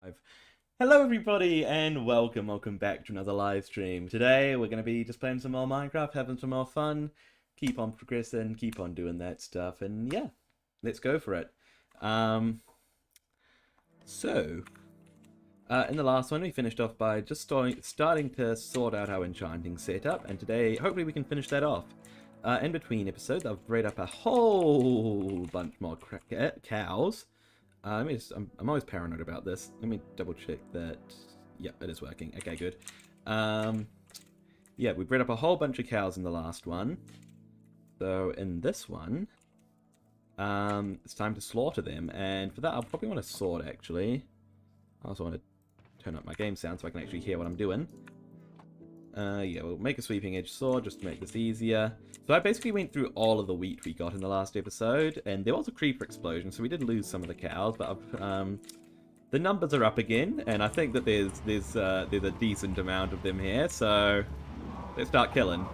Live. Hello everybody and welcome back to another live stream. Today we're going to be just playing some more Minecraft, having some more fun, keep on progressing, keep on doing that stuff, and yeah, let's go for it. In the last one we finished off by just starting to sort out our enchanting setup, and today hopefully we can finish that off. In between episodes I've bred up a whole bunch more cows. I'm always paranoid about this. Let me double check that. Yeah, it is working. Okay, good. Yeah, we bred up a whole bunch of cows in the last one. So in this one, it's time to slaughter them. And for that, I'll probably want a sword, actually. I also want to turn up my game sound so I can actually hear what I'm doing. Yeah, we'll make a sweeping edge sword just to make this easier. So I basically went through all of the wheat we got in the last episode, and there was a creeper explosion, so we did lose some of the cows, but the numbers are up again, and I think that there's a decent amount of them here, so let's start killing.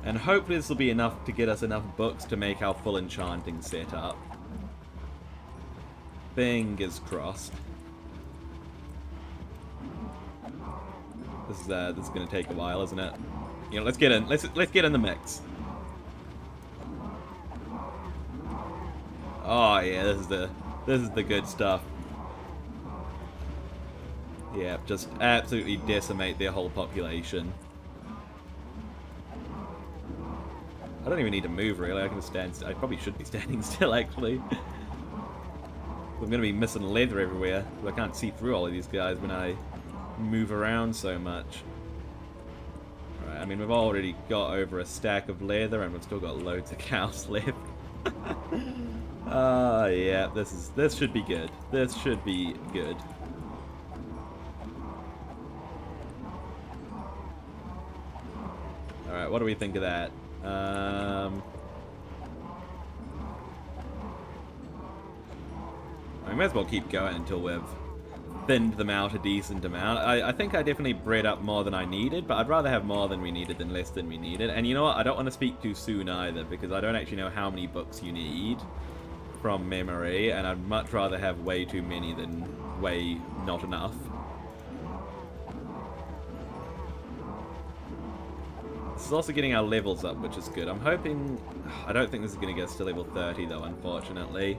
And hopefully this will be enough to get us enough books to make our full enchanting setup. Fingers crossed. This is going to take a while, isn't it? You know, let's get in the mix. Oh yeah, this is the good stuff. Yeah, just absolutely decimate their whole population. I don't even need to move really. I can stand. I probably should be standing still actually. I'm gonna be missing leather everywhere. I can't see through all of these guys when I move around so much. Alright, I mean we've already got over a stack of leather and we've still got loads of cows left. Yeah, this should be good. This should be good. Alright, what do we think of that? I might as well keep going until we've thinned them out a decent amount. I think I definitely bred up more than I needed, but I'd rather have more than we needed than less than we needed. And you know what? I don't want to speak too soon either, because I don't actually know how many books you need from memory, and I'd much rather have way too many than way not enough. This is also getting our levels up, which is good. I'm hoping... I don't think this is going to get us to level 30 though, unfortunately.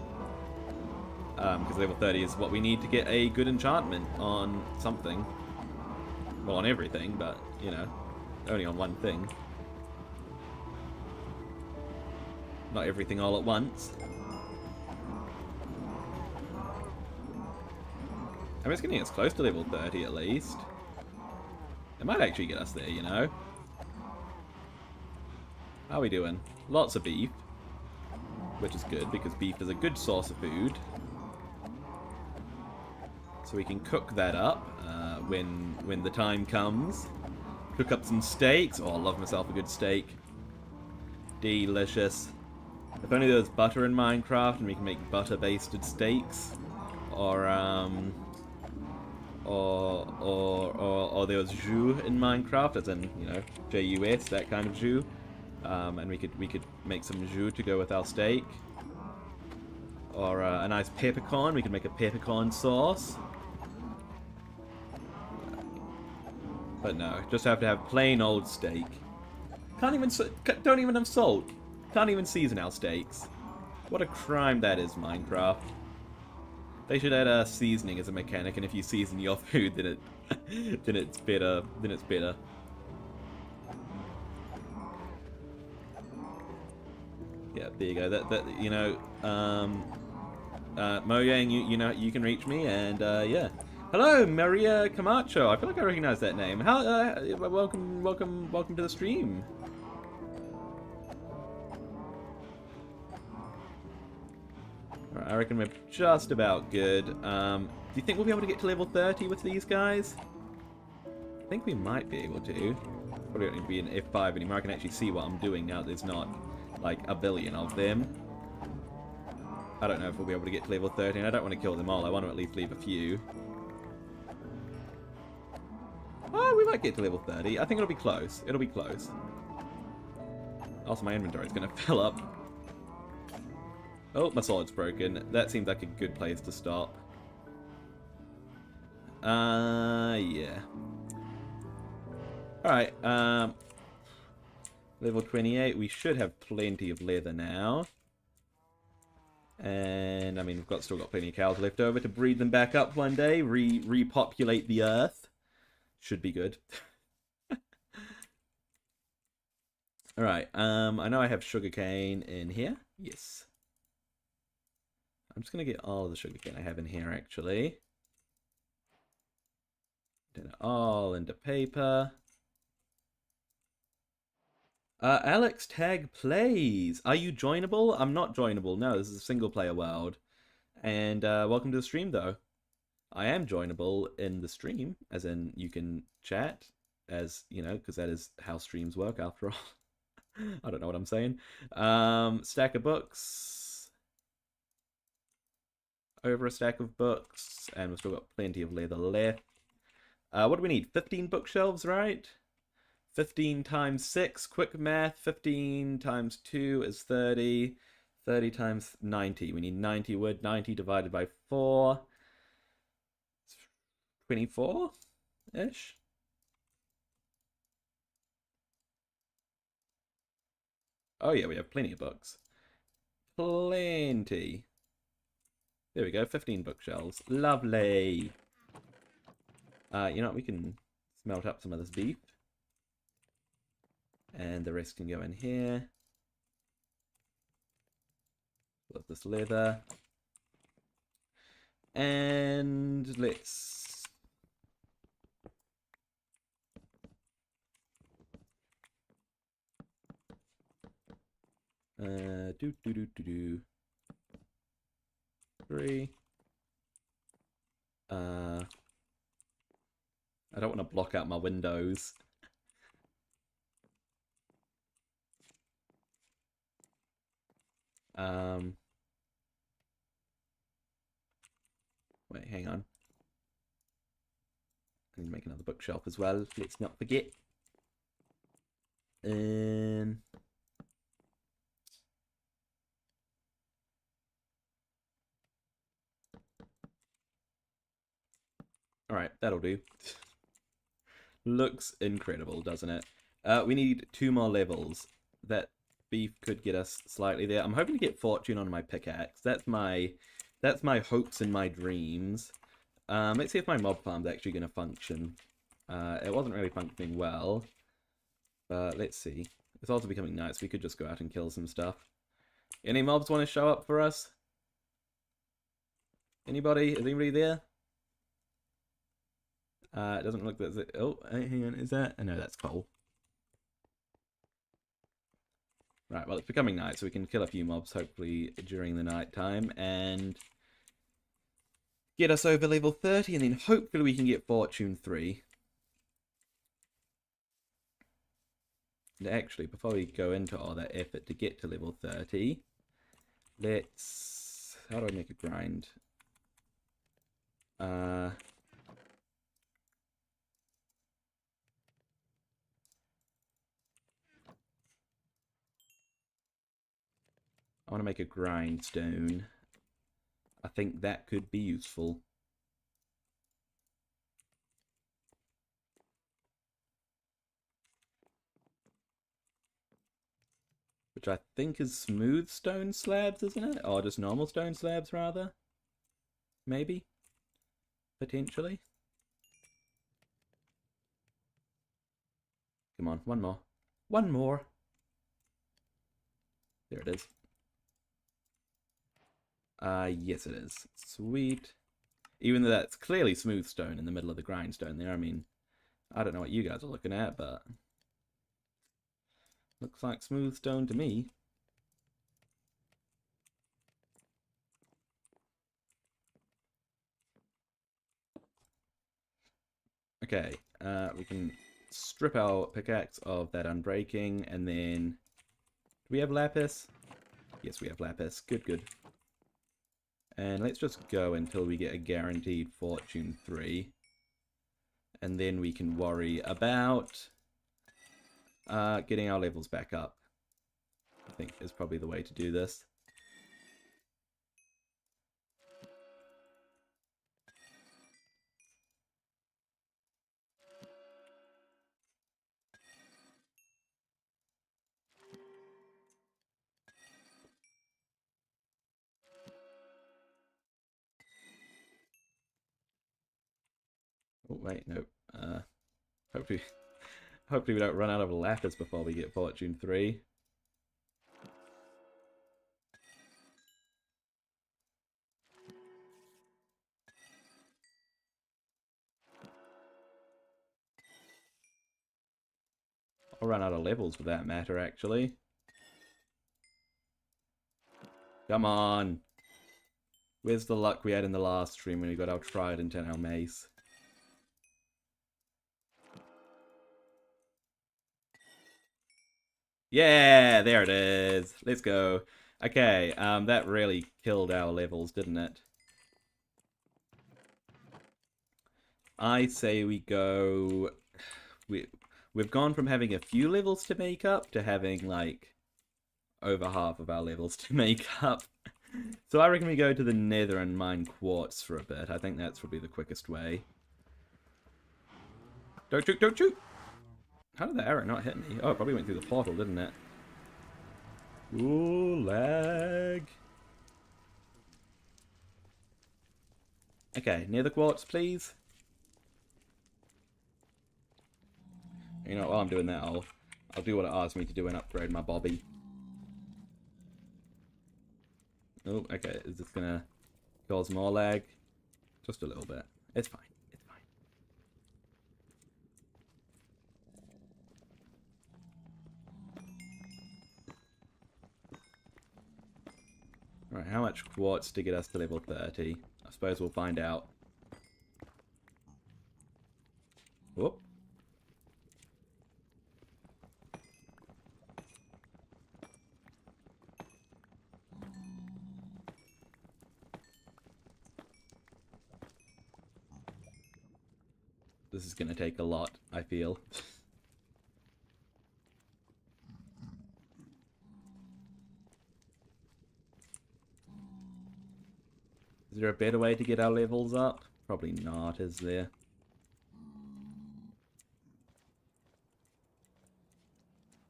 Because level 30 is what we need to get a good enchantment on something. Well, on everything, but, you know, only on one thing. Not everything all at once. I mean, it's getting us close to level 30 at least. It might actually get us there, you know. How are we doing? Lots of beef. Which is good, because beef is a good source of food. So we can cook that up when the time comes. Cook up some steaks. Oh, I love myself a good steak. Delicious. If only there was butter in Minecraft and we can make butter-basted steaks. Or there was jus in Minecraft, as in, you know, J-U-S, that kind of jus. And we could make some jus to go with our steak. Or a nice peppercorn. We could make a peppercorn sauce. But no, just have to have plain old steak. Don't even have salt. Can't even season our steaks. What a crime that is, Minecraft. They should add seasoning as a mechanic, and if you season your food, then it's better. Then it's better. Yeah, there you go. That you know, Mojang, you know, you can reach me, and yeah. Hello, Maria Camacho. I feel like I recognize that name. How? Welcome to the stream. Alright, I reckon we're just about good. Do you think we'll be able to get to level 30 with these guys? I think we might be able to. Probably don't need to be in F5 anymore. I can actually see what I'm doing now. There's not like a billion of them. I don't know if we'll be able to get to level 30, and I don't want to kill them all. I want to at least leave a few. Oh, we might get to level 30. I think it'll be close. It'll be close. Also, my inventory is going to fill up. Oh, my sword's broken. That seems like a good place to stop. Yeah. Alright, level 28. We should have plenty of leather now. And, I mean, still got plenty of cows left over to breed them back up one day. Repopulate the earth. Should be good. Alright, I know I have sugarcane in here. Yes. I'm just going to get all of the sugarcane I have in here, actually. Turn it all into paper. Alex Tag Plays. Are you joinable? I'm not joinable. No, this is a single player world. And welcome to the stream, though. I am joinable in the stream, as in you can chat, as, you know, because that is how streams work after all. I don't know what I'm saying. Stack of books. Over a stack of books. And we've still got plenty of leather left. What do we need? 15 bookshelves, right? 15 times 6, quick math. 15 times 2 is 30. 30 times 90. We need 90 wood. 90 divided by 4. 24-ish? Oh yeah, we have plenty of books. Plenty. There we go, 15 bookshelves. Lovely. You know what, we can smelt up some of this beef. And the rest can go in here. Love this leather. And let's... do. 3. I don't want to block out my windows. Wait, hang on. I need to make another bookshelf as well. Let's not forget. Alright, that'll do. Looks incredible, doesn't it? We need 2 more levels. That beef could get us slightly there. I'm hoping to get fortune on my pickaxe. That's my hopes and my dreams. Let's see if my mob farm's actually going to function. It wasn't really functioning well. But let's see. It's also becoming night, so we could just go out and kill some stuff. Any mobs want to show up for us? Anybody? Is anybody there? It doesn't look that... Oh, hang on. Is that... Oh, no, that's coal. Right, well, it's becoming night, so we can kill a few mobs, hopefully, during the night time, and get us over level 30, and then hopefully we can get Fortune 3. And actually, before we go into all that effort to get to level 30, let's... How do I make a grind? I want to make a grindstone. I think that could be useful. Which I think is smooth stone slabs, isn't it? Or just normal stone slabs, rather? Maybe? Potentially? Come on, one more. One more! There it is. Yes it is. Sweet. Even though that's clearly smooth stone in the middle of the grindstone there. I mean, I don't know what you guys are looking at, but... Looks like smooth stone to me. Okay, we can strip our pickaxe of that unbreaking, and then... Do we have lapis? Yes, we have lapis. Good, good. And let's just go until we get a guaranteed Fortune 3. And then we can worry about getting our levels back up. I think is probably the way to do this. Oh, wait, no. Hopefully, hopefully we don't run out of lapis before we get Fortune 3. I'll run out of levels for that matter, actually. Come on! Where's the luck we had in the last stream when we got our trident and our mace? Yeah, there it is. Let's go. Okay, that really killed our levels, didn't it? I say we go... We've gone from having a few levels to make up to having, like, over half of our levels to make up. So I reckon we go to the nether and mine quartz for a bit. I think that's probably the quickest way. Don't shoot, don't shoot! How did the arrow not hit me? Oh, it probably went through the portal, didn't it? Ooh, lag. Okay, nether quartz, please. You know, while I'm doing that, I'll do what it asks me to do and upgrade my Bobby. Oh, okay. Is this gonna cause more lag? Just a little bit. It's fine. It's fine. Alright, how much quartz to get us to level 30? I suppose we'll find out. Whoop. This is gonna take a lot, I feel. Is there a better way to get our levels up? Probably not, is there?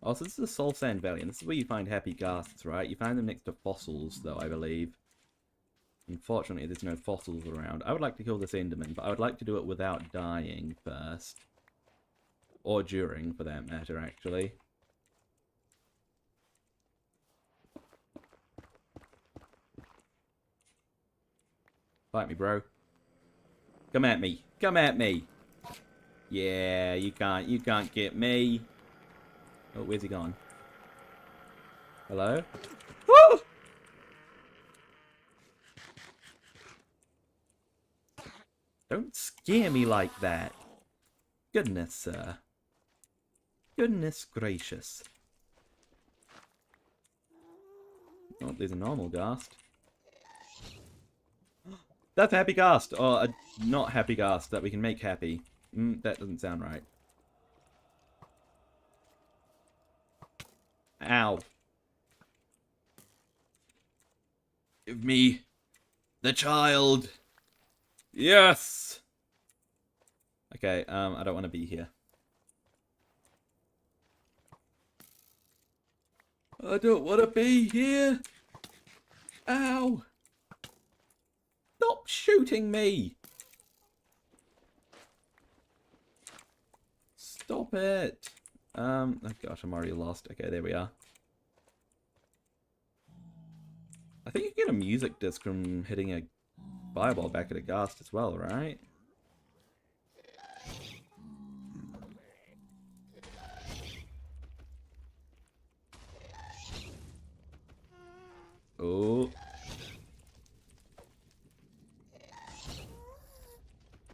Also, this is the Soul Sand Valley, and this is where you find happy ghasts, right? You find them next to fossils, though, I believe. Unfortunately, there's no fossils around. I would like to kill this Enderman, but I would like to do it without dying first. Or during, for that matter, actually. Fight me, bro. Come at me. Come at me. Yeah, you can't get me. Oh, where's he gone? Hello? Woo! Don't scare me like that. Goodness, sir. Goodness gracious. Oh, there's a normal ghast. That's a happy ghast, or a not happy ghast that we can make happy. That doesn't sound right. Ow. Give me the child. Yes! Okay, I don't want to be here. I don't want to be here. Ow. Stop shooting me. Stop it. Oh gosh, I'm already lost. Okay, there we are. I think you can get a music disc from hitting a fireball back at a ghast as well, right? Oh.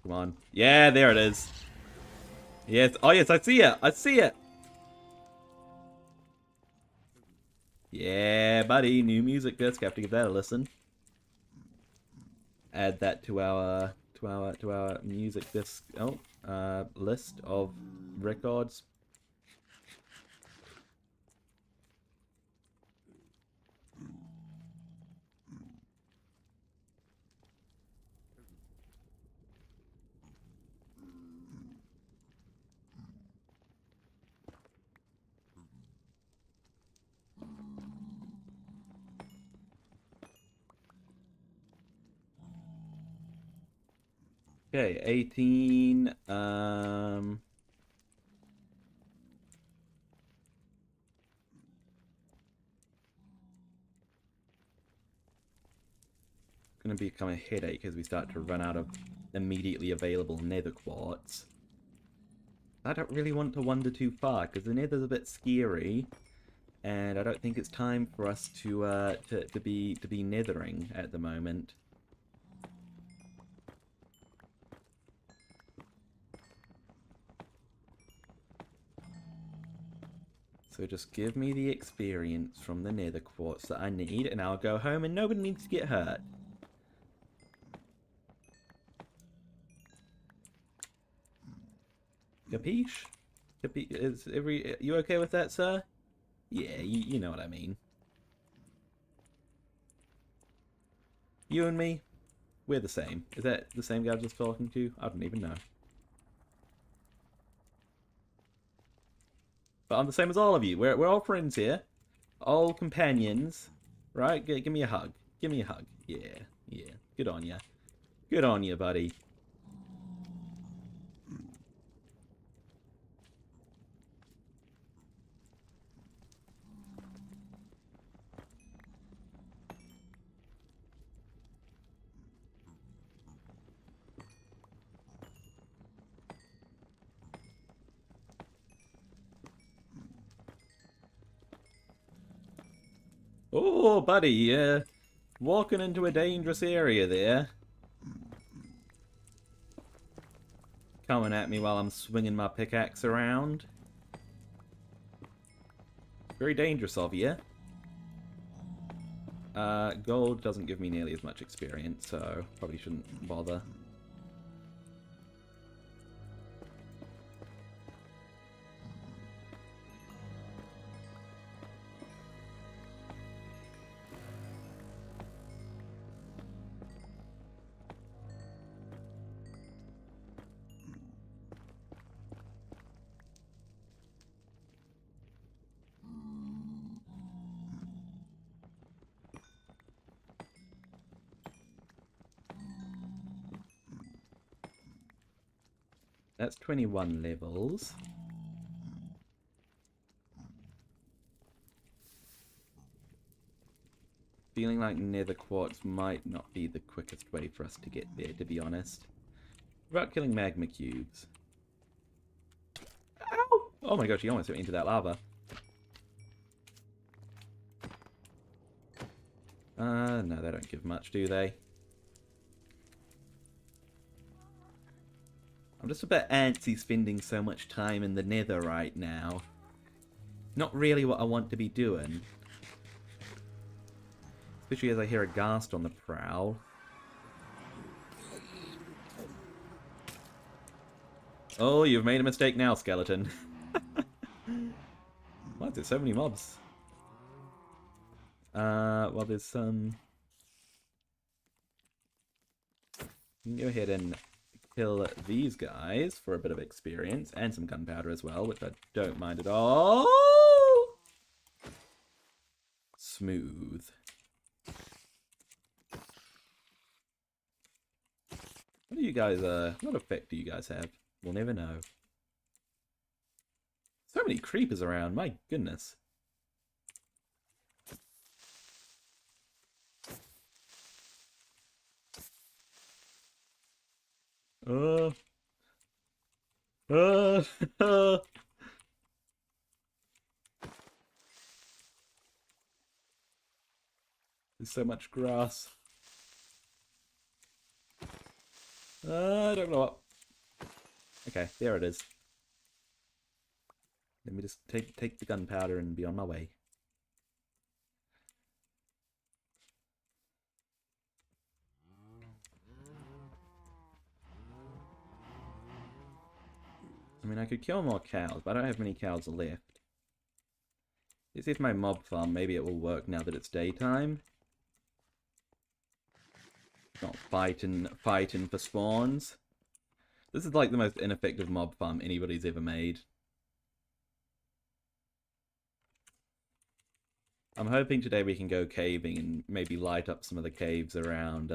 Come on. Yeah, there it is. Yes. Oh, yes, I see it. I see it. Yeah, buddy. New music disc. Have to give that a listen. Add that to our music disc list of records. Okay, 18. Gonna become a headache as we start to run out of immediately available nether quartz. I don't really want to wander too far because the nether's a bit scary, and I don't think it's time for us to be nethering at the moment. So just give me the experience from the nether quartz that I need, and I'll go home and nobody needs to get hurt. Capiche? Is you okay with that, sir? Yeah, you know what I mean. You and me, we're the same. Is that the same guy I was just talking to? I don't even know. But I'm the same as all of you. We're all friends here. All companions. Right? Give me a hug. Give me a hug. Yeah, yeah. Good on ya. Good on ya, buddy. Oh, buddy, walking into a dangerous area there. Coming at me while I'm swinging my pickaxe around. Very dangerous of you. Gold doesn't give me nearly as much experience, so probably shouldn't bother. That's 21 levels. Feeling like nether quartz might not be the quickest way for us to get there, to be honest. Without killing magma cubes. Ow! Oh my gosh, he almost went into that lava. No, they don't give much, do they? I'm just a bit antsy spending so much time in the nether right now. Not really what I want to be doing. Especially as I hear a ghast on the prowl. Oh, you've made a mistake now, skeleton. Why is there so many mobs? Well, there's some... You can go ahead and kill these guys for a bit of experience, and some gunpowder as well, which I don't mind at all. Smooth. What do you guys, what effect do you guys have? We'll never know. So many creepers around, my goodness. Uh, uh, There's so much grass. I don't know what. Okay, there it is. Let me just take the gunpowder and be on my way. I mean, I could kill more cows, but I don't have many cows left. Let's see if my mob farm, maybe it will work now that it's daytime. Not fighting for spawns. This is like the most ineffective mob farm anybody's ever made. I'm hoping today we can go caving and maybe light up some of the caves around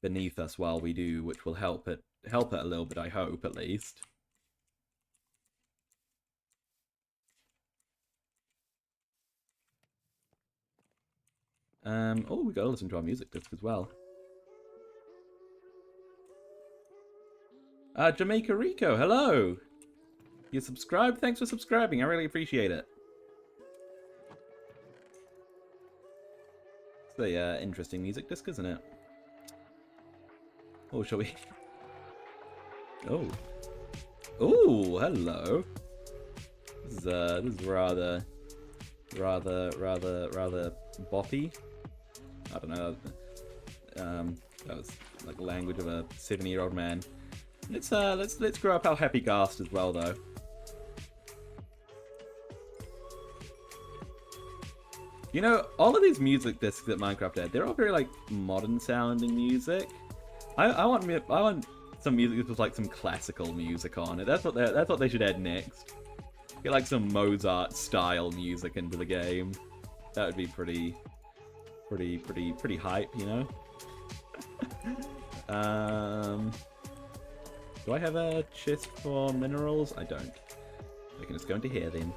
beneath us while we do, which will help it a little bit, I hope, at least. Oh, we gotta listen to our music disc as well. Jamaica Rico, hello! You subscribed? Thanks for subscribing, I really appreciate it. It's a interesting music disc, isn't it? Oh, shall we? Oh. Oh, hello. This is rather boppy. I don't know. That was like the language of a 70-year-old man. Let's grow up our happy Ghast as well, though. You know, all of these music discs that Minecraft had, they're all very like modern sounding music. I want some music with like some classical music on it. That's what they should add next. Get like some Mozart style music into the game. That would be pretty hype, you know. Do I have a chest for minerals? I don't. We can just go into here then.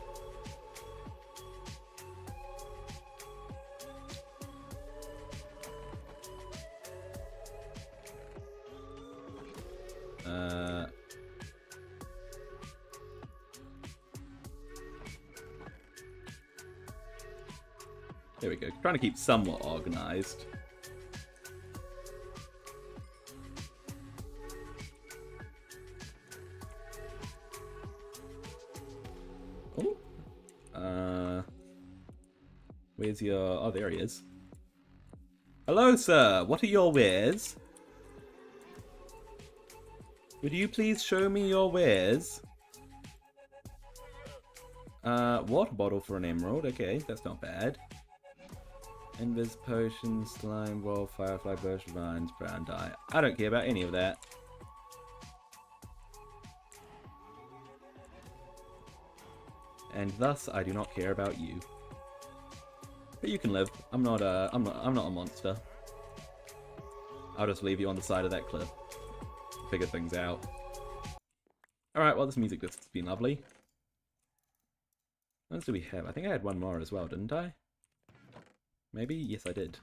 There we go. Trying to keep somewhat organized. Oh. Where's your... Oh, there he is. Hello, sir. What are your wares? Would you please show me your wares? Water bottle for an emerald. Okay, that's not bad. Invis potion, slime ball, firefly bush, vines, brown dye. I don't care about any of that. And thus, I do not care about you. But you can live. I'm not a monster. I'll just leave you on the side of that cliff. Figure things out. Alright, well, this music disc has been lovely. What else do we have? I think I had one more as well, didn't I? Maybe? Yes, I did.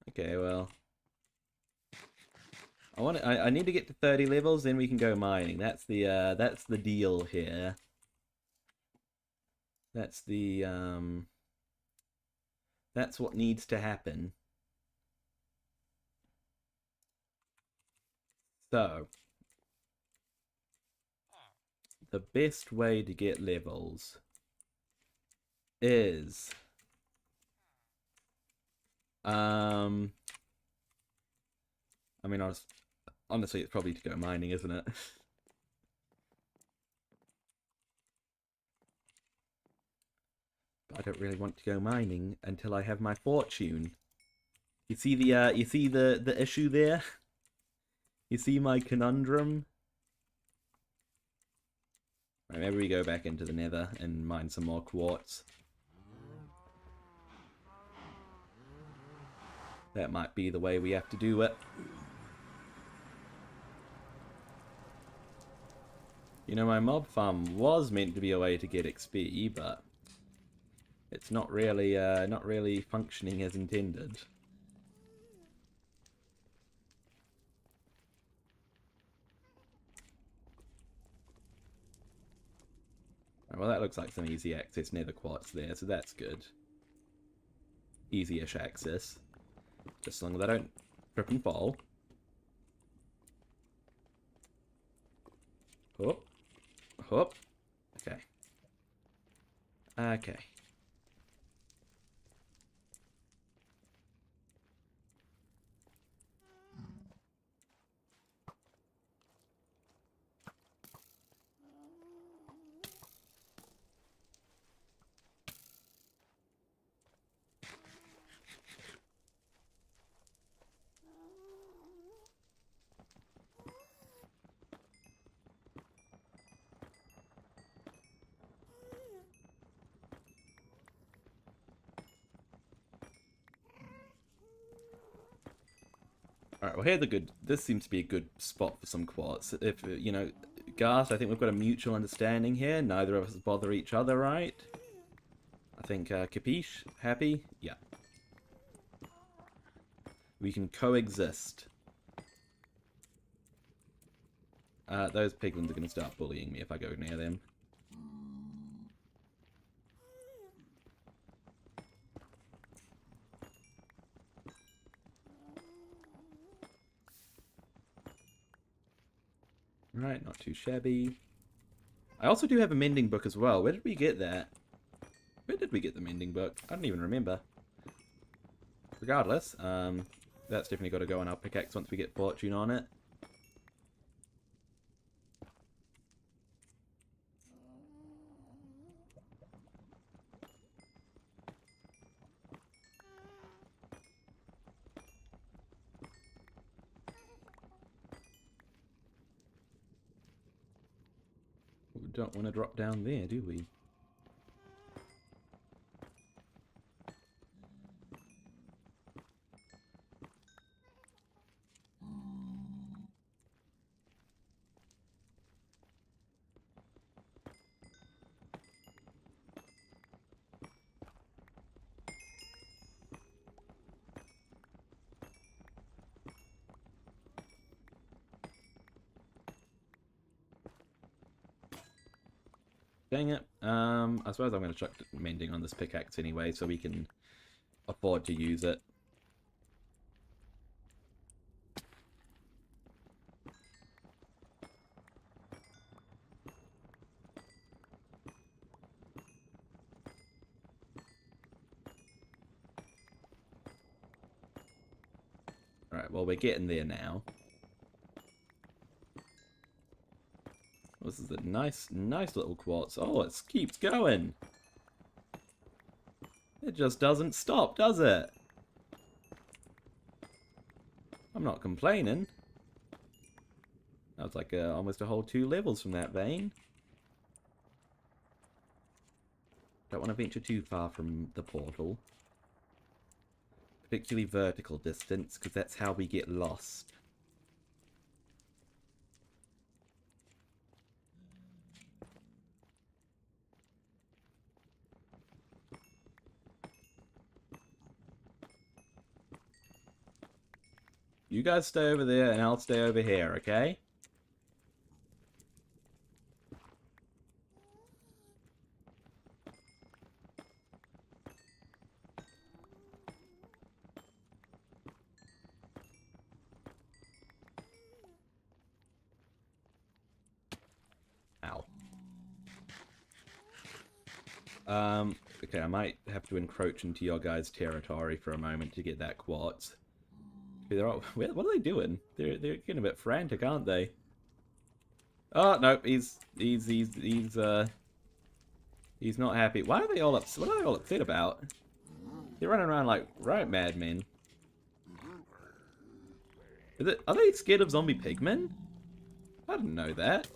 Okay, well. I need to get to 30 levels, then we can go mining. That's the deal here. That's what needs to happen. So, the best way to get levels is I mean, honestly, it's probably to go mining, isn't it? But I don't really want to go mining until I have my fortune. You see the issue there? You see my conundrum? Right, maybe we go back into the nether and mine some more quartz. That might be the way we have to do it. You know, my mob farm was meant to be a way to get XP, but it's not really functioning as intended. Well, that looks like some easy access nether quartz there, so that's good. Easy-ish access. Just as long as I don't trip and fall. Hop. Hop. Okay. Okay. Alright, well, here's a good... This seems to be a good spot for some quartz. If, you know, Garth, I think we've got a mutual understanding here. Neither of us bother each other, right? I think, capiche? Happy? Yeah. We can coexist. Those piglins are going to start bullying me if I go near them. Right, not too shabby. I also do have a mending book as well. Where did we get that? Where did we get the mending book? I don't even remember. Regardless, that's definitely got to go on our pickaxe once we get fortune on it. We don't want to drop down there, do we? Dang it. I suppose I'm going to chuck mending on this pickaxe anyway, so we can afford to use it. Alright, well, we're getting there now. This is a nice little quartz. Oh, it keeps going. It just doesn't stop, does it? I'm not complaining. That was like almost a whole 2 levels from that vein. Don't want to venture too far from the portal. Particularly vertical distance, because that's how we get lost. You guys stay over there, and I'll stay over here, okay? Ow. Okay, I might have to encroach into your guys' territory for a moment to get that quartz. They're all, what are they doing? They're getting a bit frantic, aren't they? Oh no, he's not happy. Why are they all upset? What are they all upset about? They're running around like right madmen. Are they scared of zombie pigmen? I didn't know that.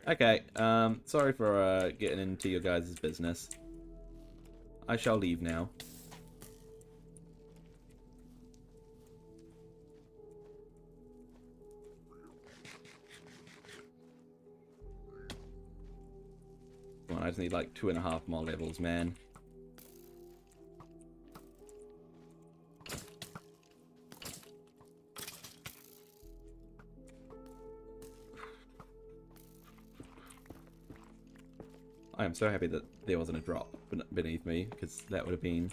Okay, sorry for getting into your guys' business. I shall leave now. Come on, I just need like 2.5 more levels, man. I am so happy that there wasn't a drop beneath me, because that would have been...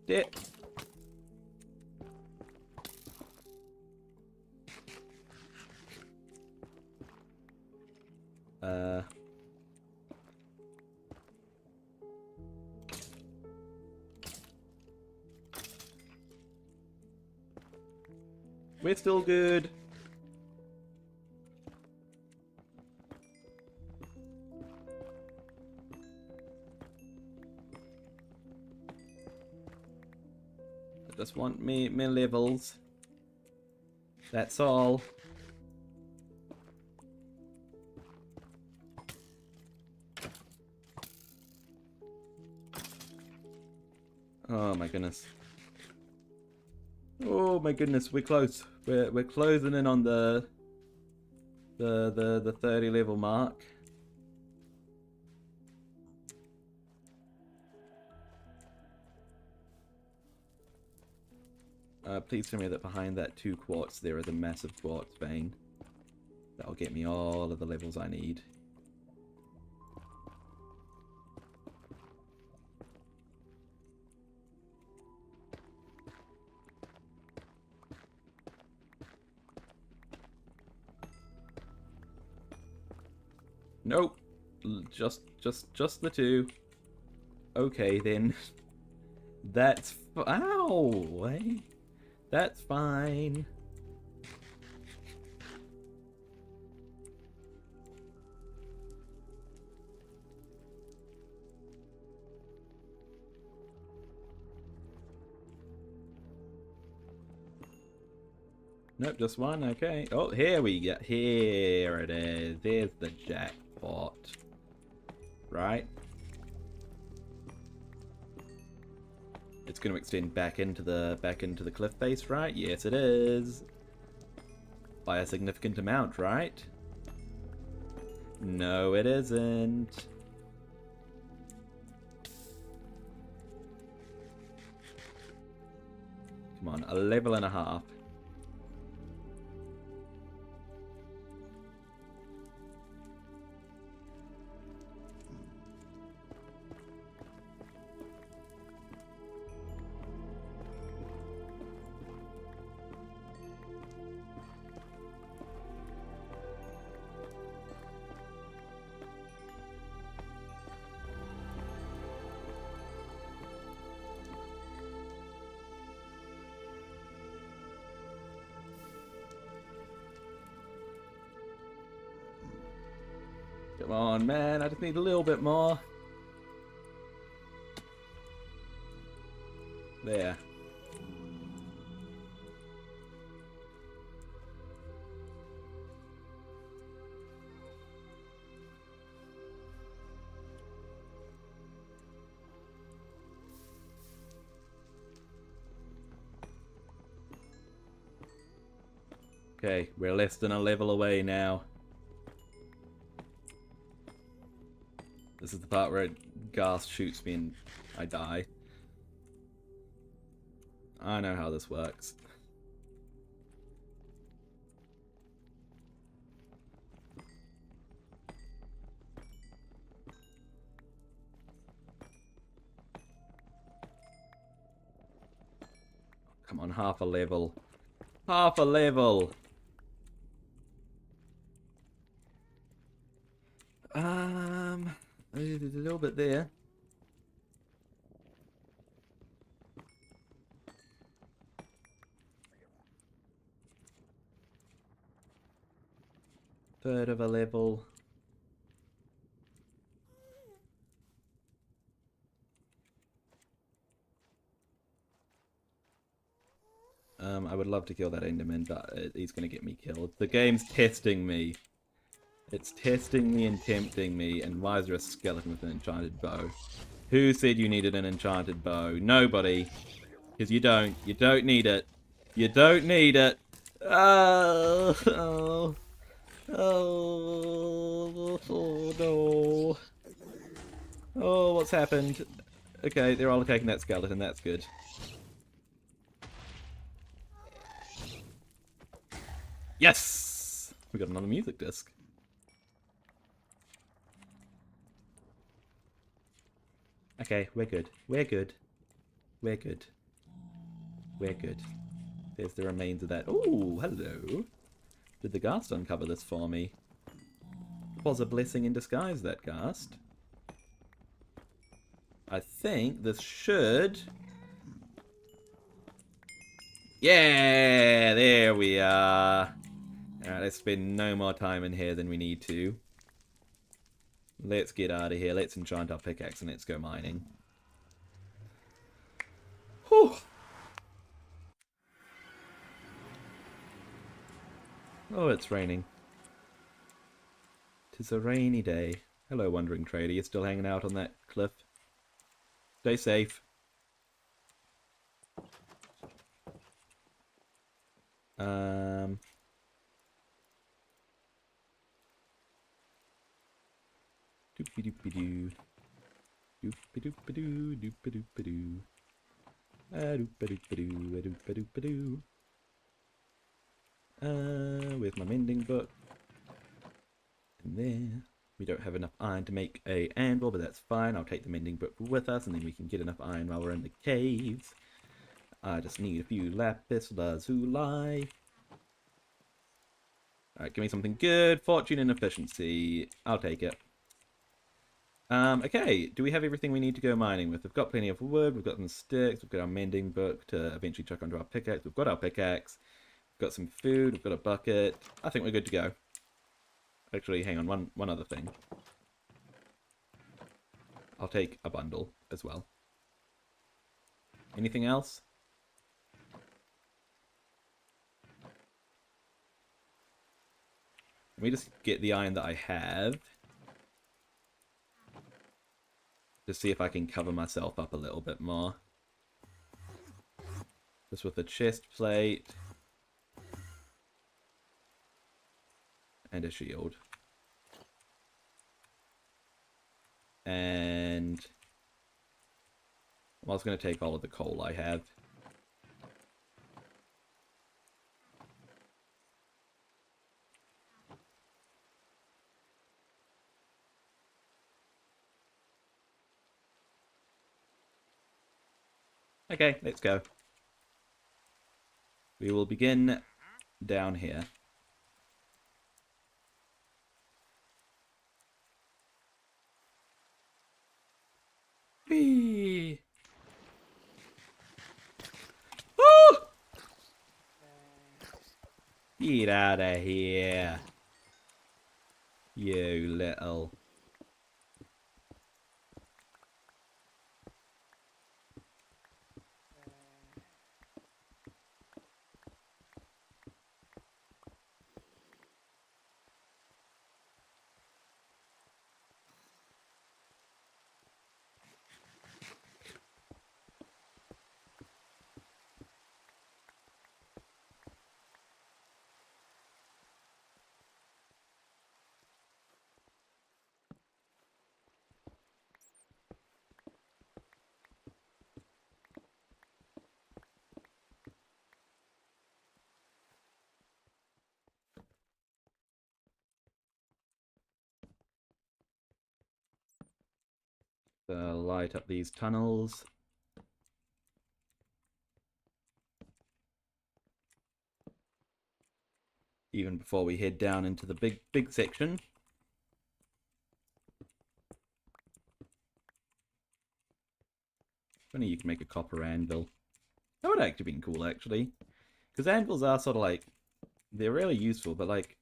dead. We're still good. I just want me levels. That's all. Oh my goodness. Oh my goodness, we're close. We're closing in on the 30 level mark. Please tell me that behind that 2 quartz there is a massive quartz vein. That'll get me all of the levels I need. Nope. Just the 2. Okay then. That's ow! Hey? That's fine. Nope, just 1, okay. Oh, here we go. Here it is. There's the jackpot. Right? It's going to extend back into the cliff face, right? Yes, it is. By a significant amount, right? No, it isn't. Come on, a level and a half. Come on, man. I just need a little bit more. There. Okay, we're less than a level away now. This is the part where gas shoots me and I die. I know how this works. Come on, half a level. Half a level! There's a little bit there. Third of a level. I would love to kill that Enderman, but he's going to get me killed. The game's testing me. It's testing me and tempting me, and why is there a skeleton with an enchanted bow? Who said you needed an enchanted bow? Nobody. Because you don't. You don't need it. You don't need it. Oh, oh, oh, oh no. Oh, what's happened? Okay, they're all attacking that skeleton. That's good. Yes! We got another music disc. Okay, we're good. We're good. We're good. We're good. There's the remains of that. Oh, hello. Did the ghast uncover this for me? It was a blessing in disguise, that ghast. I think this should... Yeah! There we are. Alright, let's spend no more time in here than we need to. Let's get out of here. Let's enchant our pickaxe and let's go mining. Whew. Oh, it's raining. 'Tis a rainy day. Hello, wandering trader. You're still hanging out on that cliff? Stay safe. Um, doopy doopy doo. Doopy doopy doo. Doopy doopy doo. Doopy doopy doo. Doopy doopy doo. Where's my mending book? In there. We don't have enough iron to make a anvil, but that's fine. I'll take the mending book with us, and then we can get enough iron while we're in the caves. I just need a few lapis lazuli. Alright, give me something good. Fortune and efficiency. I'll take it. Okay, do we have everything we need to go mining with? We've got plenty of wood, we've got some sticks, we've got our mending book to eventually chuck onto our pickaxe, we've got our pickaxe, we've got some food, we've got a bucket. I think we're good to go. Actually, hang on, one other thing. I'll take a bundle as well. Anything else? Let me just get the iron that I have. Just see if I can cover myself up a little bit more. Just with a chest plate. And a shield. And I was going to take all of the coal I have. Okay, let's go. We will begin down here. Whee! Woo! Get out of here. You little... light up these tunnels. Even before we head down into the big section. Funny you can make a copper anvil. That would actually been cool, actually. Because anvils are sort of like... They're really useful, but like...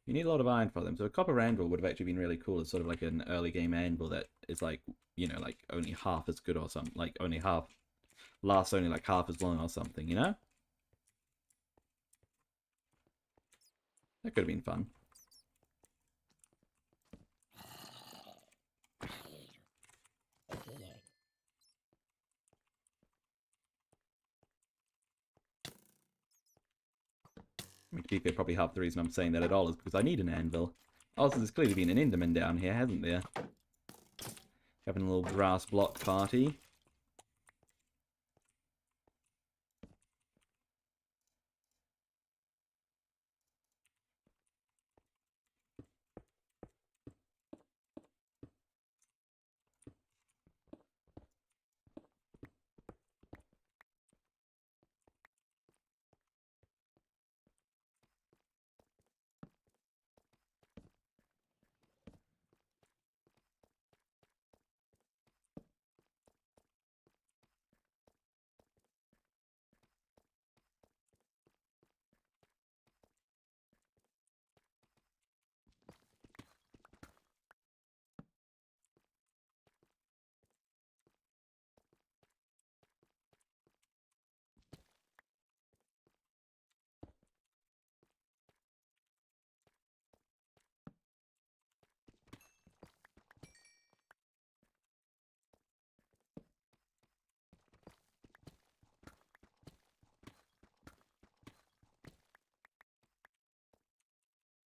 You need a lot of iron for them. So a copper anvil would have actually been really cool as sort of like an early game anvil that is like, you know, like only half as good or something. Like only half... Lasts only like half as long or something, you know? That could have been fun. I mean, to be fair, probably half the reason I'm saying that at all is because I need an anvil. Also, there's clearly been an Enderman down here, hasn't there? Having a little grass block party.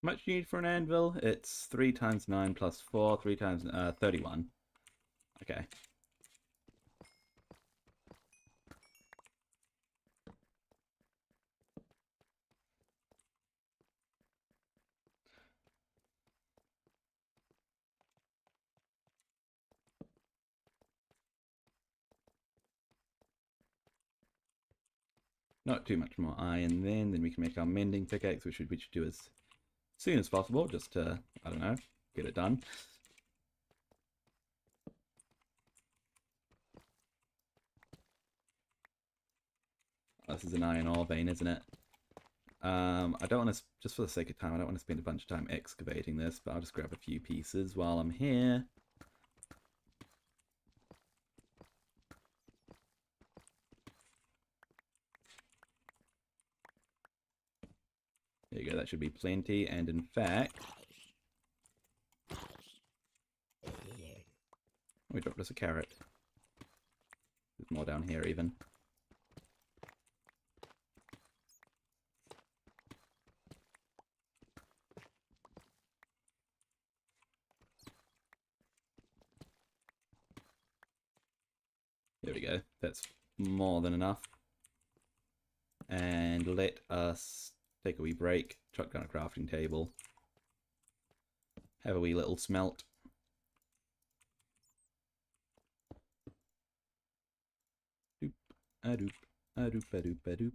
How much do you need for an anvil? It's 3 times 9 plus 4, 3 times 31. Okay. Not too much more iron then we can make our mending pickaxe, which we should do as soon as possible, just to, I don't know, get it done. Oh, this is an iron ore vein, isn't it? I don't want to, just for the sake of time, I don't want to spend a bunch of time excavating this, but I'll just grab a few pieces while I'm here. There you go, that should be plenty, and in fact... We dropped us a carrot. There's more down here even. There we go, that's more than enough. And let us take a wee break, chuck down a crafting table, have a wee little smelt. Doop, a doop, a doop, a doop, a doop.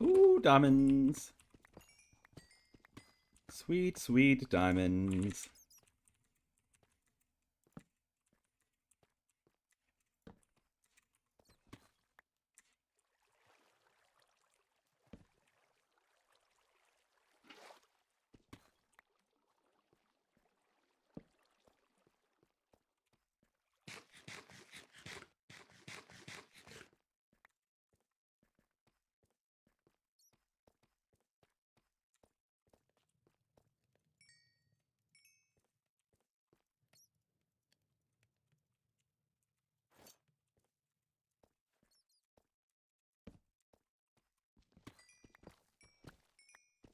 Ooh, diamonds! Sweet, sweet diamonds.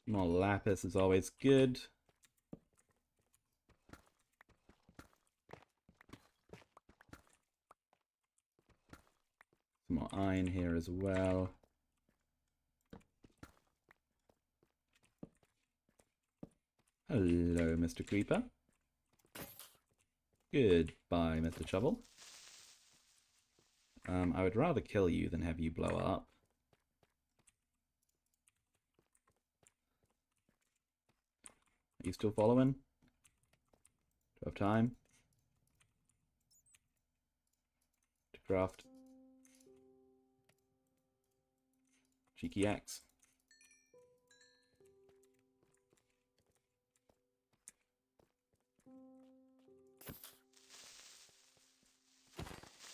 More lapis is always good. Some more iron here as well. Hello, Mr. Creeper. Goodbye, Mr. Shovel. I would rather kill you than have you blow up. Are you still following? Do I have time to craft cheeky axe?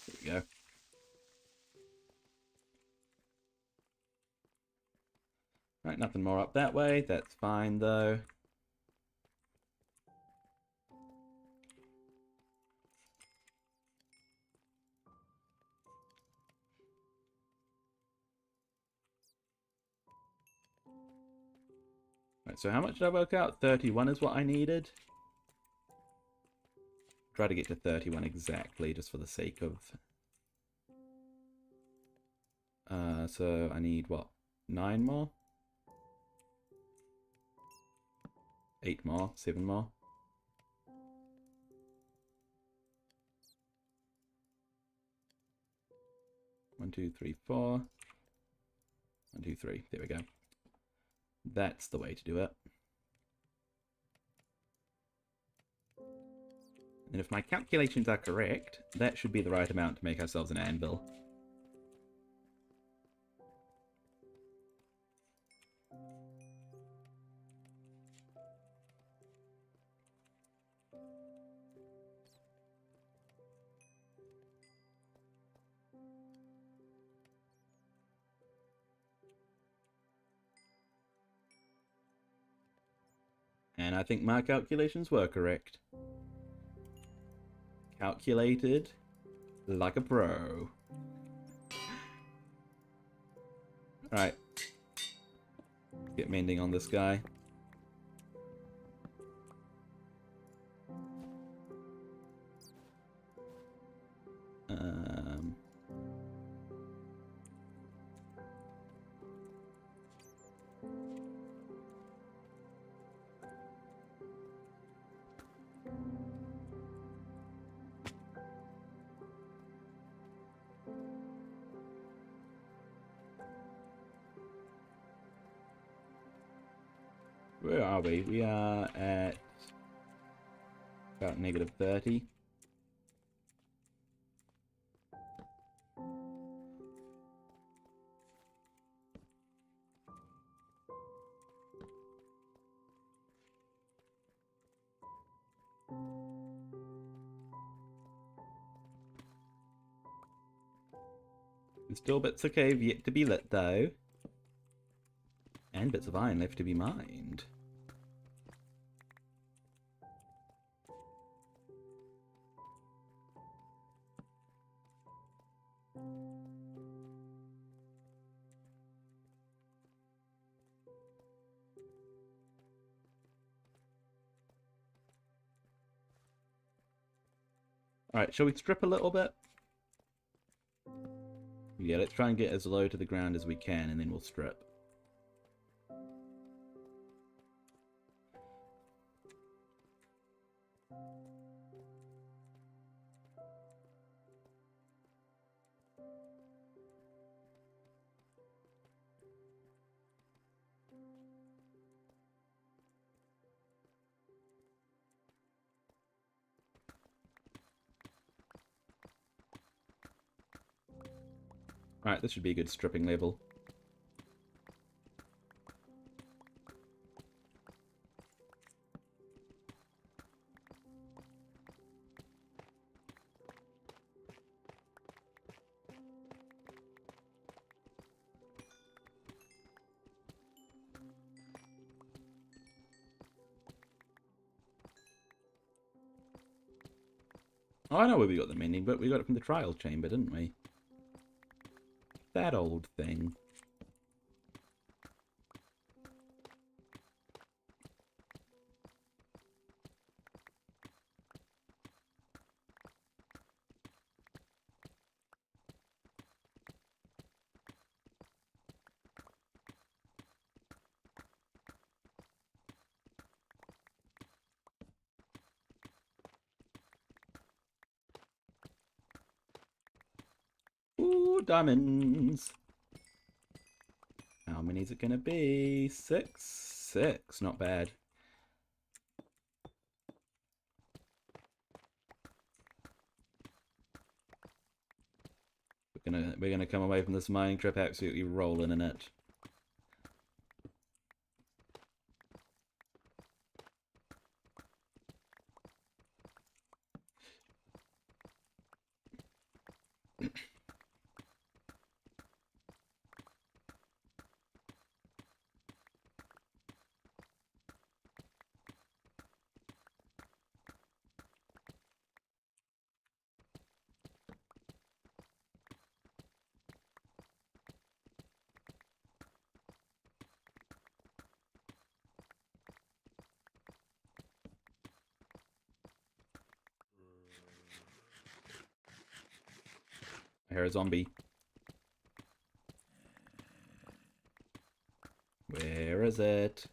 There we go. Right, nothing more up that way. That's fine though. Right, so how much did I work out? 31 is what I needed. Try to get to 31 exactly, just for the sake of... so I need, what, 9 more? 8 more, 7 more. One, two, three, 4. 1, 2, 3. There we go. That's the way to do it. And if my calculations are correct, that should be the right amount to make ourselves an anvil. And I think my calculations were correct. Calculated like a pro. Alright. Get mending on this guy. Where are we? We are at about negative 30. There's still bits of cave yet to be lit, though. And bits of iron left to be mined. Alright, shall we strip a little bit? Yeah, let's try and get as low to the ground as we can, and then we'll strip. Alright, this should be a good stripping level. Oh, I know where we got the mending, but we got it from the trial chamber, didn't we? That old thing. Ooh, diamonds! How many is it gonna be? 6? 6, not bad. We're gonna come away from this mining trip absolutely rolling in it. I hear a zombie. Where is it?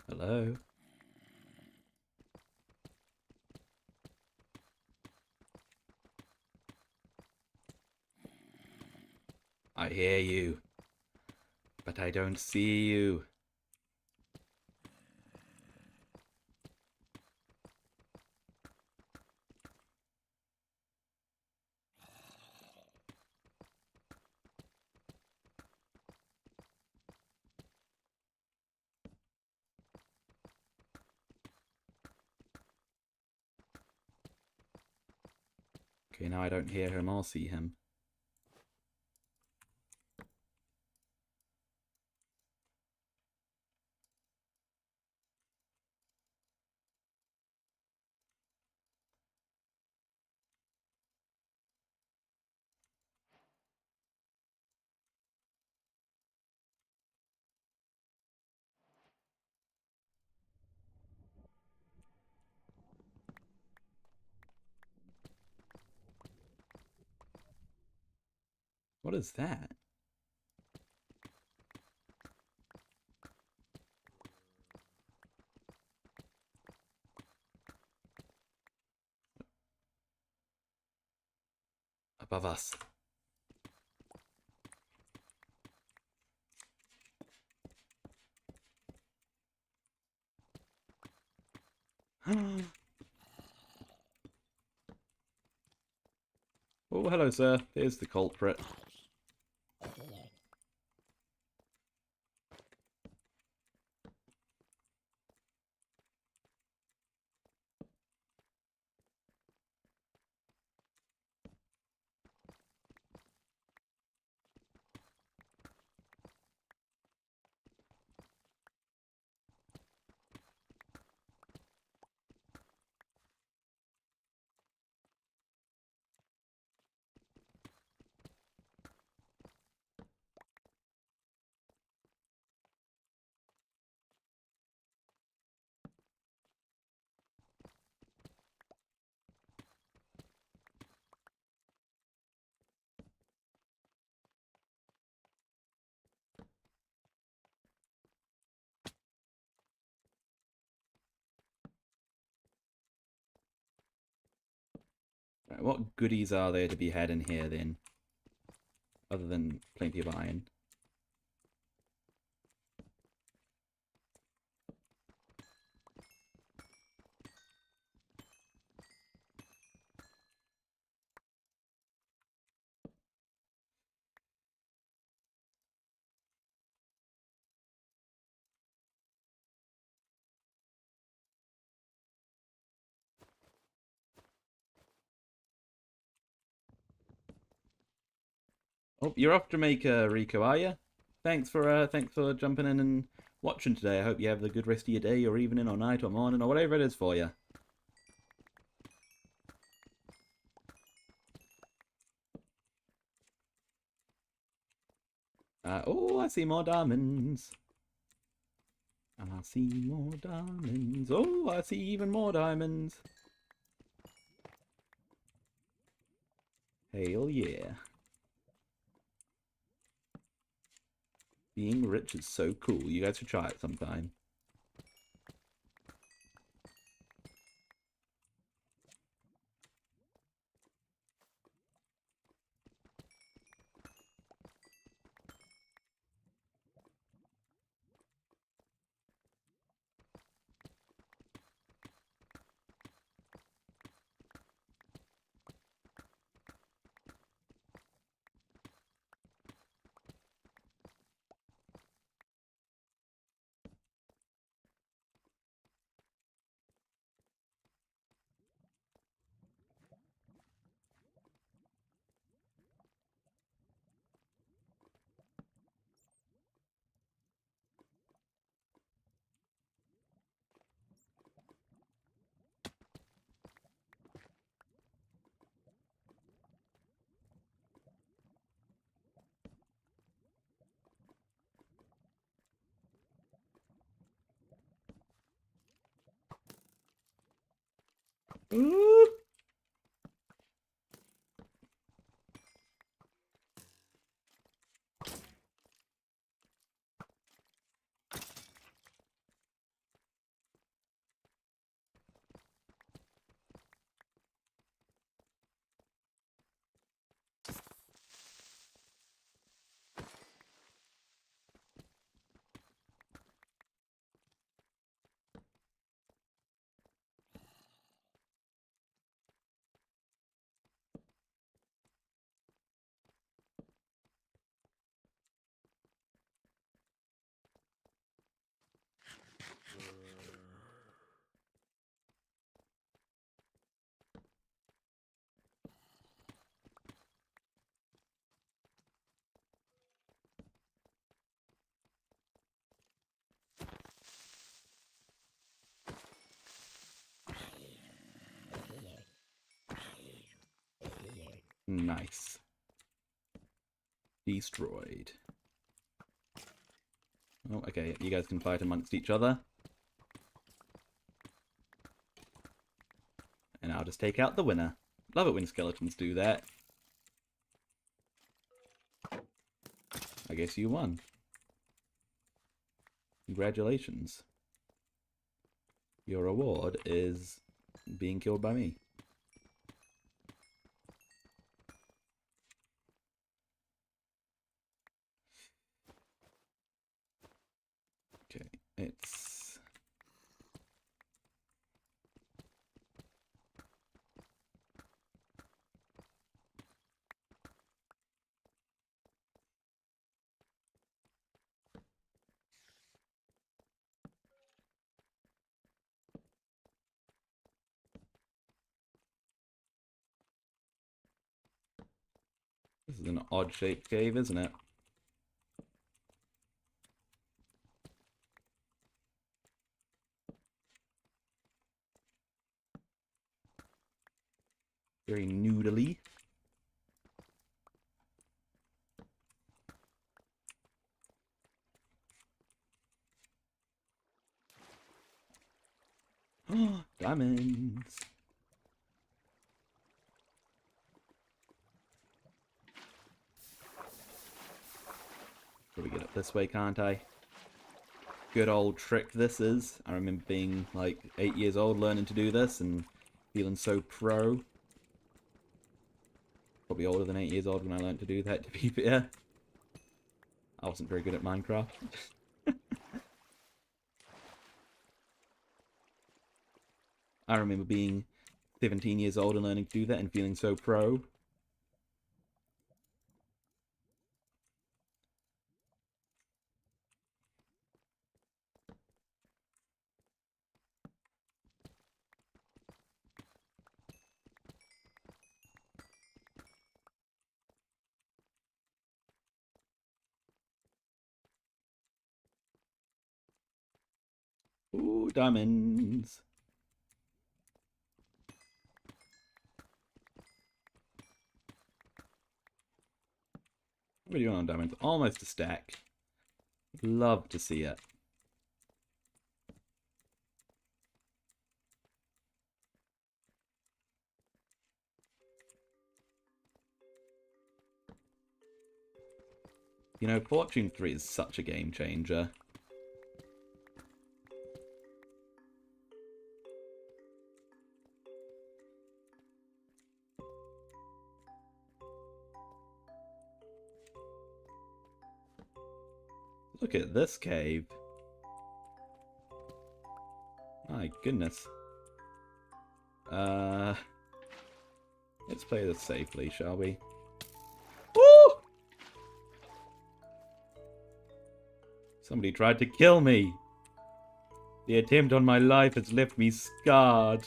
Hello? I hear you, but I don't see you. Okay, now I don't hear him or see him. What is that? Above us. Oh, hello, sir. There's the culprit. Right, what goodies are there to be had in here, then? Other than plenty of iron. Oh, you're off Jamaica, Rico, are you? Thanks for jumping in and watching today. I hope you have a good rest of your day or evening or night or morning or whatever it is for you. Oh, I see more diamonds. I see more diamonds. Oh, I see even more diamonds. Hell yeah. Being rich is so cool. You guys should try it sometime. Ooh. Nice. Destroyed. Oh, okay, you guys can fight amongst each other. And I'll just take out the winner. Love it when skeletons do that. I guess you won. Congratulations. Your reward is being killed by me. Okay, it's... This is an odd-shaped cave, isn't it? Very noodly. Oh, diamonds. Probably get up this way, can't I? Good old trick this is. I remember being like 8 years old learning to do this and feeling so pro. Probably older than 8 years old when I learned to do that, to be fair. I wasn't very good at Minecraft. I remember being 17 years old and learning to do that and feeling so pro. Ooh, diamonds. What are you doing on diamonds? Almost a stack. Love to see it. You know, Fortune 3 is such a game changer. Look at this cave. My goodness. Let's play this safely, shall we? Woo! Somebody tried to kill me. The attempt on my life has left me scarred.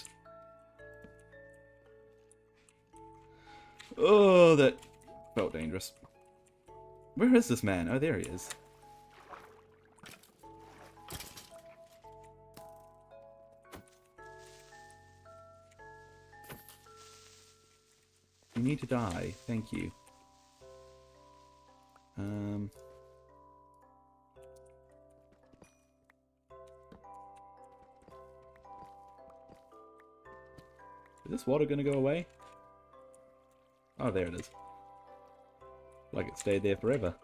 Oh, that felt dangerous. Where is this man? Oh, there he is. You need to die. Thank you. Is this water gonna go away? Oh, there it is. Like it stayed there forever.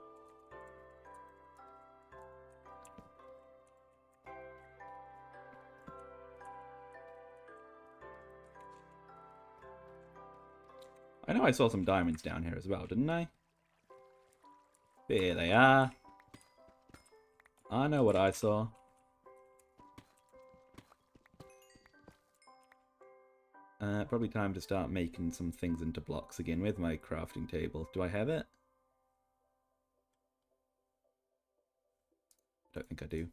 I know I saw some diamonds down here as well, didn't I? There they are. I know what I saw. Probably time to start making some things into blocks again with my crafting table. Do I have it? Don't think I do.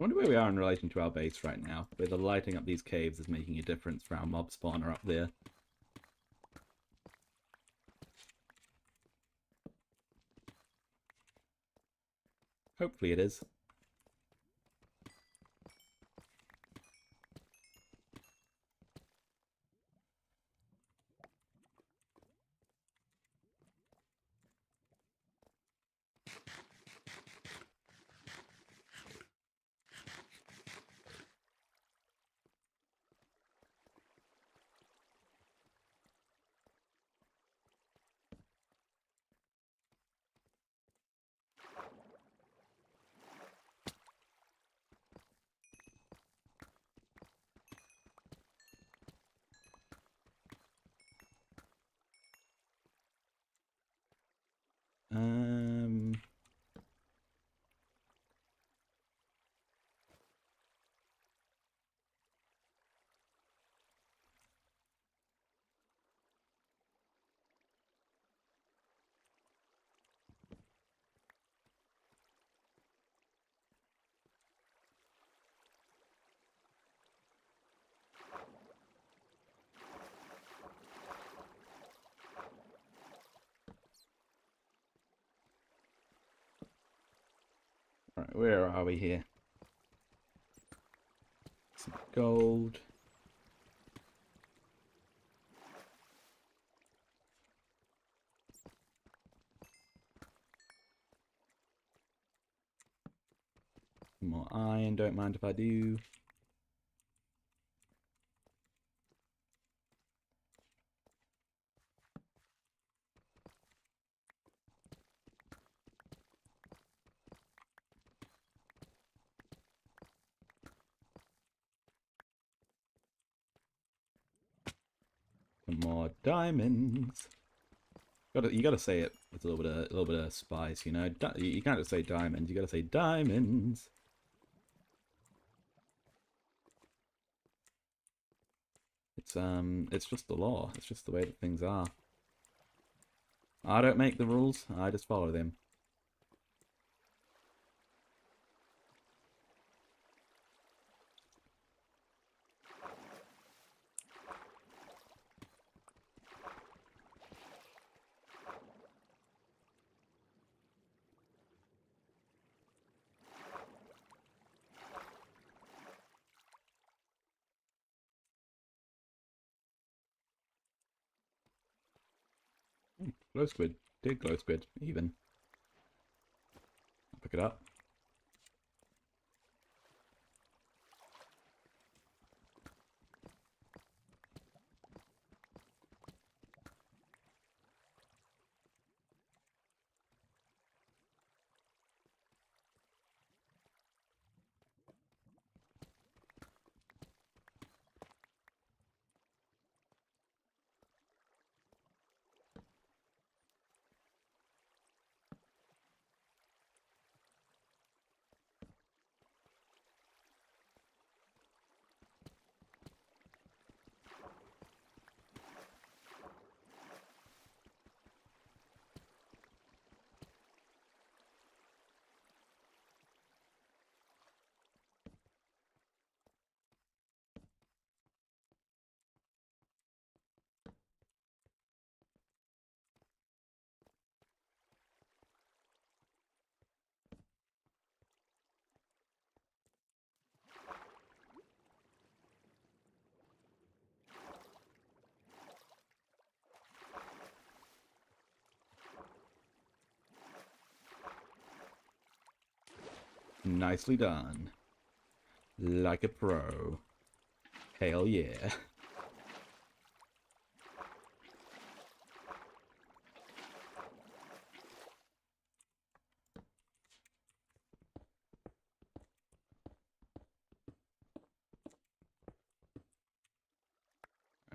wonder where we are in relation to our base right now. Whether lighting up these caves is making a difference for our mob spawner up there. Hopefully it is. Um... Right, where are we here? Some gold. More iron, don't mind if I do. Some more diamonds. You gotta say it with a little bit of spice, you know. You can't just say diamonds. You gotta say diamonds. It's just the law. It's just the way that things are. I don't make the rules. I just follow them. Glow squid. Did glow squid, even. I'll pick it up. Nicely done. Like a pro. Hell yeah.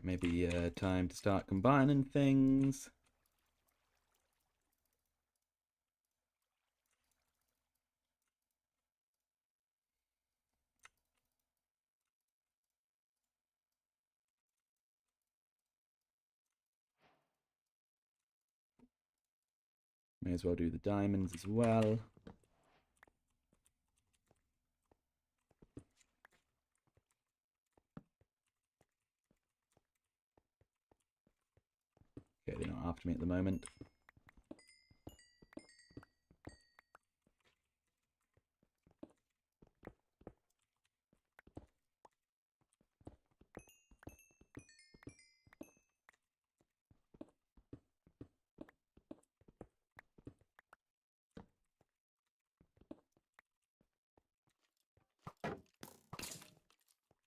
Maybe time to start combining things. May as well do the diamonds as well. after me at the moment.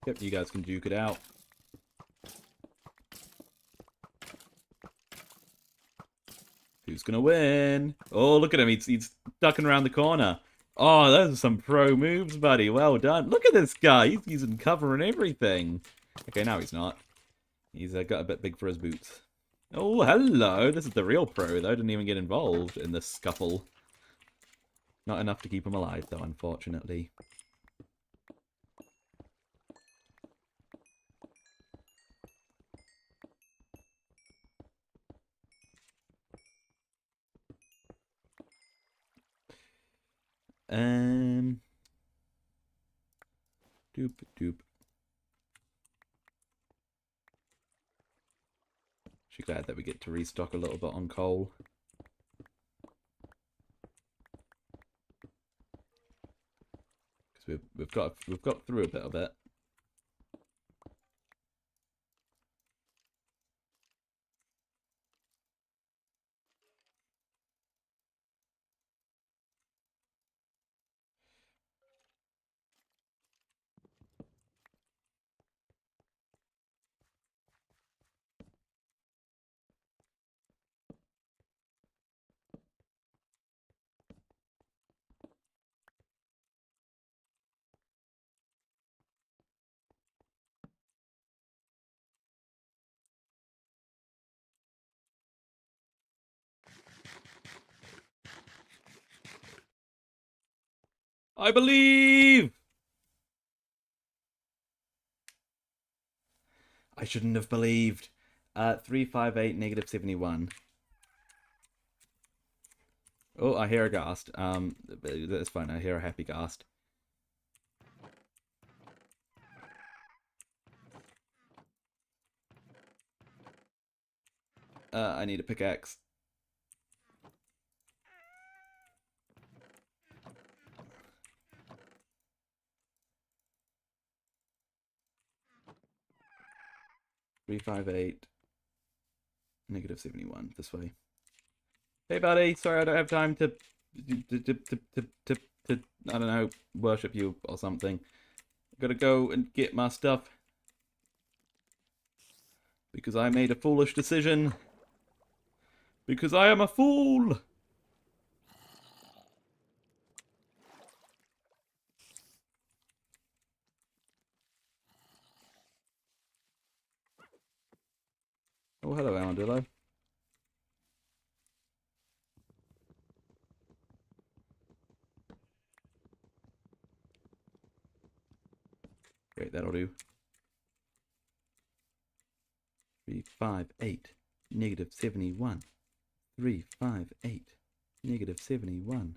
Yep, you guys can duke it out. Who's gonna win? Oh, look at him. He's ducking around the corner. Oh, those are some pro moves, buddy. Well done. Look at this guy. He's using cover and everything. Okay, now he's not. He's got a bit big for his boots. Oh, hello. This is the real pro, though. Didn't even get involved in this scuffle. Not enough to keep him alive, though, unfortunately. Doop doop. Actually glad that we get to restock a little bit on coal. Because we've got through a bit of it. I believe! I shouldn't have believed. 358 negative 71. Oh, I hear a ghast. That's fine. I hear a happy ghast. I need a pickaxe. $358 negative 71 this way. Hey, buddy. Sorry, I don't have time to I don't know, worship you or something. Gotta go and get my stuff because I made a foolish decision. Because I am a fool. Oh, hello, Armadillo. Great, that'll do. 358 negative 71. 358 negative 71.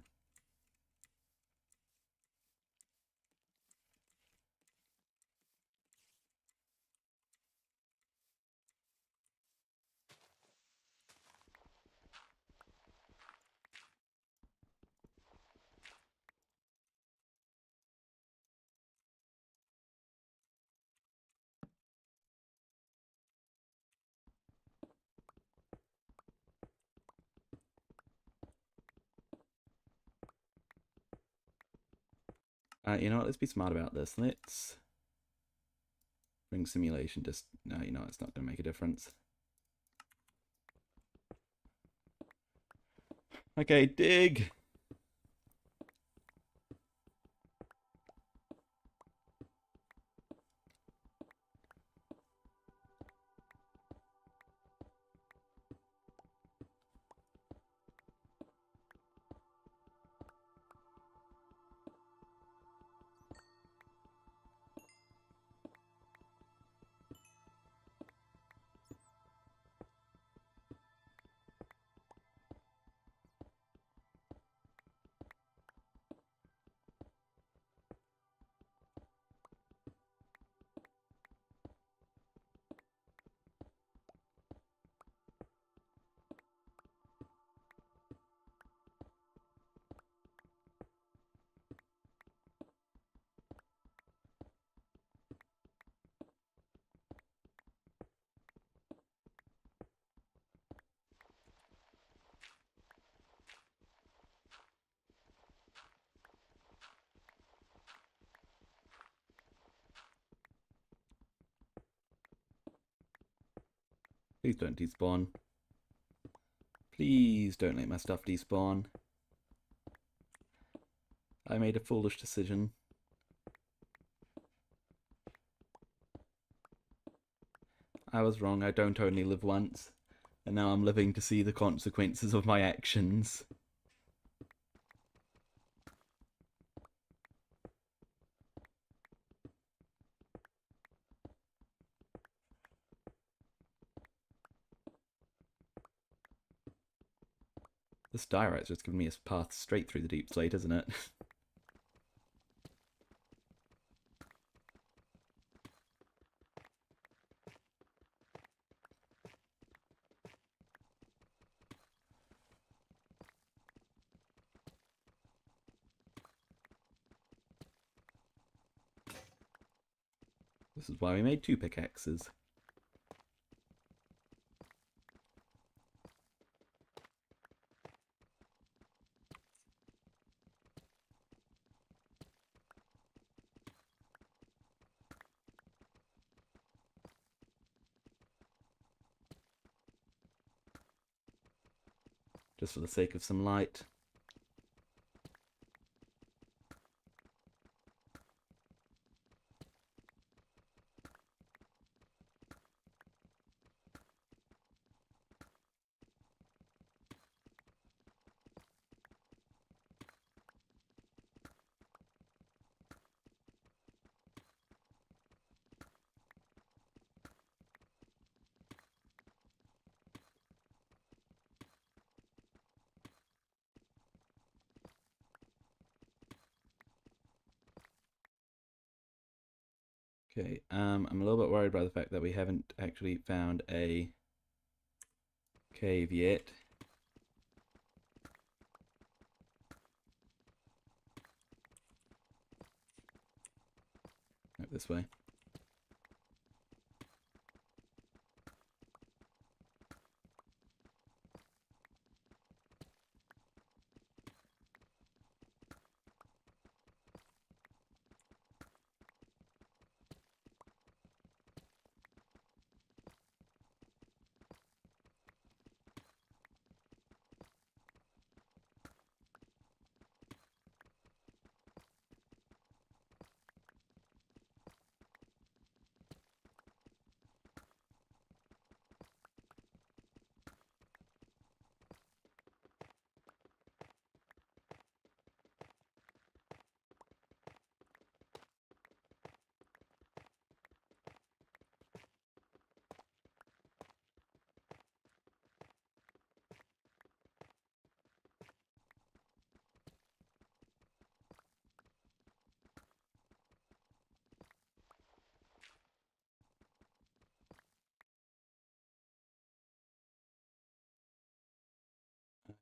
You know what? Let's be smart about this. Let's bring simulation. Just no, you know it's not going to make a difference. Okay, dig. Please don't despawn. Please don't let my stuff despawn. I made a foolish decision. I was wrong, I don't only live once. And now I'm living to see the consequences of my actions. This diorite's just giving me a path straight through the deep slate, isn't it? This is why we made 2 pickaxes. Just for the sake of some light. Okay, I'm a little bit worried by the fact that we haven't actually found a cave yet. Nope, this way.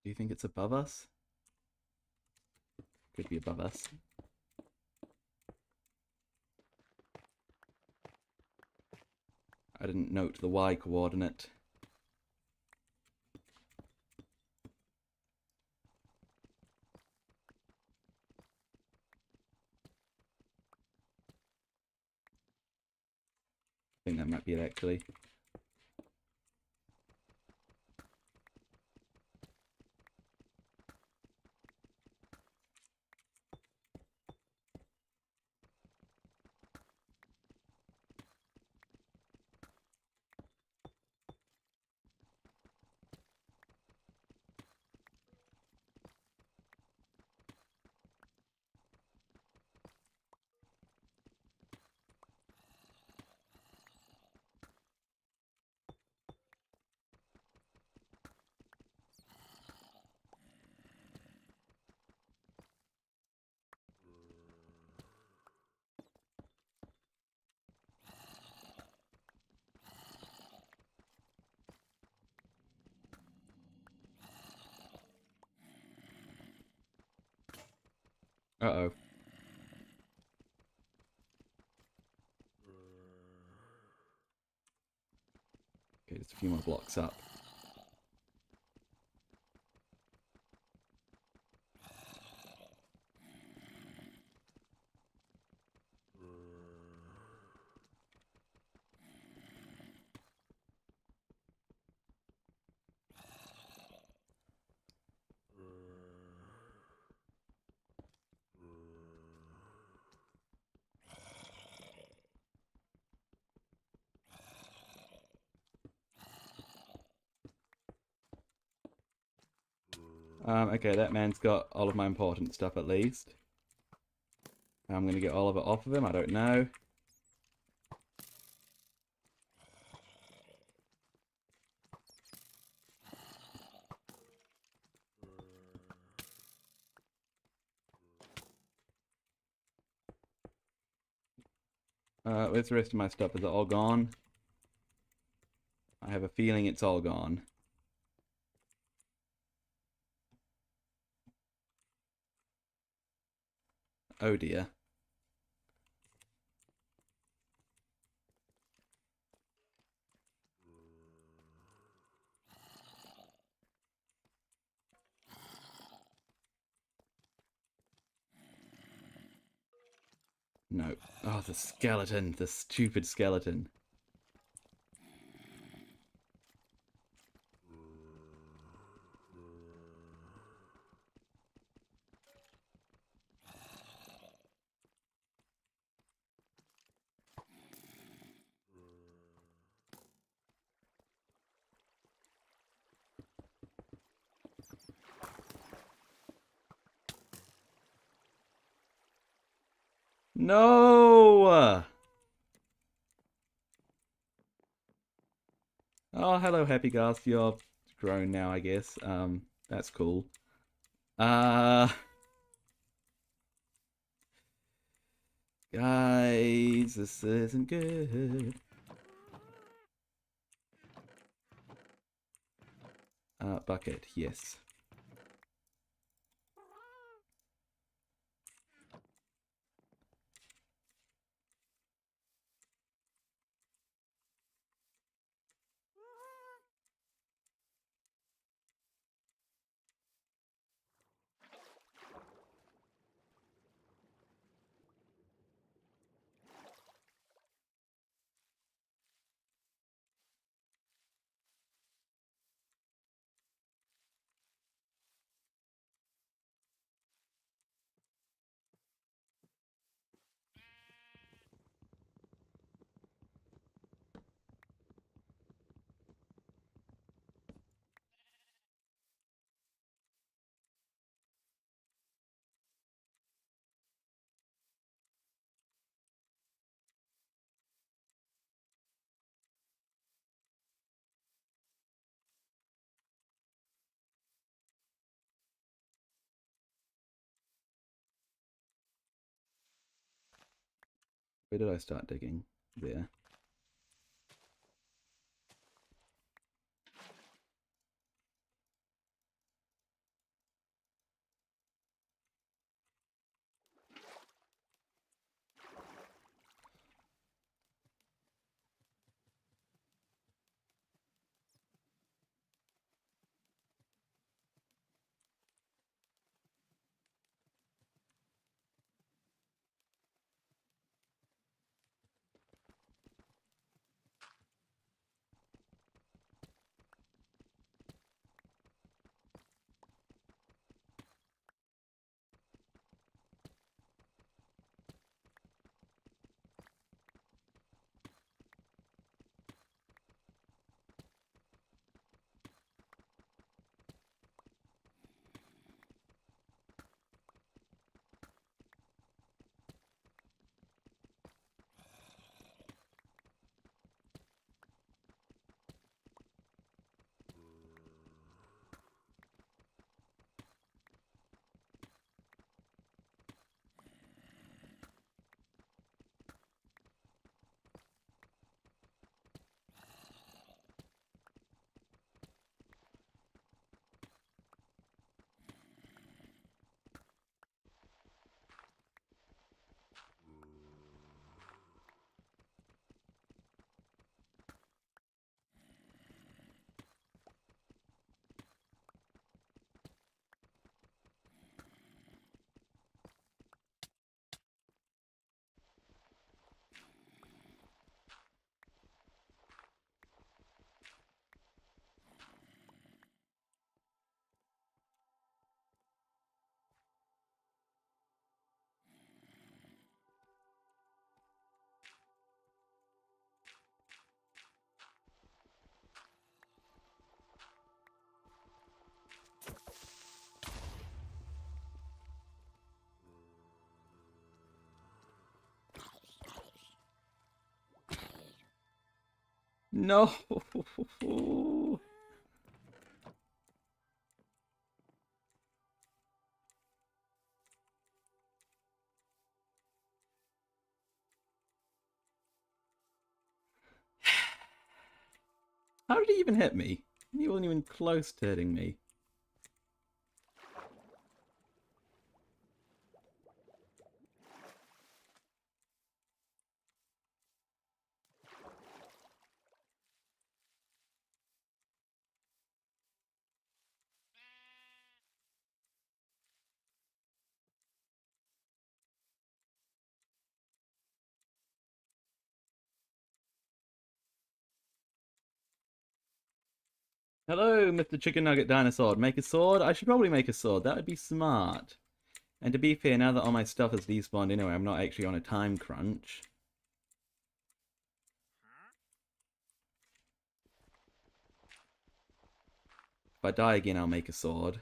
Do you think it's above us? Could be above us. I didn't note the Y coordinate. I think that might be it actually. Uh-oh. Okay, just a few more blocks up. Okay, that man's got all of my important stuff at least. I'm gonna get all of it off of him, I don't know. Where's the rest of my stuff? Is it all gone? I have a feeling it's all gone. Oh dear. No. Oh, the skeleton. The stupid skeleton. No! Oh, hello, Happy Ghast. You're grown now, I guess. That's cool. Uh, guys, this isn't good. Bucket, yes. Where did I start digging? There. No! How did he even hit me? He wasn't even close to hitting me. Hello, Mr. Chicken Nugget Dinosaur. Make a sword? I should probably make a sword. That would be smart. And to be fair, now that all my stuff has despawned anyway, I'm not actually on a time crunch. If I die again, I'll make a sword.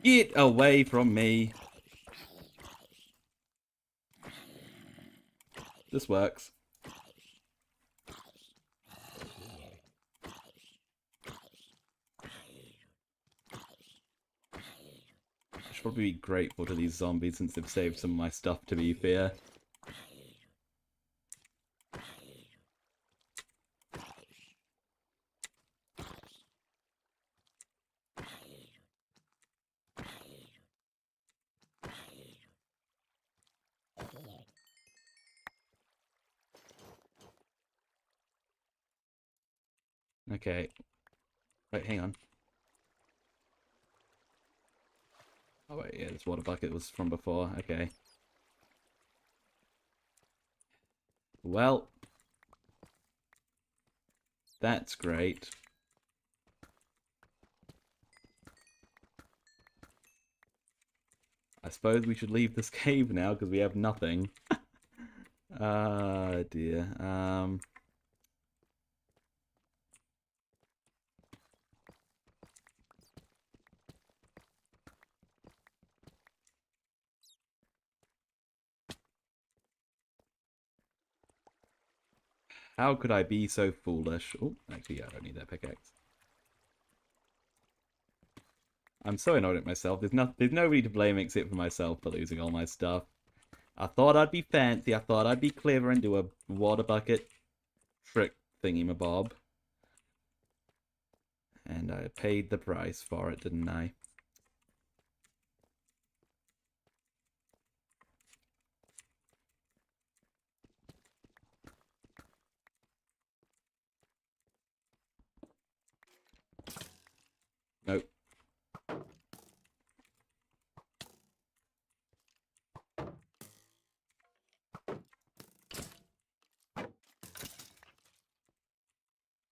Get away from me. This works. I should probably be grateful to these zombies since they've saved some of my stuff, to be fair. Okay. Wait, hang on. Oh wait, yeah, this water bucket was from before. Okay. Well, that's great. I suppose we should leave this cave now because we have nothing. Ah, dear. How could I be so foolish? Oh, actually, yeah, I don't need that pickaxe. I'm so annoyed at myself. There's nobody to blame except for myself for losing all my stuff. I thought I'd be fancy. I thought I'd be clever and do a water bucket trick thingy-mabob. And I paid the price for it, didn't I? Nope.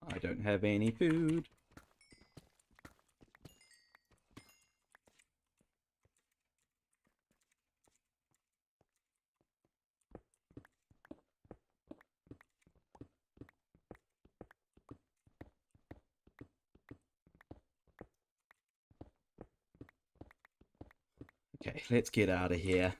I don't have any food. Okay, let's get out of here.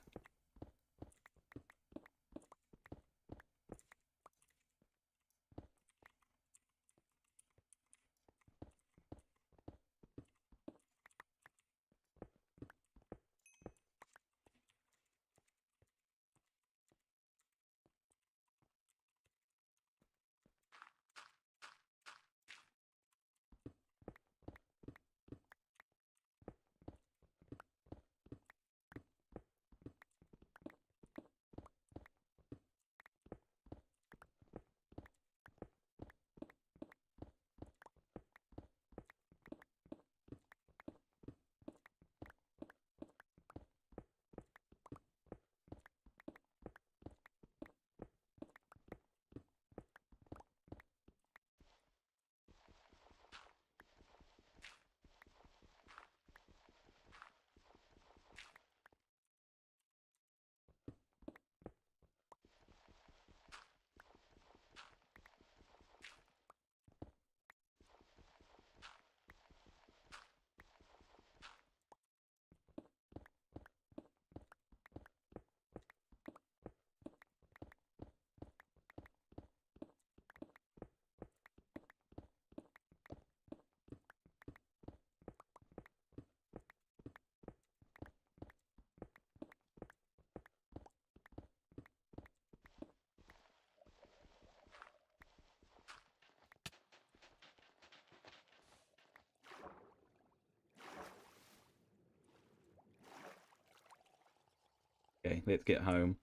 Okay, let's get home.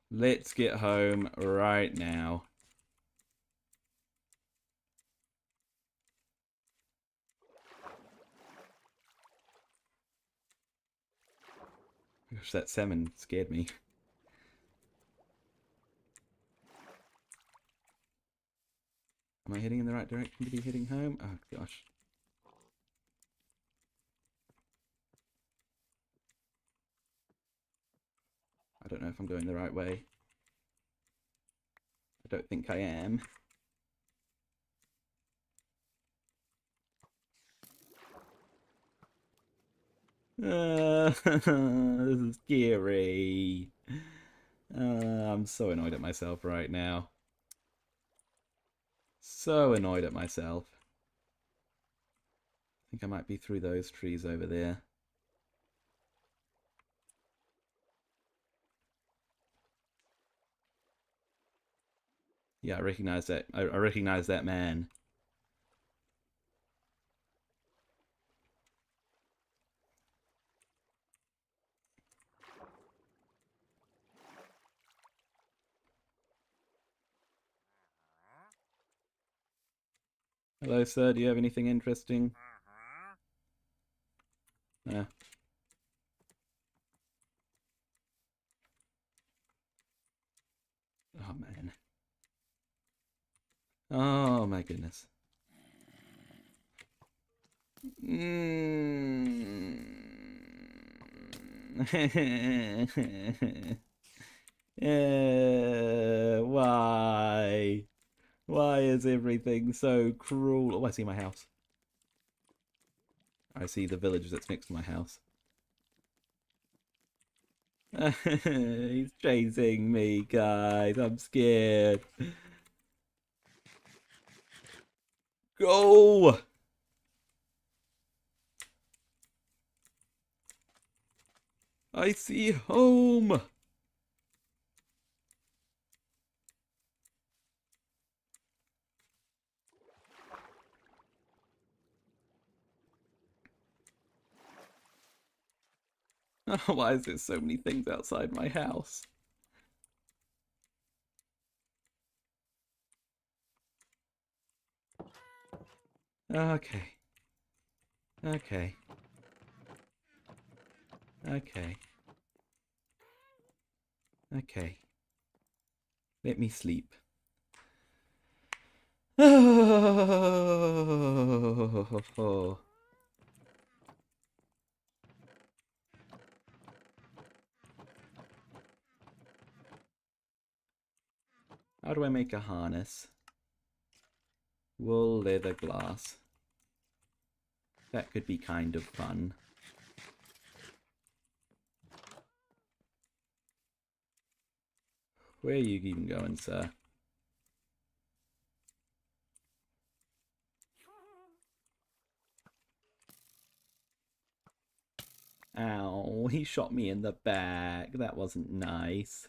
Let's get home right now. Gosh, that salmon scared me. Am I heading in the right direction to be heading home? Oh, gosh. I don't know if I'm going the right way. I don't think I am. This is scary. I'm so annoyed at myself right now. So annoyed at myself. I think I might be through those trees over there. Yeah, I recognize that. I recognize that man. Hello, sir. Do you have anything interesting? Yeah. Oh, man. Oh, my goodness. Why? Why is everything so cruel? Oh, I see my house. I see the village that's next to my house. He's chasing me, guys. I'm scared. Go! I see home! Why is there so many things outside my house? Okay. Okay. Okay. Okay. Let me sleep. Oh. How do I make a harness? Wool, leather, glass. That could be kind of fun. Where are you even going, sir? Ow, he shot me in the back. That wasn't nice.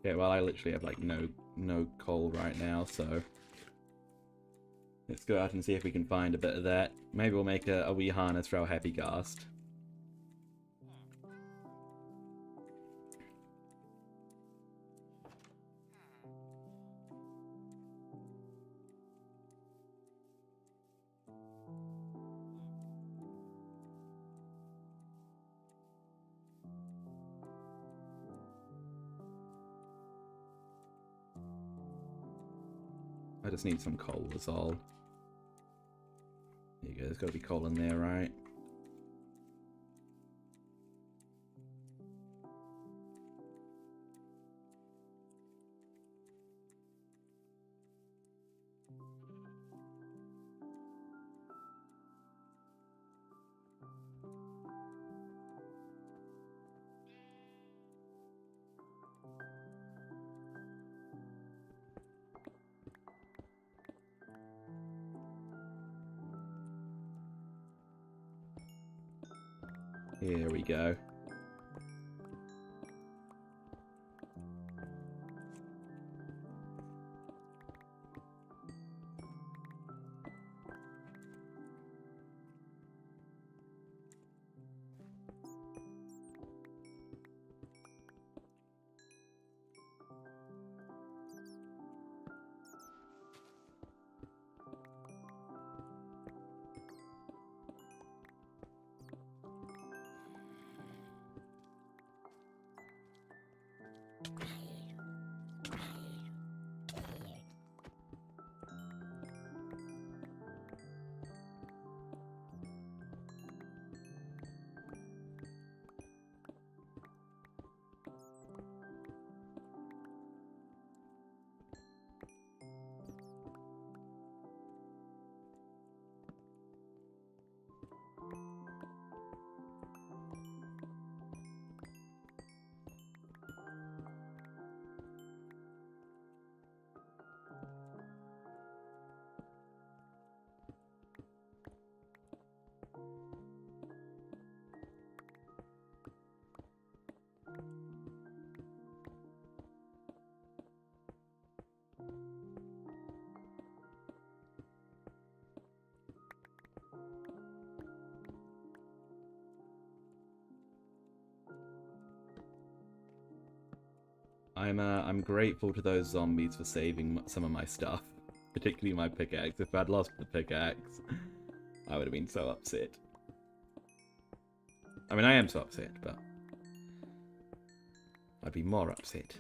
Okay, well, I literally have like no coal right now, so let's go out and see if we can find a bit of that. Maybe we'll make a wee harness for our happy ghast. I just need some coal, that's all. There you go, there's got to be coal in there, right? Here we go. I'm grateful to those zombies for saving some of my stuff, particularly my pickaxe. If I'd lost the pickaxe, I would have been so upset. I mean, I am so upset, but I'd be more upset.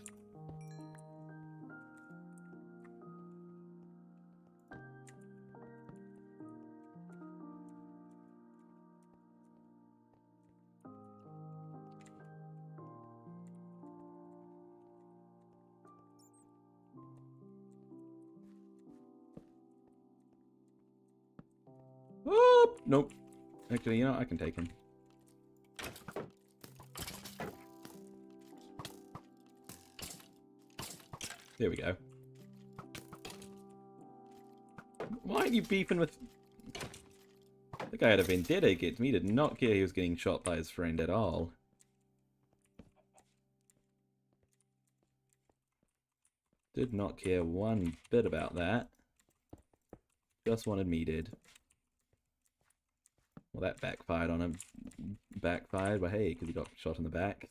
Oh, nope. Actually, you know, I can take him. There we go. Why aren't you beefing with... The guy had a vendetta against me. He did not care he was getting shot by his friend at all. Did not care one bit about that. Just wanted me dead. Well, that backfired on him. Backfired, but hey, because he got shot in the back.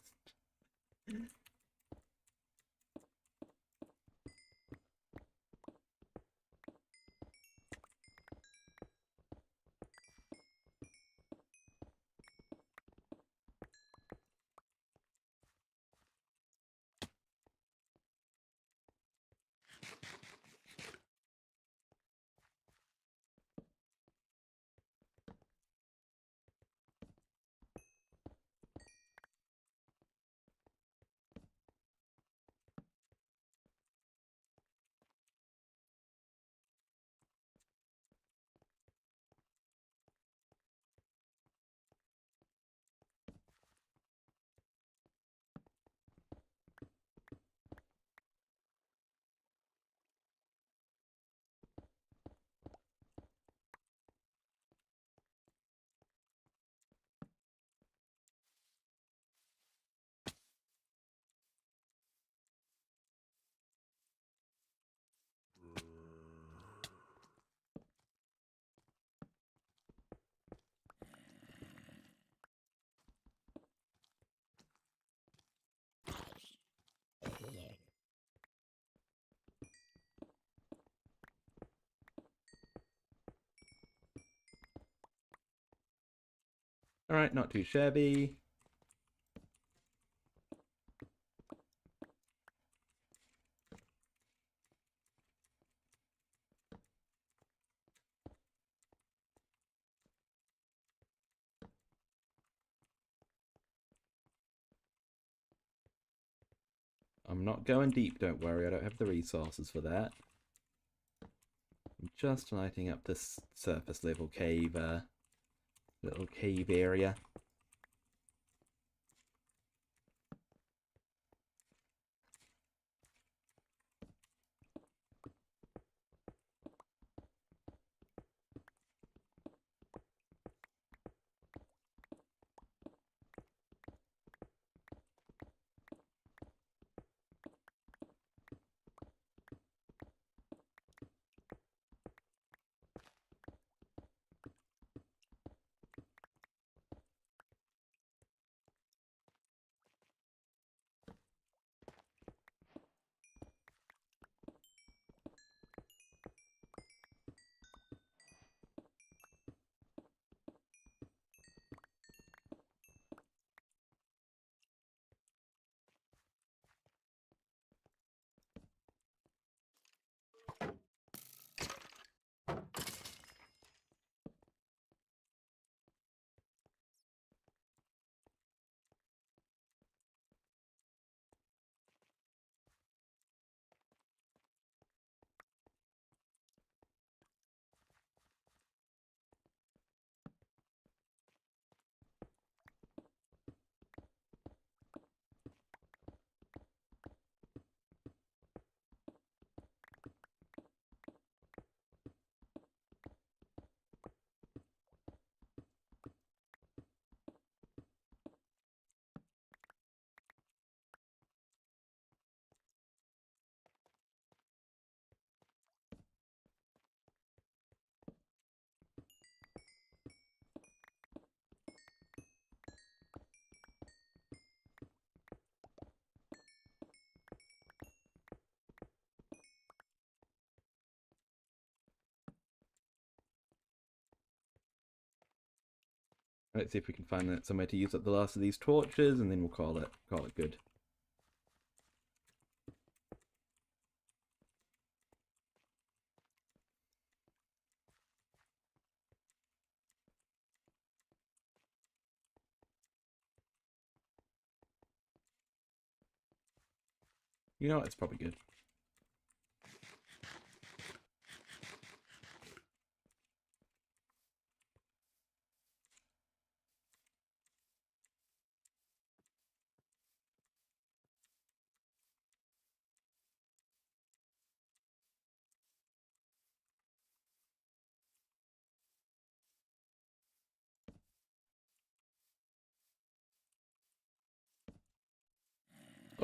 Alright, not too shabby. I'm not going deep, don't worry, I don't have the resources for that. I'm just lighting up this surface level cave, little cave area. Let's see if we can find somewhere to use up the last of these torches, and then we'll call it good. You know what, it's probably good.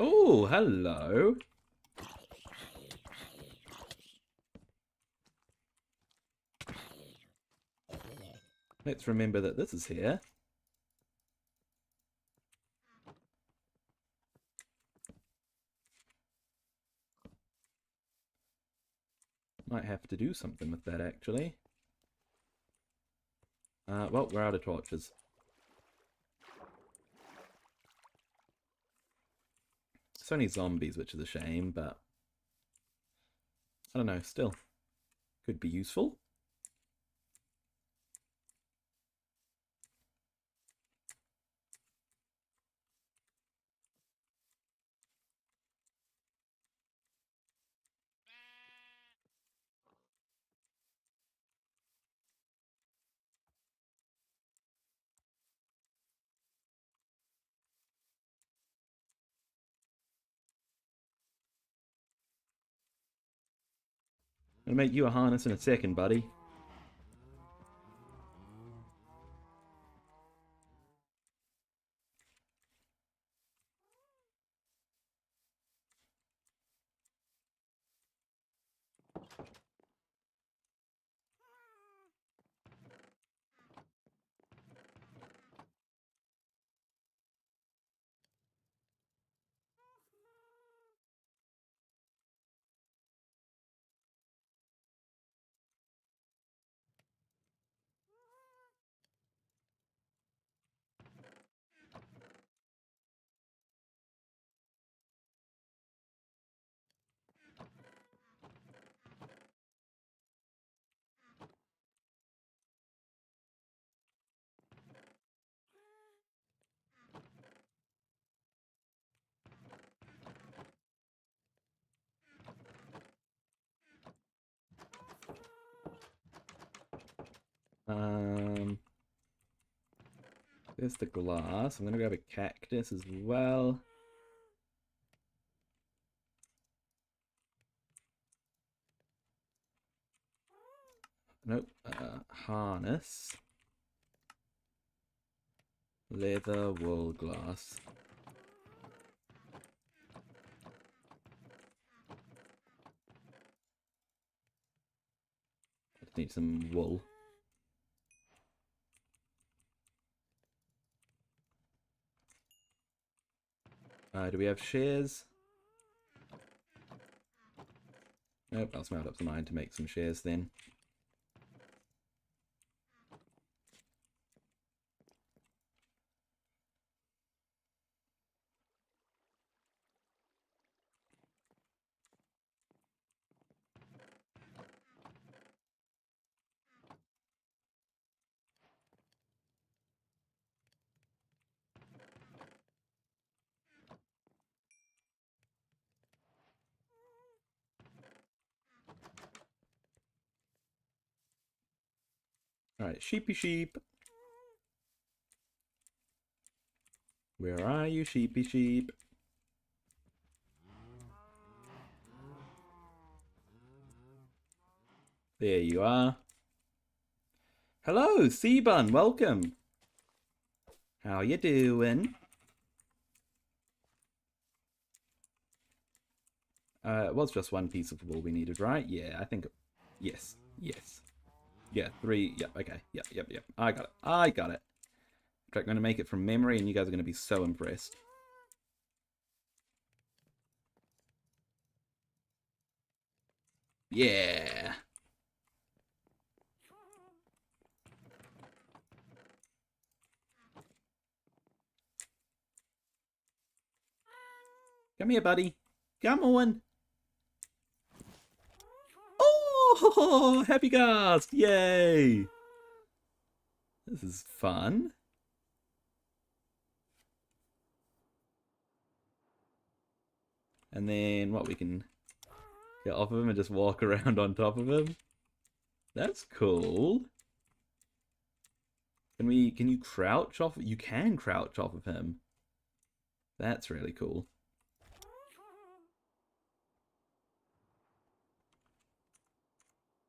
Oh, hello. Let's remember that this is here. Might have to do something with that, actually. Well, we're out of torches. It's only zombies, which is a shame, but I don't know, still. Could be useful. I'll make you a harness in a second, buddy. There's the glass. I'm gonna grab a cactus as well. Nope. Harness. Leather, wool, glass. Just need some wool. Do we have shears? Nope, I'll smelt up some iron to make some shears then. Alright, sheepy sheep. Where are you, sheepy sheep? There you are. Hello, Seabun, welcome. How you doing? It was just one piece of wool we needed, right? Yeah, I think... Yes, yes. Yeah, 3... Yep, okay. Yep. I got it. I'm going to make it from memory, and you guys are going to be so impressed. Yeah! Come here, buddy. Come on. Oh, happy Ghast! Yay! This is fun. And then what, we can get off of him and just walk around on top of him. That's cool. Can you crouch off? You can crouch off of him. That's really cool.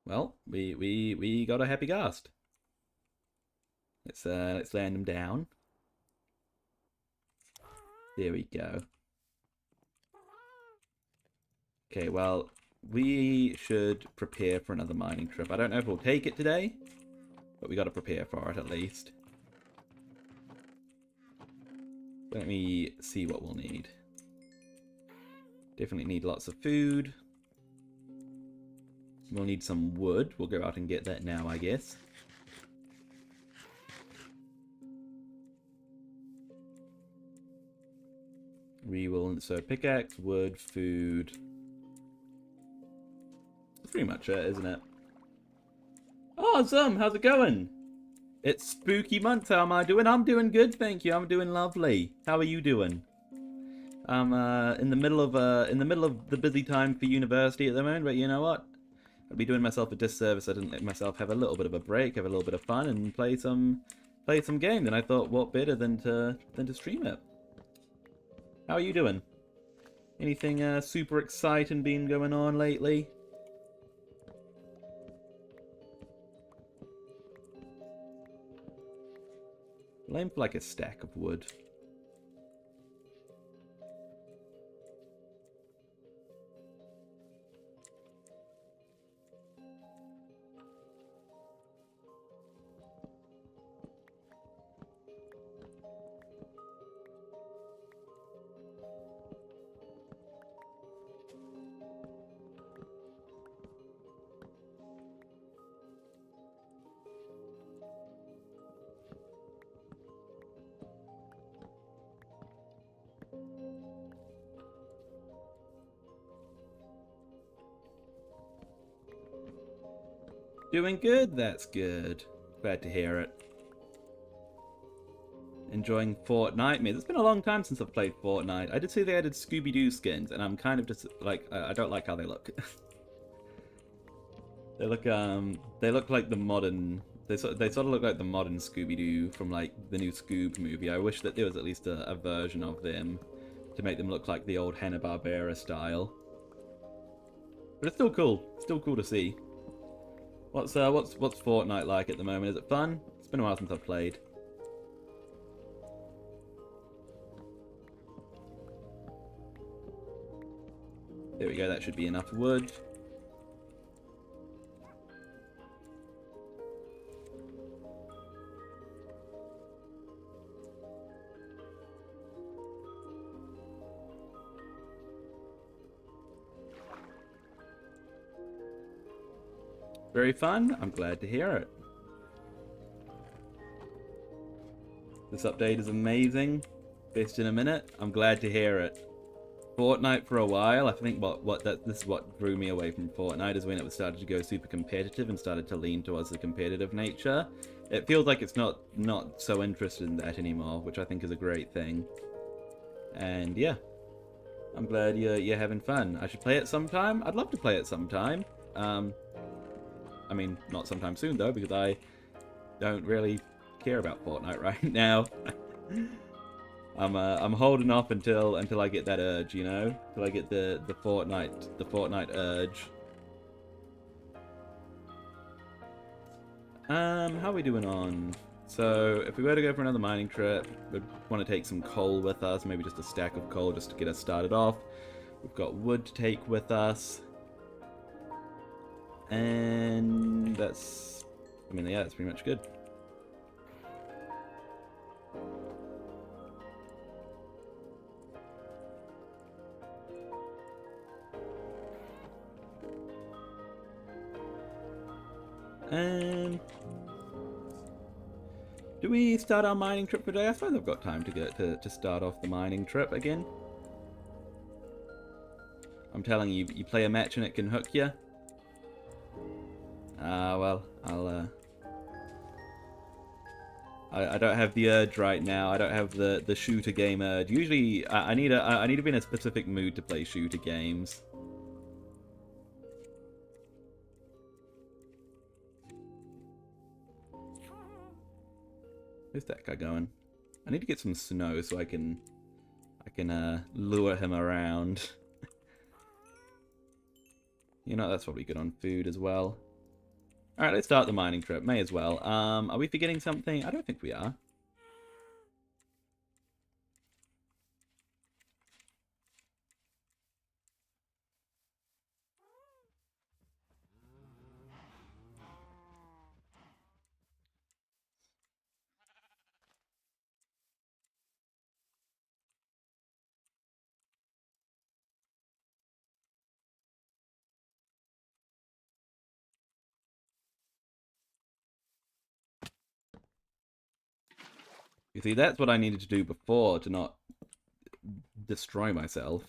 Well, we got a happy Ghast. Let's land him down. There we go. Okay, well, we should prepare for another mining trip. I don't know if we'll take it today, but we got to prepare for it at least. Let me see what we'll need. Definitely need lots of food. We'll need some wood. We'll go out and get that now, I guess. We will, so pickaxe, wood, food. That's pretty much it, isn't it? Oh, Zum, how's it going? It's spooky month. How am I doing? I'm doing good, thank you. I'm doing lovely. How are you doing? I'm in the middle of the busy time for university at the moment, but you know what? I'd be doing myself a disservice. I didn't let myself have a little bit of a break, have a little bit of fun, and play some game. And I thought, what better than to stream it? How are you doing? Anything super exciting been going on lately? I'll aim for like a stack of wood. Doing good? That's good. Glad to hear it. Enjoying Fortnite? Man, it's been a long time since I've played Fortnite. I did see they added Scooby-Doo skins, and I'm kind of just, like, I don't like how they look. They look like the they sort of look like the modern Scooby-Doo from like the new Scoob movie. I wish that there was at least a version of them to make them look like the old Hanna-Barbera style. But it's still cool. Still cool to see. What's Fortnite like at the moment? Is it fun? It's been a while since I've played. There we go, that should be enough wood. Very fun. I'm glad to hear it. This update is amazing. Best in a minute. I'm glad to hear it. Fortnite for a while. I think this is what drew me away from Fortnite, is when it started to go super competitive and started to lean towards the competitive nature. It feels like it's not so interested in that anymore, which I think is a great thing. And yeah, I'm glad you're having fun. I should play it sometime. I'd love to play it sometime. I mean, not sometime soon though, because I don't really care about Fortnite right now. I'm holding off until I get that urge, you know, until I get the Fortnite urge. How are we doing on? So if we were to go for another mining trip, we'd want to take some coal with us, maybe just a stack of coal just to get us started off. We've got wood to take with us. And that's, I mean, yeah, that's pretty much good. And do we start our mining trip today? I suppose I've got time to start off the mining trip again. I'm telling you, you play a match and it can hook you. Well, I don't have the urge right now. I don't have the shooter game urge. Usually, I need to be in a specific mood to play shooter games. Where's that guy going? I need to get some snow so I can lure him around. You know, that's probably good on food as well. Alright, let's start the mining trip. May as well. Are we forgetting something? I don't think we are. You see, that's what I needed to do before to not destroy myself.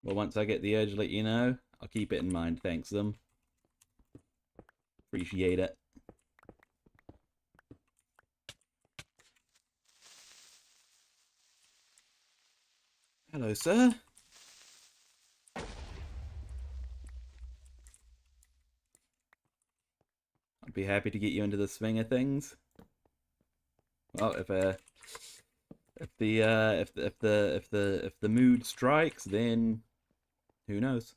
Well, once I get the urge, let you know. I'll keep it in mind. Thanks, them. Appreciate it. Hello, sir. I'd be happy to get you into the swing of things. Well, if the mood strikes, then who knows?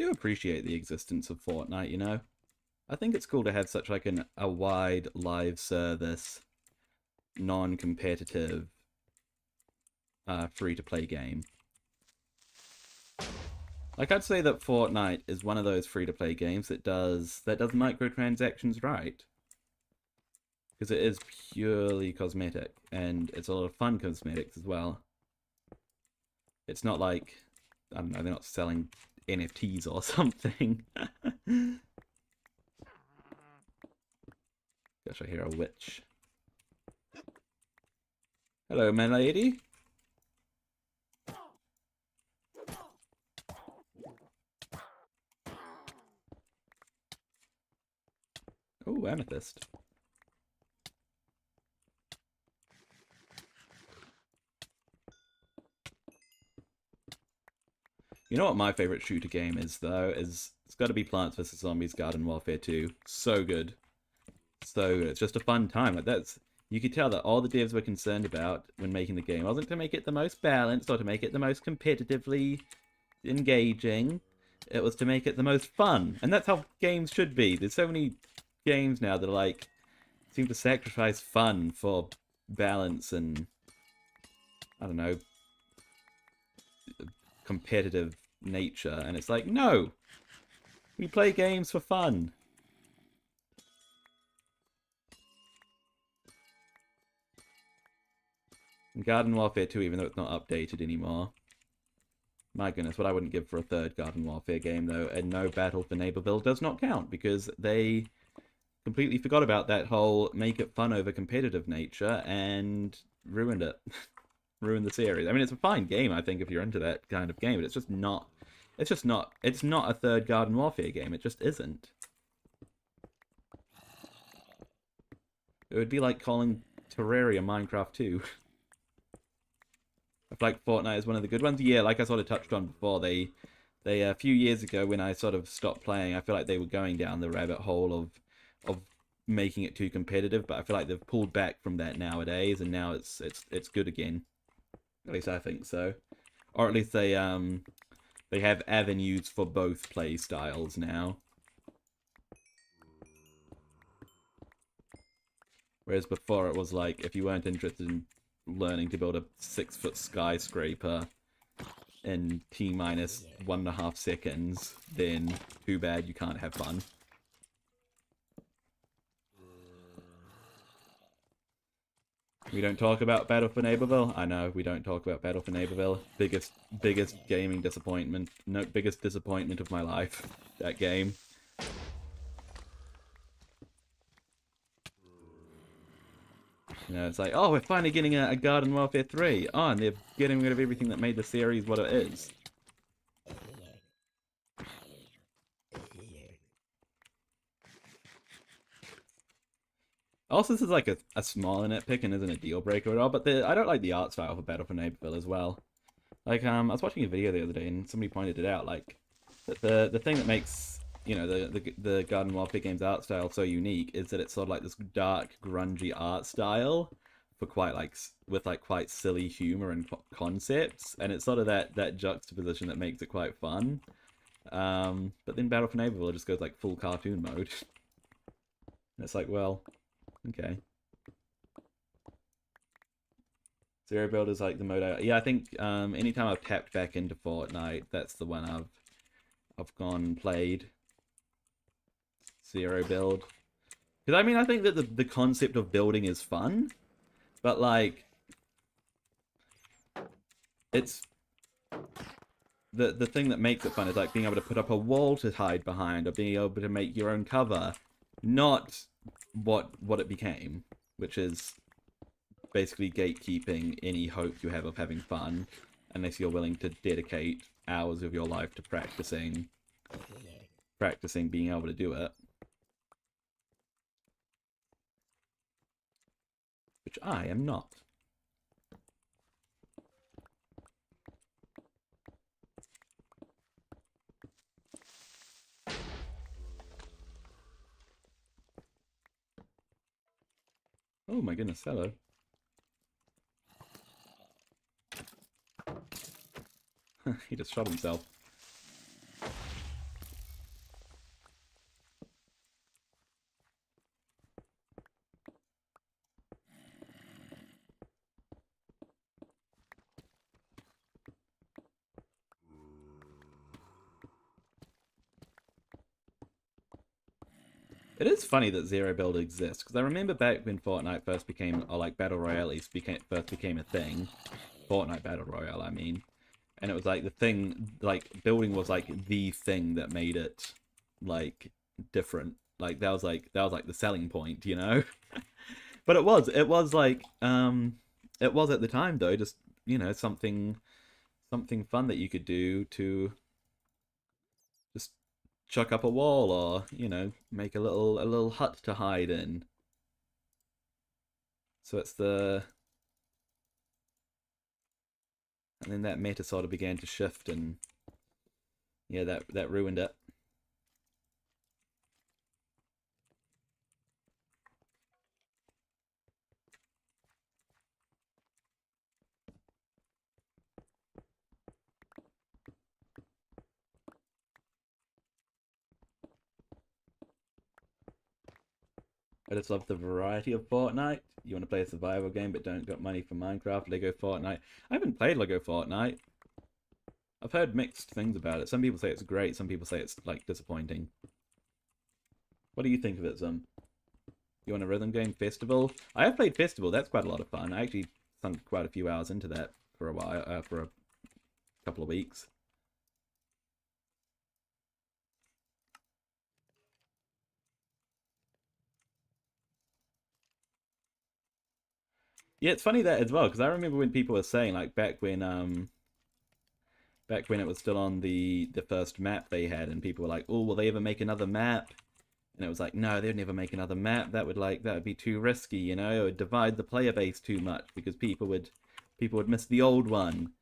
do appreciate the existence of Fortnite, you know? I think it's cool to have such like a wide live service, non-competitive, free-to-play game. Like, I'd say that Fortnite is one of those free-to-play games that does microtransactions right. Because it is purely cosmetic, and it's a lot of fun cosmetics as well. It's not like, I don't know, they're not selling NFTs or something. Gosh, I hear a witch. Hello, my lady. Oh, amethyst. You know what my favorite shooter game is, though? It's got to be Plants vs. Zombies Garden Warfare 2. So good. So good. It's just a fun time. Like, you could tell that all the devs were concerned about when making the game wasn't to make it the most balanced or to make it the most competitively engaging. It was to make it the most fun. And that's how games should be. There's so many games now that are like, seem to sacrifice fun for balance and, I don't know, competitive nature. And it's like, no! We play games for fun. And Garden Warfare 2, even though it's not updated anymore. My goodness, what I wouldn't give for a third Garden Warfare game, though. And no Battle for Neighborville does not count, because they completely forgot about that whole make it fun over competitive nature and ruined it. Ruined the series. I mean, it's a fine game, I think, if you're into that kind of game, but it's not a third Garden Warfare game. It just isn't. It would be like calling Terraria Minecraft 2. I feel like Fortnite is one of the good ones. Yeah, like I sort of touched on before, they a few years ago when I sort of stopped playing, I feel like they were going down the rabbit hole of making it too competitive, but I feel like they've pulled back from that nowadays, and now it's good again. At least I think so. Or at least they have avenues for both play styles now. Whereas before it was like, if you weren't interested in learning to build a 6-foot skyscraper in T-minus 1.5 seconds, then too bad, you can't have fun. We don't talk about Battle for Neighborville? I know, we don't talk about Battle for Neighborville. Biggest gaming disappointment. No, biggest disappointment of my life. That game. You know, it's like, oh, we're finally getting a Garden Warfare 3. Oh, and they're getting rid of everything that made the series what it is. Also, this is like a smaller nitpick and isn't a deal breaker at all, but I don't like the art style for Battle for Neighborville as well. Like, I was watching a video the other day and somebody pointed it out, like, that the thing that makes, you know, the Garden Warfare game's art style so unique is that it's sort of like this dark, grungy art style for with quite silly humor and concepts, and it's sort of that juxtaposition that makes it quite fun. But then Battle for Neighborville just goes like full cartoon mode. And it's like, well, okay. Zero Build is like the mode yeah, I think anytime I've tapped back into Fortnite, that's the one I've gone and played. Zero Build. Because I mean, I think that the concept of building is fun, but like it's the thing that makes it fun is like being able to put up a wall to hide behind or being able to make your own cover, not what it became, which is basically gatekeeping any hope you have of having fun, unless you're willing to dedicate hours of your life to practicing being able to do it. Which I am not. Oh my goodness, hello. He just shot himself. It is funny that Zero Build exists, because I remember back when Fortnite first became, or like Battle Royale first became a thing. Fortnite Battle Royale, I mean. And it was like the thing, like building was like the thing that made it like different. Like that was like the selling point, you know? But it was like it was at the time though, just something fun that you could do to just chuck up a wall or, make a little hut to hide in. So it's the and then that meta sort of began to shift, and yeah, that ruined it. I just love the variety of Fortnite. You want to play a survival game but don't got money for Minecraft, Lego Fortnite. I haven't played Lego Fortnite. I've heard mixed things about it. Some people say it's great, some people say it's like disappointing. What do you think of it, Zum? You want a rhythm game? Festival? I have played Festival. That's quite a lot of fun. I actually sunk quite a few hours into that for a while, for a couple of weeks. Yeah, it's funny that as well because I remember when people were saying like back when it was still on the first map they had, and people were like, "Oh, will they ever make another map?" And it was like, "No, they'd never make another map. That would be too risky. It would divide the player base too much because people would miss the old one."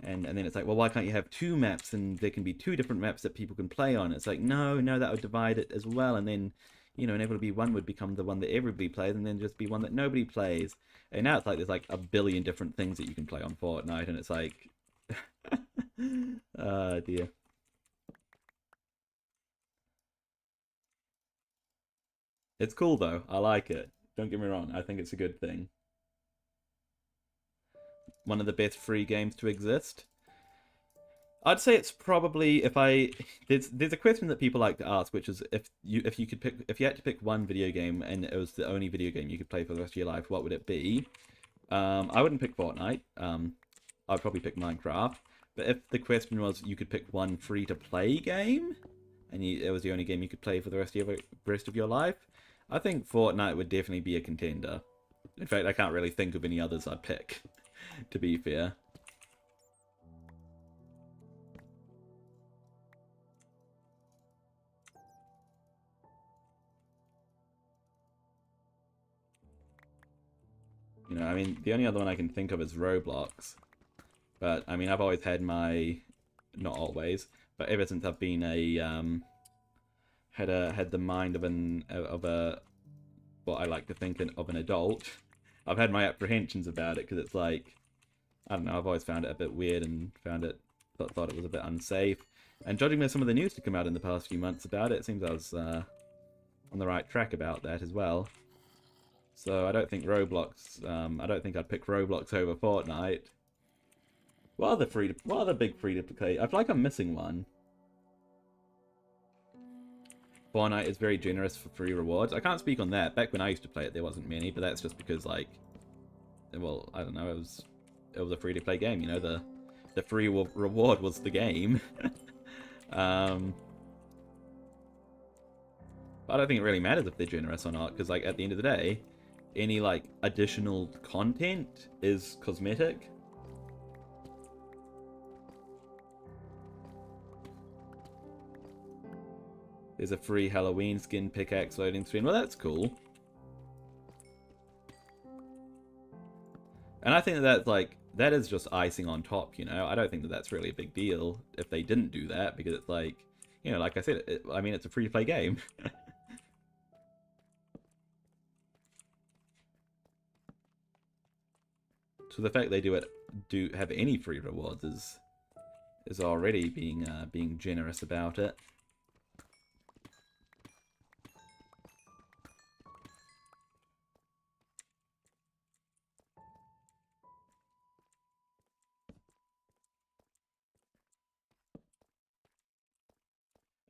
And then it's like, well, why can't you have two maps and there can be two different maps that people can play on? It's like, no, no, that would divide it as well. And then, inevitably one would become the one that everybody plays and then just be one that nobody plays. And now it's like there's like a billion different things that you can play on Fortnite, and it's like, oh dear. It's cool though. I like it. Don't get me wrong. I think it's a good thing. One of the best free games to exist. I'd say it's probably if I there's a question that people like to ask, which is if you had to pick one video game and it was the only video game you could play for the rest of your life, what would it be? I wouldn't pick Fortnite. I'd probably pick Minecraft. But if the question was you could pick one free to play game, and it was the only game you could play for the rest of your life, I think Fortnite would definitely be a contender. In fact, I can't really think of any others I'd pick, to be fair. I mean, the only other one I can think of is Roblox. But I mean, I've always had not always, but ever since I've been had the mind of a what I like to think of an adult, I've had my apprehensions about it because it's like, I don't know, I've always found it a bit weird and thought it was a bit unsafe. And judging by some of the news to come out in the past few months about it, it seems I was on the right track about that as well. So I don't think Roblox. I don't think I'd pick Roblox over Fortnite. What other big free to play? I feel like I'm missing one. Fortnite is very generous for free rewards. I can't speak on that. Back when I used to play it, there wasn't many, but that's just because like, well, I don't know. It was a free to play game. The free reward was the game. um, but I don't think it really matters if they're generous or not, because like at the end of the day, any like additional content is cosmetic. There's a free Halloween skin pickaxe loading screen. Well, that's cool. And I think that is just icing on top. I don't think that that's really a big deal if they didn't do that, because it's like, like I said, I mean, it's a free-to-play game. So the fact they do have any free rewards is already being generous about it.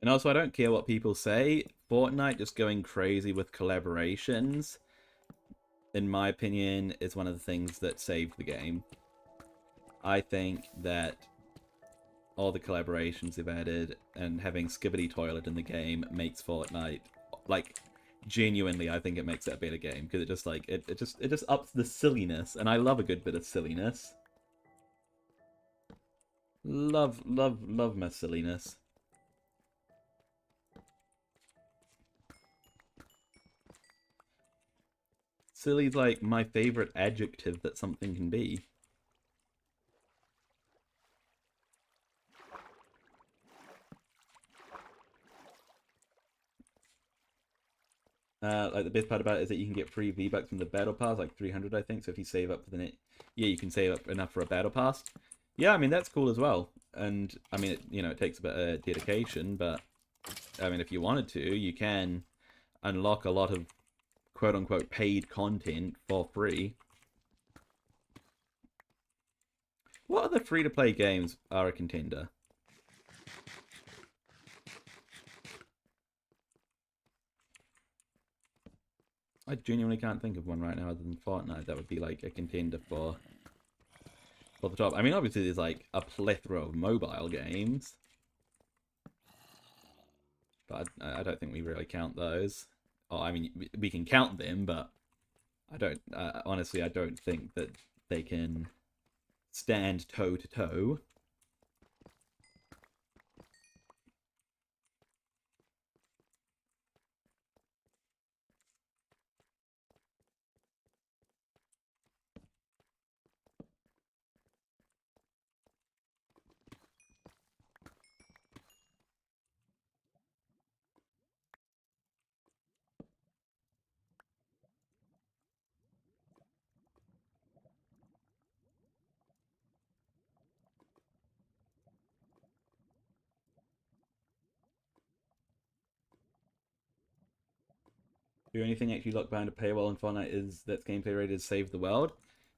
And also, I don't care what people say. Fortnite just going crazy with collaborations, in my opinion, is one of the things that saved the game. I think that all the collaborations they've added and having Skibidi Toilet in the game makes Fortnite, like, genuinely, I think it makes it a better game because it just like it just ups the silliness, and I love a good bit of silliness. Love my silliness. Silly's like my favorite adjective that something can be. Like the best part about it is that you can get free V-Bucks from the battle pass, like 300 I think. So if you save up for the net, yeah, you can save up enough for a battle pass. Yeah, I mean that's cool as well. And I mean, it takes a bit of dedication, but I mean if you wanted to, you can unlock a lot of quote-unquote paid content for free. What other free-to-play games are a contender? I genuinely can't think of one right now other than Fortnite that would be like a contender for the top. I mean, obviously there's like a plethora of mobile games, but I don't think we really count those. Oh, I mean, we can count them, but I don't. Honestly, I don't think that they can stand toe to toe. The only thing actually locked behind a paywall in Fortnite is that gameplay rated is Save the World.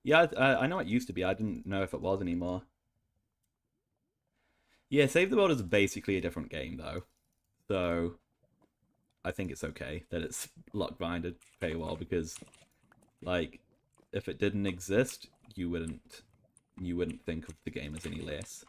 Yeah, I know it used to be. I didn't know if it was anymore. Yeah, Save the World is basically a different game though, so I think it's okay that it's locked behind a paywall because, like, if it didn't exist, you wouldn't think of the game as any less.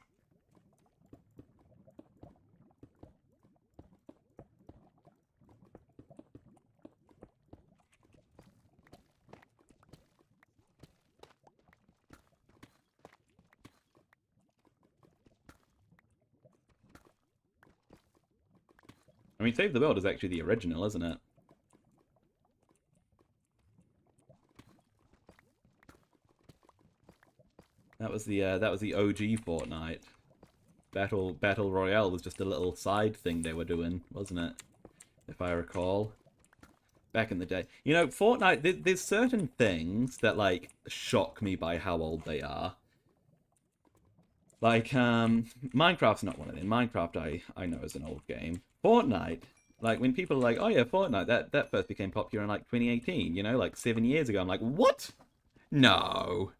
I mean, Save the World is actually the original, isn't it? That was the OG Fortnite. Battle Royale was just a little side thing they were doing, wasn't it? If I recall. Back in the day. You know, Fortnite, there's certain things that, like, shock me by how old they are. Like, Minecraft's not one of them. Minecraft, I know is an old game. Fortnite, like, when people are like, oh yeah, Fortnite, that first became popular in, like, 2018, you know, like, 7 years ago. I'm like, what? No.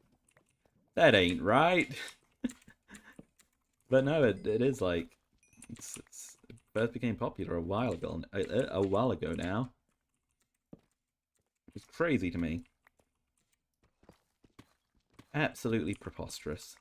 That ain't right. But no, it is, like, it first became popular a while ago, a while ago now. It's crazy to me. Absolutely preposterous.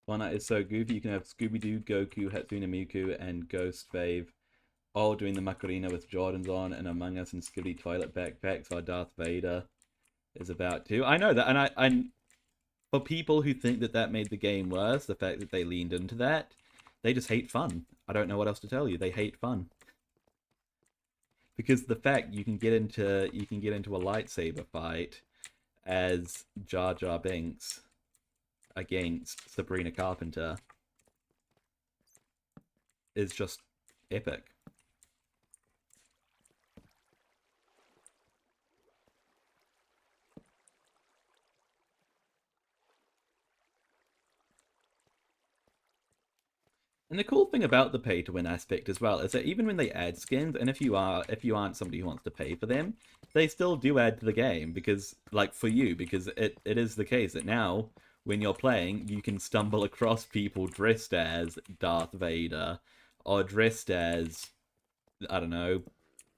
Fortnite is so goofy. You can have Scooby-Doo, Goku, Hatsune Miku, and Ghost Fave all doing the Macarena with Jordans on, and Among Us and Skibidi Toilet backpacks while Darth Vader is about to. I know that, and for people who think that that made the game worse, the fact that they leaned into that, they just hate fun. I don't know what else to tell you. They hate fun. Because the fact you can get into a lightsaber fight as Jar Jar Binks against Sabrina Carpenter is just epic. And the cool thing about the pay to win aspect as well is that even when they add skins, and if you aren't somebody who wants to pay for them, they still do add to the game because like for you, because it is the case that now when you're playing, you can stumble across people dressed as Darth Vader or dressed as I don't know,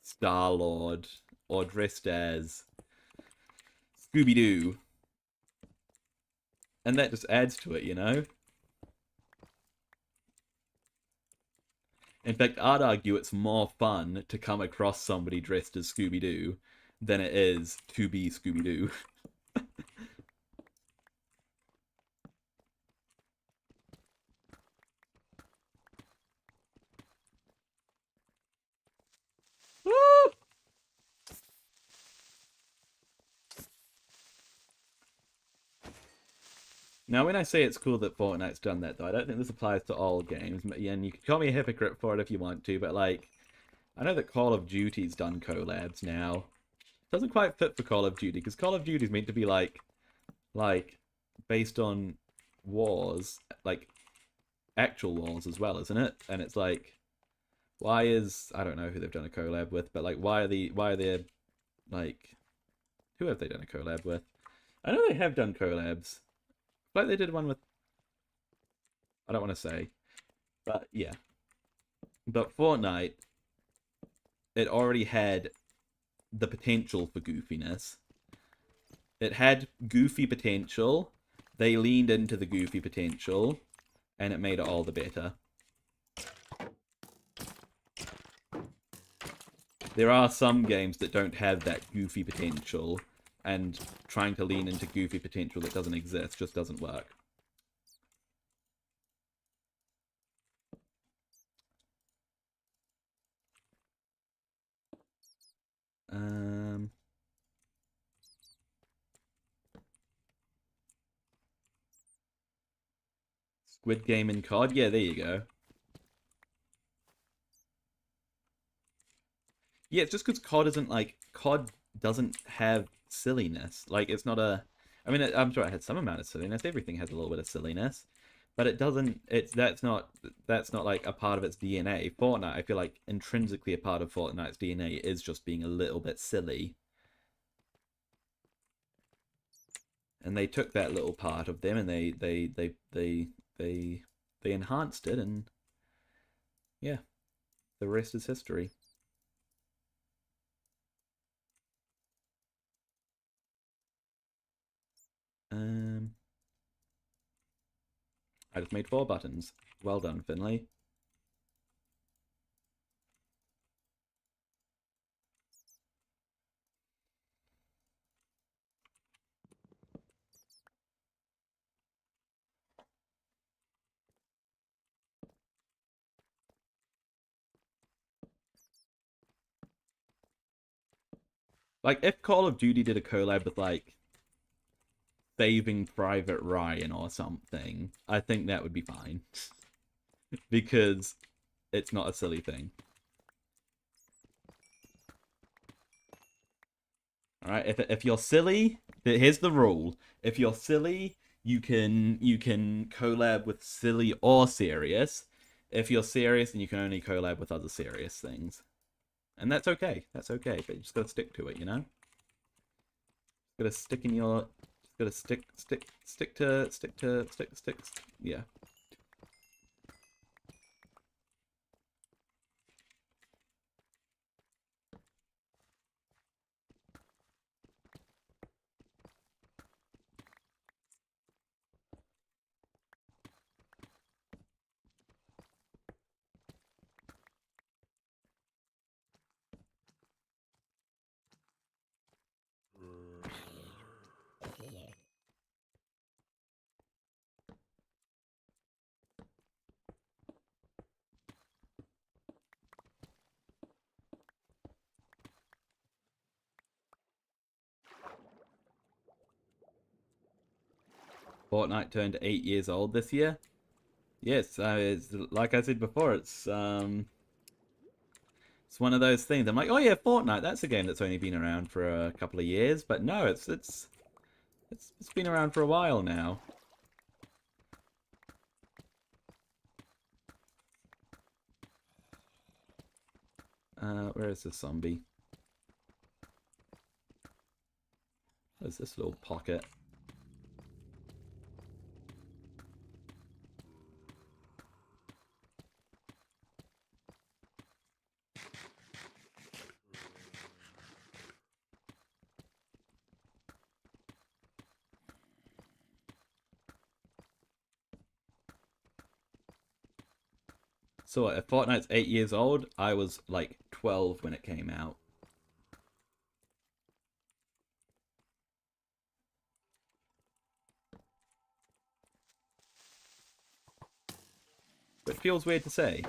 Star-Lord or dressed as Scooby-Doo. And that just adds to it, you know? In fact, I'd argue it's more fun to come across somebody dressed as Scooby-Doo than it is to be Scooby-Doo. Now, when I say it's cool that Fortnite's done that, though, I don't think this applies to all games. And you can call me a hypocrite for it if you want to, but, like, I know that Call of Duty's done collabs now. It doesn't quite fit for Call of Duty, because Call of Duty's meant to be, like, based on wars, like, actual wars as well, isn't it? And it's like, why is... I don't know who they've done a collab with, but, like, why are they, like... Who have they done a collab with? I know they have done collabs. Like they did one with... I don't want to say. But, yeah. But Fortnite, it already had the potential for goofiness. It had goofy potential. They leaned into the goofy potential. And it made it all the better. There are some games that don't have that goofy potential. And trying to lean into goofy potential that doesn't exist just doesn't work. Squid Game and COD? Yeah, there you go. Yeah, it's just because COD isn't like... COD doesn't have silliness. Like, it's not a... I mean, I'm sure it had some amount of silliness. Everything has a little bit of silliness. But it doesn't... That's not like a part of its DNA. Fortnite, I feel like intrinsically a part of Fortnite's DNA is just being a little bit silly. And they took that little part of them and they enhanced it, and yeah, the rest is history. I just made 4 buttons. Well done, Finley. Like, if Call of Duty did a collab with, like, Saving Private Ryan or something, I think that would be fine. Because it's not a silly thing. Alright, if you're silly, here's the rule. If you're silly, you can collab with silly or serious. If you're serious, then you can only collab with other serious things. And that's okay. That's okay, but you just gotta stick to it, you know? Gotta stick in your... Gotta stick to... Yeah. Fortnite turned 8 years old this year. Yes, it's, like I said before, it's one of those things. I'm like, oh yeah, Fortnite. That's a game that's only been around for a couple of years, but no, it's been around for a while now. Where is this zombie? Where's this little pocket? So if Fortnite's 8 years old, I was like 12 when it came out. But it feels weird to say.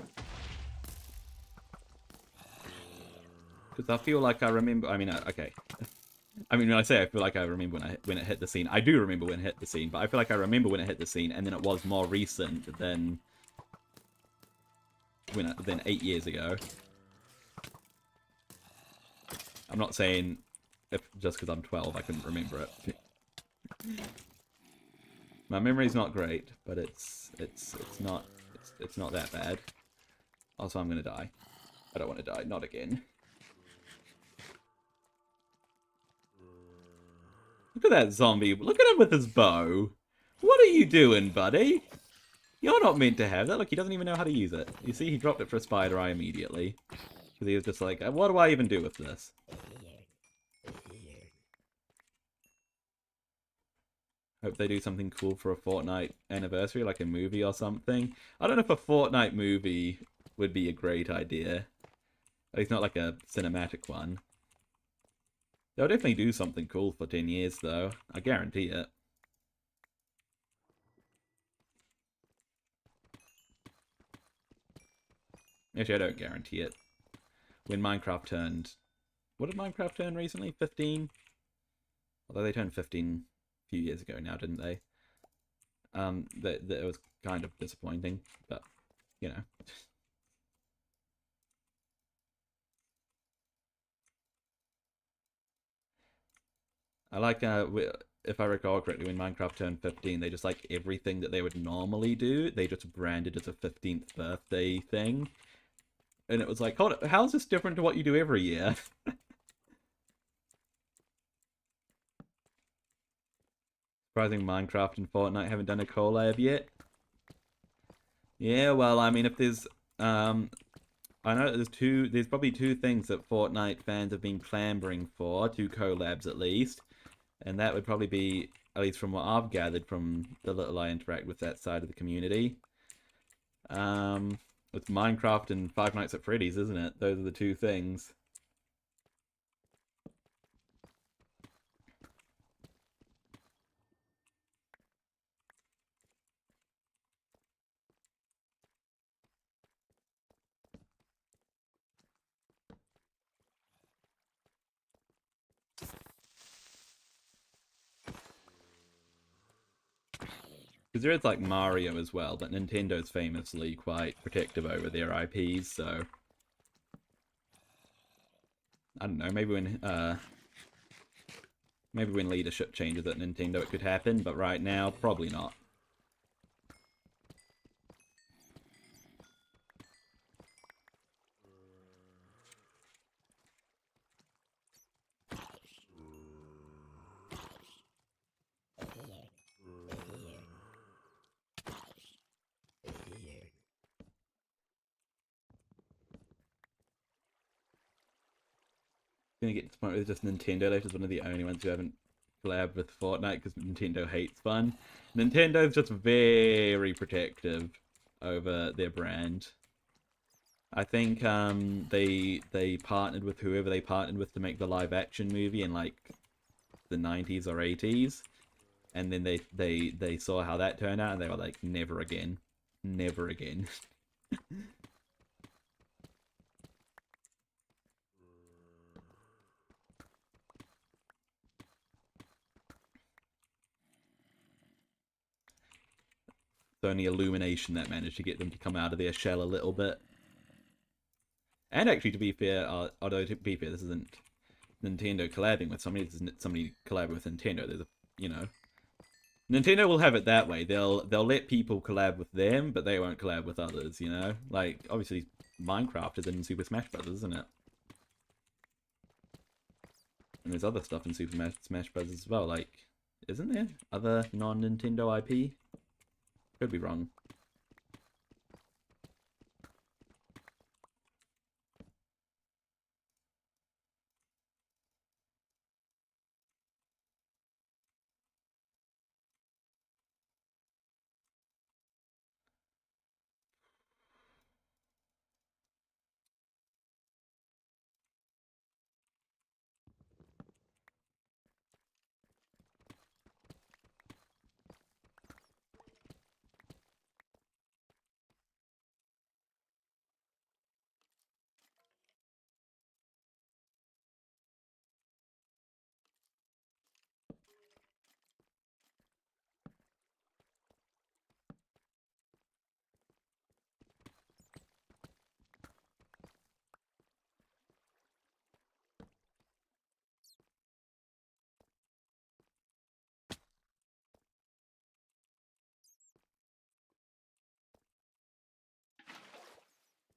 Because I feel like I remember, I mean, okay. I mean, when I say I feel like I remember when it hit the scene, I do remember when it hit the scene, but I feel like I remember when it hit the scene, and then it was more recent than 8 years ago. I'm not saying just because I'm 12 I couldn't remember it. My memory's not great, but it's not that bad. Also, I'm gonna die. I don't want to die. Not again. Look at that zombie. Look at him with his bow. What are you doing, buddy? You're not meant to have that. Look, he doesn't even know how to use it. You see, he dropped it for a spider eye immediately. Because he was just like, what do I even do with this? Hope they do something cool for a Fortnite anniversary, like a movie or something. I don't know if a Fortnite movie would be a great idea. At least not like a cinematic one. They'll definitely do something cool for 10 years, though. I guarantee it. Actually, I don't guarantee it. When Minecraft turned... What did Minecraft turn recently? 15? Although they turned 15 a few years ago now, didn't they? That it was kind of disappointing, but, you know. I like, if I recall correctly, when Minecraft turned 15, they just, like, everything that they would normally do, they just branded as a 15th birthday thing. And it was like, hold on, how's this different to what you do every year? Surprising Minecraft and Fortnite haven't done a collab yet. Yeah, well, I mean, if there's, I know there's probably two things that Fortnite fans have been clamoring for, two collabs at least. And that would probably be, at least from what I've gathered from the little I interact with that side of the community. It's Minecraft and Five Nights at Freddy's, isn't it? Those are the two things. Because there is like Mario as well, but Nintendo's famously quite protective over their IPs, so... I don't know, maybe when leadership changes at Nintendo it could happen, but right now, probably not. Gonna get to the point where it's just Nintendo left is one of the only ones who haven't collabed with Fortnite because Nintendo hates fun. Nintendo's just very protective over their brand. I think they partnered with whoever they partnered with to make the live action movie in like the 90s or 80s, and then they saw how that turned out and they were like, never again, never again. Only Illumination that managed to get them to come out of their shell a little bit. And actually, to be fair, although to be fair, this isn't Nintendo collabing with somebody, this isn't somebody collabing with Nintendo. There's a, you know, Nintendo will have it that way. They'll let people collab with them, but they won't collab with others. You know, like obviously Minecraft is in Super Smash Bros, isn't it? And there's other stuff in Super Smash Bros. As well, like, isn't there? Other non-Nintendo IP? Could be wrong.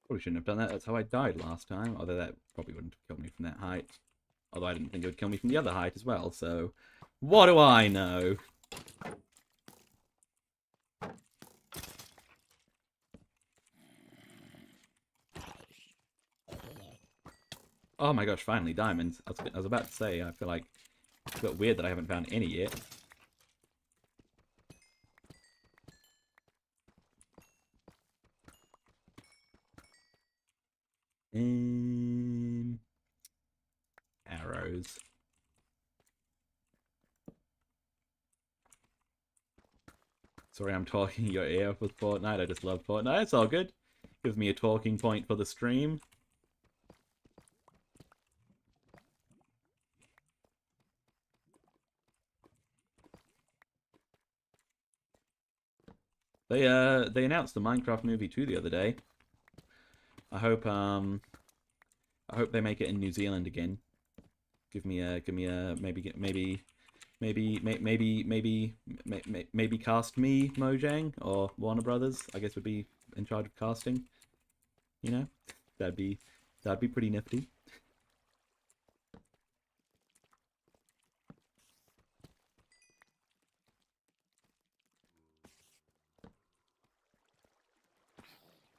Probably shouldn't have done that. That's how I died last time. Although that probably wouldn't have killed me from that height. Although I didn't think it would kill me from the other height as well, so... What do I know? Oh my gosh, finally, diamonds. I was about to say, I feel like it's a bit weird that I haven't found any yet. Arrows. Sorry, I'm talking your ear off with Fortnite. I just love Fortnite. It's all good. Gives me a talking point for the stream. They announced the Minecraft movie 2 the other day. I hope they make it in New Zealand again. Give me a maybe cast me Mojang or Warner Brothers. I guess would be in charge of casting. You know, that'd be pretty nifty.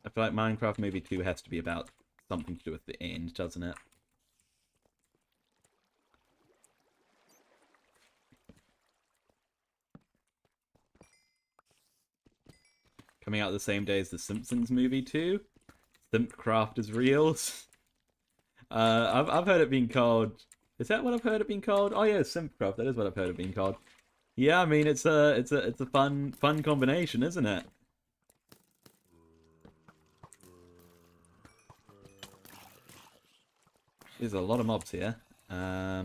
I feel like Minecraft Movie 2 has to be about something to do with the end, doesn't it? Coming out the same day as the Simpsons Movie 2. Simpcraft is real. I've heard it being called... Is that what I've heard it being called? Oh yeah, Simpcraft. That is what I've heard it being called. Yeah, I mean it's a fun combination, isn't it? There's a lot of mobs here. Let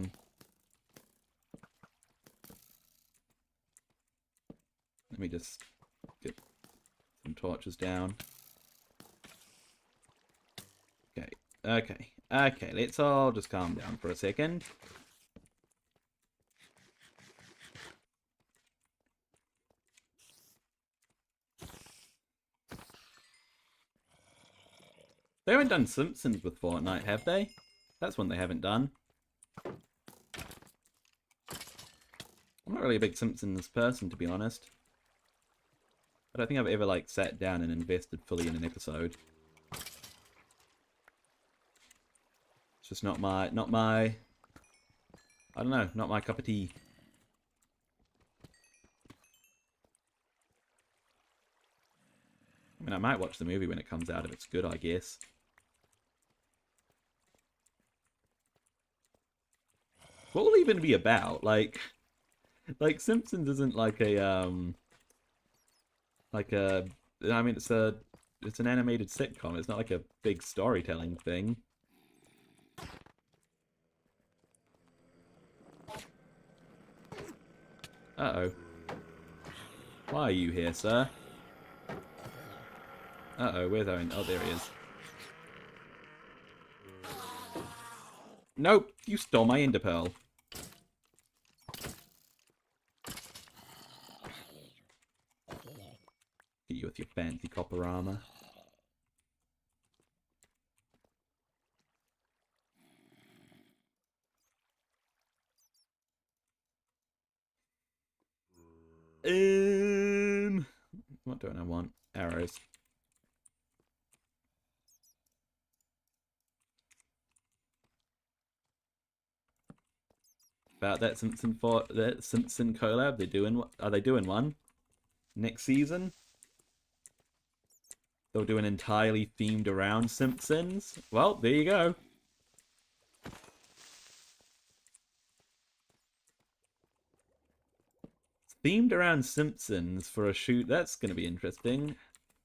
me just get some torches down. Okay. Let's all just calm down for a second. They haven't done Simpsons with Fortnite, have they? That's one they haven't done. I'm not really a big Simpsons person, to be honest. I don't think I've ever, like, sat down and invested fully in an episode. It's just not my, I don't know, not my cup of tea. I mean, I might watch the movie when it comes out if it's good, I guess. What will it even be about? Like Simpsons isn't like a, I mean, it's an animated sitcom. It's not like a big storytelling thing. Uh-oh. Why are you here, sir? Uh-oh, where's Owen? Oh, there he is. Nope, you stole my ender pearl. Get you with your fancy copper armor. What don't I want? Arrows. About that Simpson collab, are they doing one next season? They'll do an entirely themed around Simpsons. Well, there you go. Themed around Simpsons for a shoot. That's going to be interesting.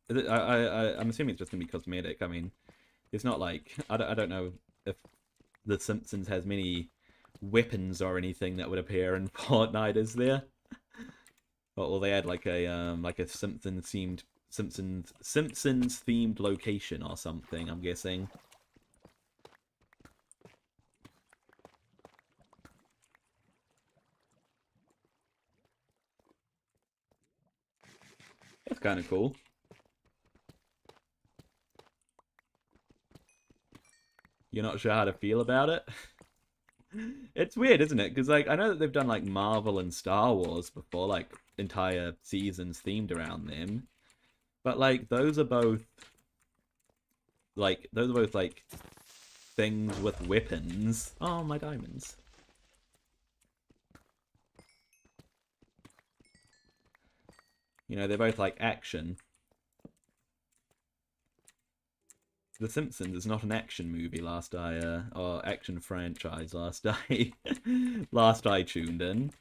I'm assuming it's just going to be cosmetic. I mean, it's not like I don't know if the Simpsons has many weapons or anything that would appear in Fortnite, is there? Or they had like a Simpsons themed location or something, I'm guessing. That's kind of cool. You're not sure how to feel about it? It's weird, isn't it? Because, like, I know that they've done, like, Marvel and Star Wars before, like, entire seasons themed around them. But, like, those are both, like, things with weapons. Oh, my diamonds. You know, they're both, like, action. The Simpsons is not an action movie or action franchise last I tuned in.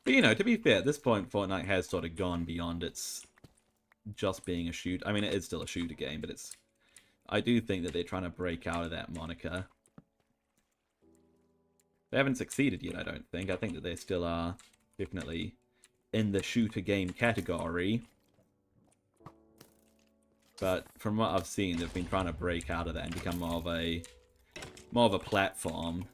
But, you know, to be fair, at this point, Fortnite has sort of gone beyond its just being a shoot. I mean, it is still a shooter game, but it's... I do think that they're trying to break out of that moniker. They haven't succeeded yet, I don't think. I think that they still are definitely in the shooter game category. But from what I've seen, they've been trying to break out of that and become more of a platform.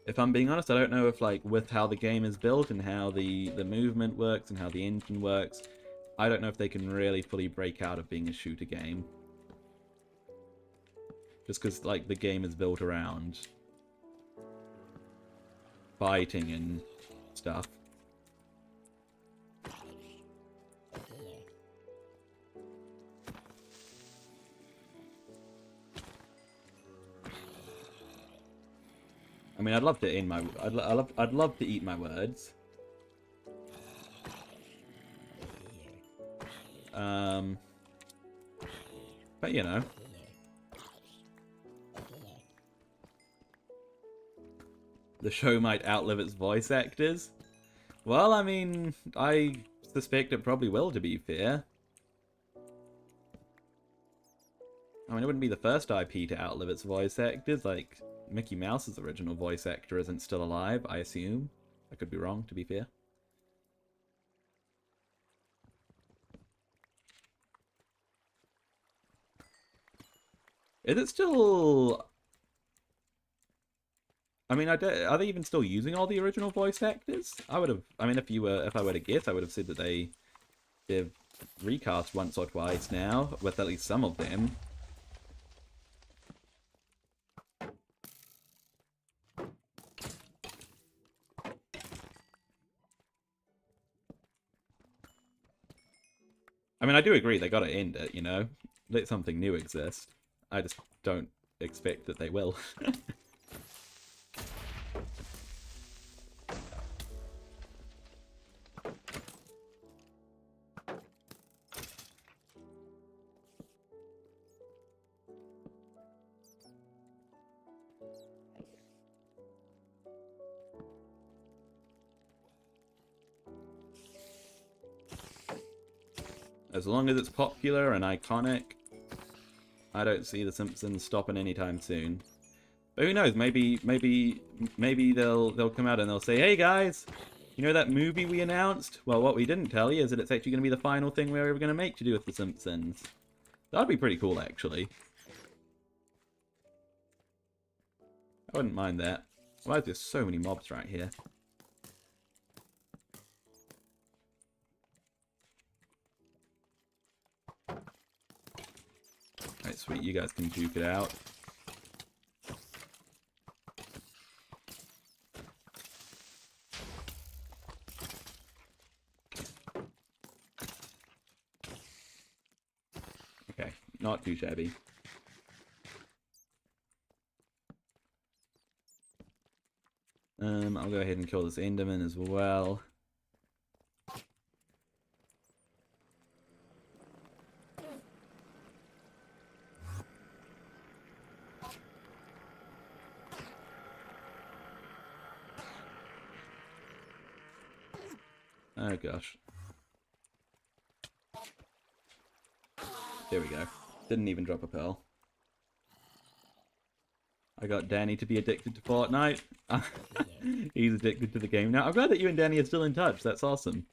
If I'm being honest, I don't know if, like, with how the game is built and how the movement works and how the engine works, I don't know if they can really fully break out of being a shooter game. Just because, like, the game is built around fighting and stuff. I mean, I'd love to end my... I'd love to eat my words. But, you know. The show might outlive its voice actors. Well, I mean, I suspect it probably will, to be fair. I mean, it wouldn't be the first IP to outlive its voice actors, like... Mickey Mouse's original voice actor isn't still alive, I assume. I could be wrong, to be fair. Is it still... I mean, are they even still using all the original voice actors? I would have... I mean, if I were to guess, I would have said that they've recast once or twice now, with at least some of them. I mean, I do agree, they gotta end it, you know? Let something new exist. I just don't expect that they will. As long as it's popular and iconic, I don't see The Simpsons stopping anytime soon. But who knows? Maybe they'll come out and they'll say, "Hey guys, you know that movie we announced? Well, what we didn't tell you is that it's actually going to be the final thing we're ever going to make to do with The Simpsons." That'd be pretty cool, actually. I wouldn't mind that. Why is there so many mobs right here? Alright, sweet, you guys can duke it out. Okay, not too shabby. I'll go ahead and kill this Enderman as well. Oh gosh. There we go. Didn't even drop a pearl. I got Danny to be addicted to Fortnite. He's addicted to the game now. I'm glad that you and Danny are still in touch. That's awesome.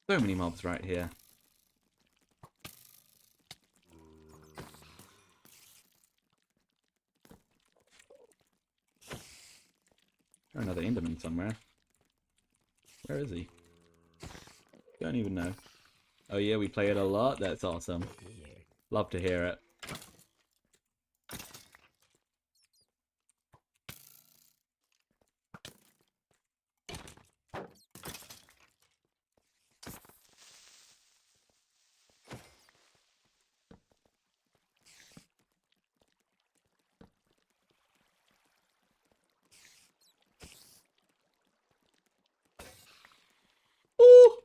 So many mobs right here. Another Enderman somewhere. Where is he? Don't even know. Oh yeah, we play it a lot? That's awesome. Love to hear it. Ooh!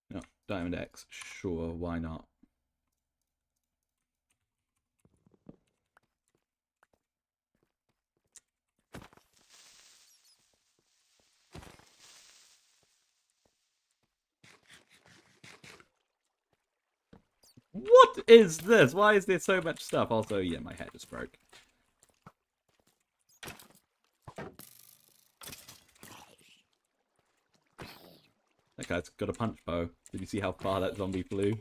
No, Diamond Axe. Sure, why not? What is this? Why is there so much stuff? Also, yeah, my hat just broke. That guy's got a punch bow. Did you see how far that zombie flew?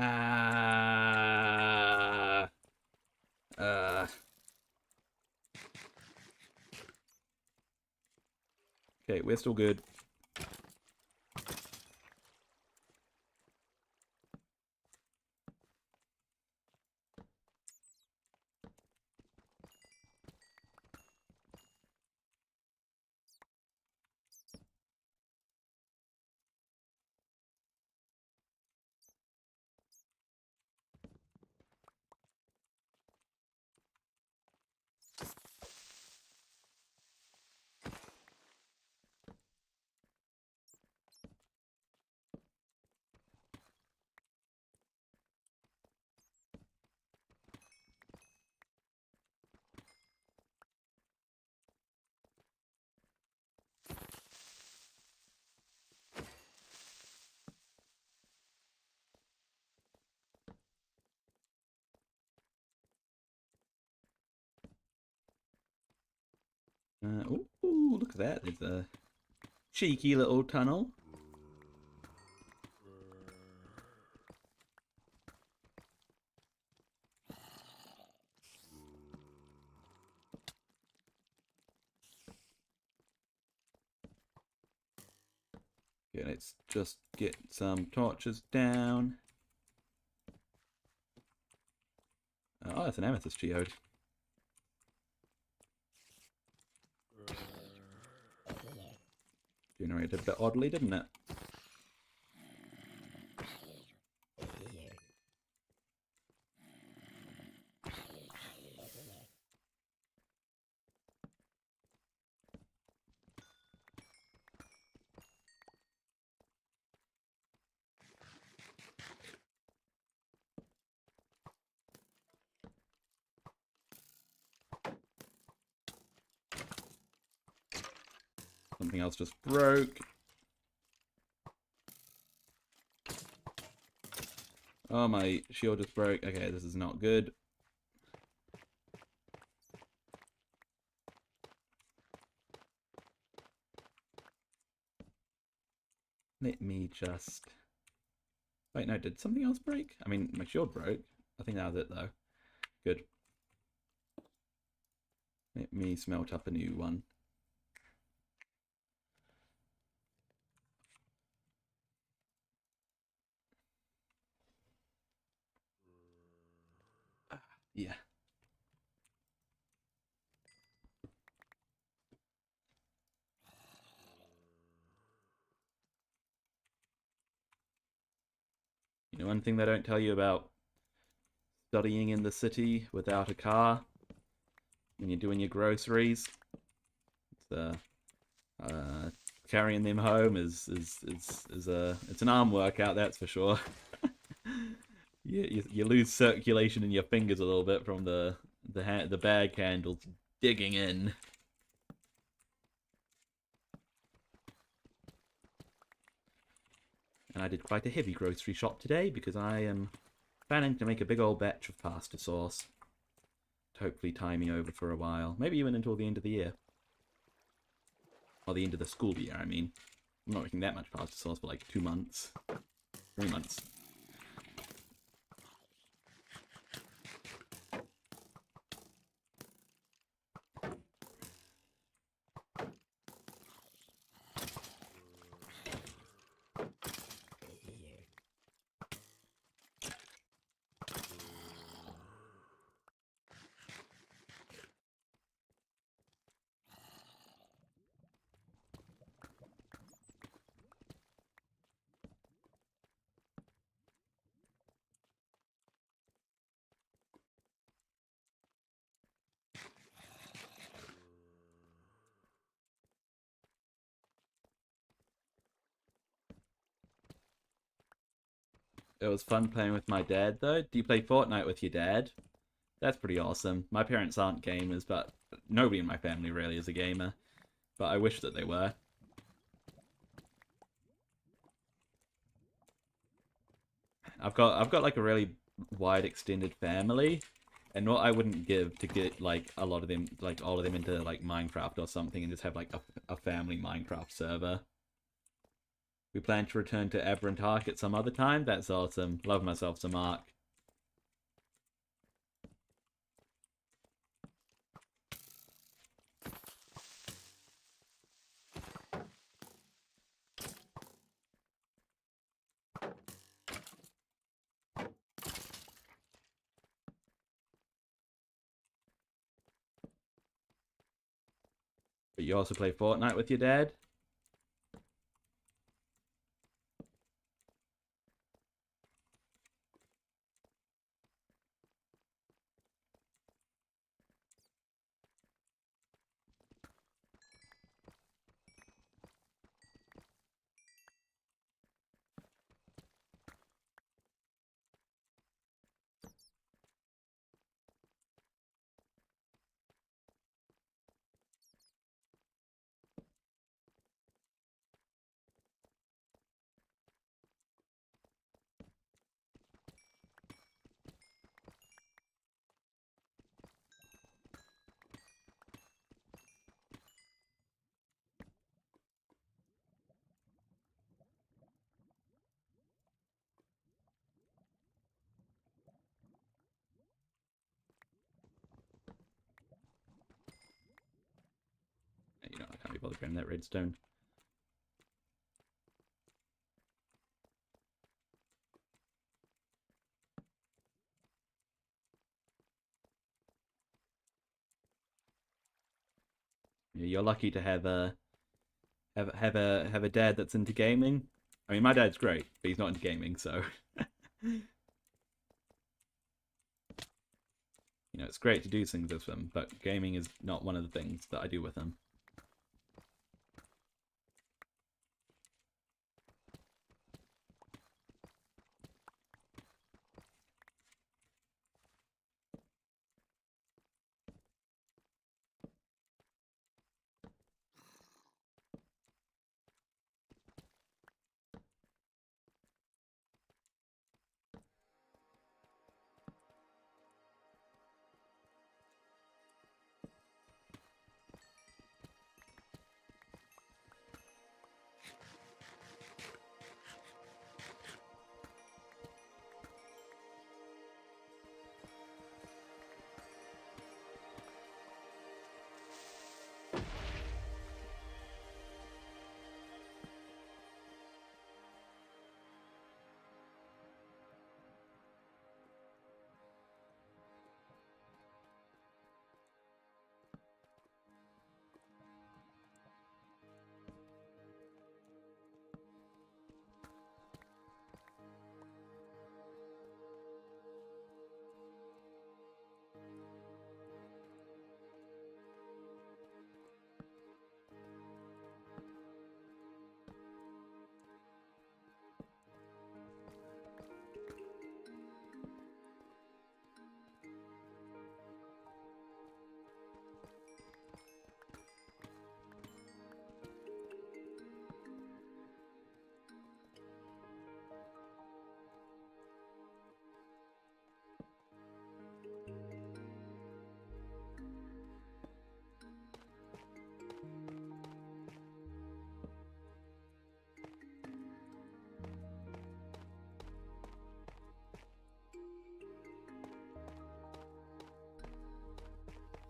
Ah. Okay, we're still good. Ooh, look at that. There's a cheeky little tunnel. Okay, let's just get some torches down. Oh, that's an amethyst geode. Generated a bit oddly, didn't it? Something else just broke. Oh, my shield just broke. Okay, this is not good. Let me just... Wait, no, did something else break? I mean, my shield broke. I think that was it, though. Good. Let me smelt up a new one. Yeah. You know, one thing they don't tell you about studying in the city without a car when you're doing your groceries, it's carrying them home is it's an arm workout, that's for sure. You lose circulation in your fingers a little bit from the bag handles digging in. And I did quite a heavy grocery shop today because I am planning to make a big old batch of pasta sauce. Hopefully tie me over for a while. Maybe even until the end of the year. Or the end of the school year, I mean. I'm not making that much pasta sauce for like 2 months. 3 months. It was fun playing with my dad, though. Do you play Fortnite with your dad? That's pretty awesome. My parents aren't gamers, but nobody in my family really is a gamer. But I wish that they were. I've got like a really wide extended family, and what I wouldn't give to get like a lot of them, like all of them into like Minecraft or something, and just have like a family Minecraft server. We plan to return to Aberrant Ark at some other time. That's awesome. Love myself some Ark. But you also play Fortnite with your dad? You know, I can't be bothered grabbing that redstone. You're lucky to have a dad that's into gaming. I mean, my dad's great, but he's not into gaming, so you know, it's great to do things with him, but gaming is not one of the things that I do with him.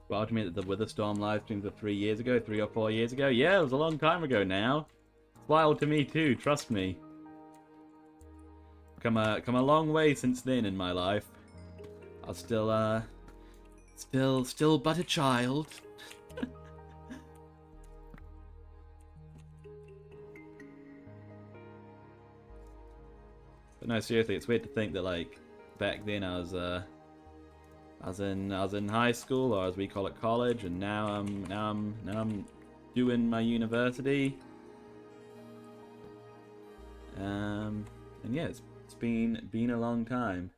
Well, to me that the Witherstorm live streams were 3 years ago, 3 or 4 years ago. Yeah, it was a long time ago now. It's wild to me too, trust me. Come a long way since then in my life. I was still but a child. But no, seriously, it's weird to think that like back then I was in high school, or as we call it, college, and now I'm doing my university. And yeah, it's been a long time.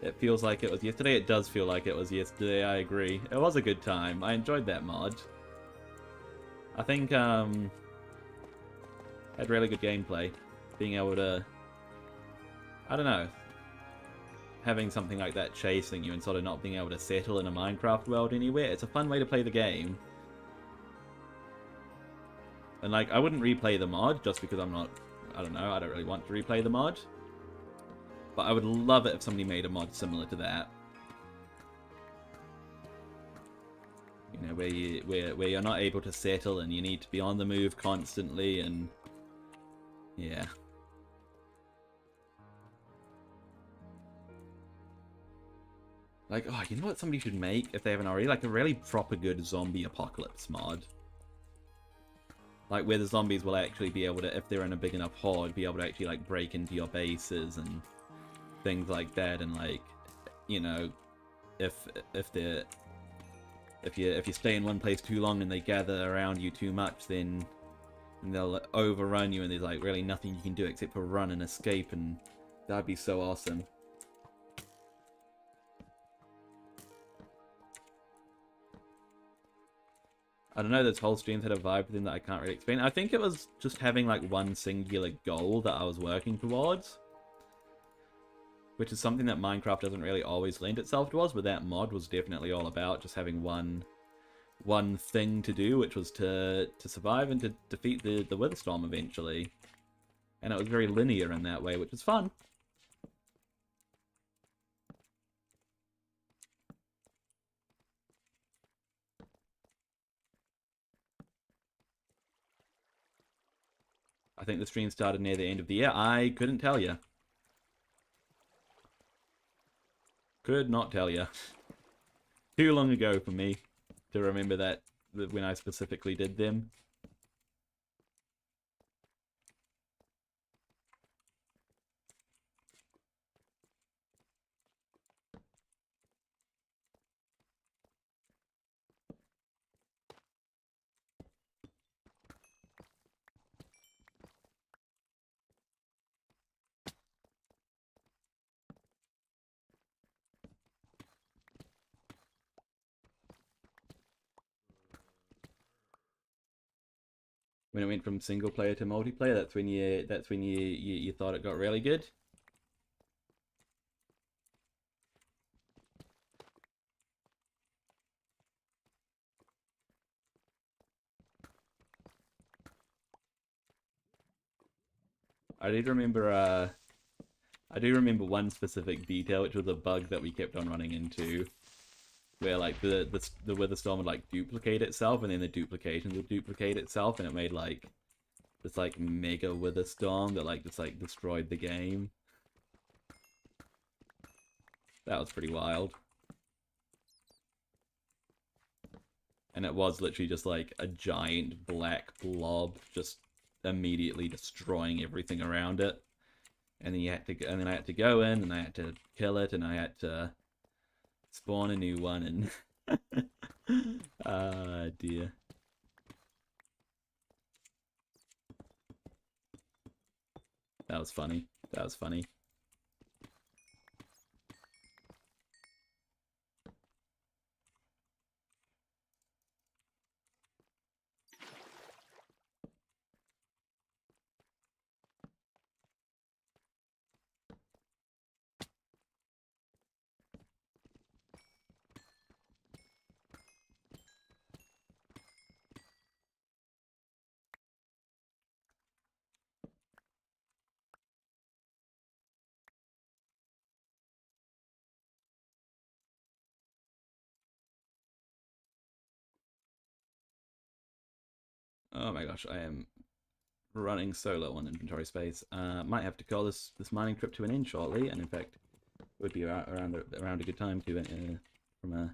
It feels like it was yesterday. It does feel like it was yesterday. I agree. It was a good time. I enjoyed that mod. I think had really good gameplay. Being able to, I don't know, having something like that chasing you and sort of not being able to settle in a Minecraft world anywhere. It's a fun way to play the game. And like, I wouldn't replay the mod just because I don't know, I don't really want to replay the mod. But I would love it if somebody made a mod similar to that. You know, where you're not able to settle and you need to be on the move constantly, and yeah. Like, oh, you know what somebody should make if they haven't already? Like a really proper good zombie apocalypse mod. Like where the zombies will actually be able to, if they're in a big enough horde, be able to actually like break into your bases and things like that, and like, you know, if you stay in one place too long and they gather around you too much, then they'll overrun you, and there's like really nothing you can do except for run and escape, and that'd be so awesome. I don't know, this whole stream had a vibe within that I can't really explain. I think it was just having like one singular goal that I was working towards, which is something that Minecraft doesn't really always lend itself towards, but that mod was definitely all about just having one thing to do, which was to survive and to defeat the Witherstorm eventually. And it was very linear in that way, which was fun. I think the stream started near the end of the year. I couldn't tell you. Could not tell you. Too long ago for me to remember that when I specifically did them. When it went from single player to multiplayer, that's when you thought it got really good. I do remember one specific detail, which was a bug that we kept on running into, where like the Witherstorm would like duplicate itself, and then the duplication would duplicate itself, and it made like this like mega Witherstorm that like just like destroyed the game. That was pretty wild. And it was literally just like a giant black blob just immediately destroying everything around it. And then I had to go in and I had to kill it, and I had to spawn a new one, and ah dear. That was funny. That was funny. Oh my gosh, I am running so low on inventory space. Might have to call this mining trip to an end shortly, and in fact, would be around a good time to from a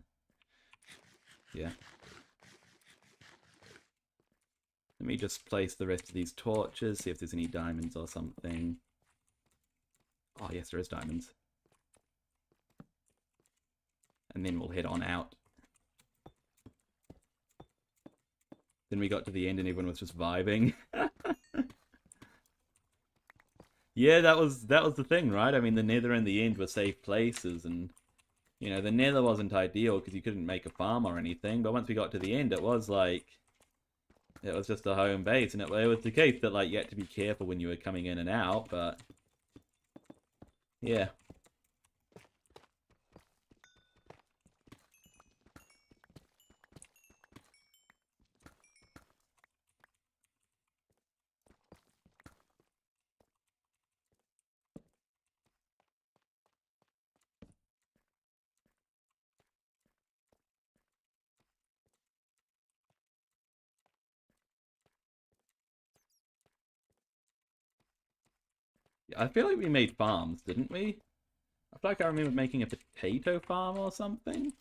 yeah. Let me just place the rest of these torches, see if there's any diamonds or something. Oh yes, there is diamonds. And then we'll head on out. Then we got to the end and everyone was just vibing. Yeah, that was the thing, right? I mean, the Nether and the End were safe places, and you know, the Nether wasn't ideal because you couldn't make a farm or anything. But once we got to the End, it was like it was just a home base, and it was the case that like you had to be careful when you were coming in and out. But yeah. I feel like we made farms, didn't we? I feel like I remember making a potato farm or something.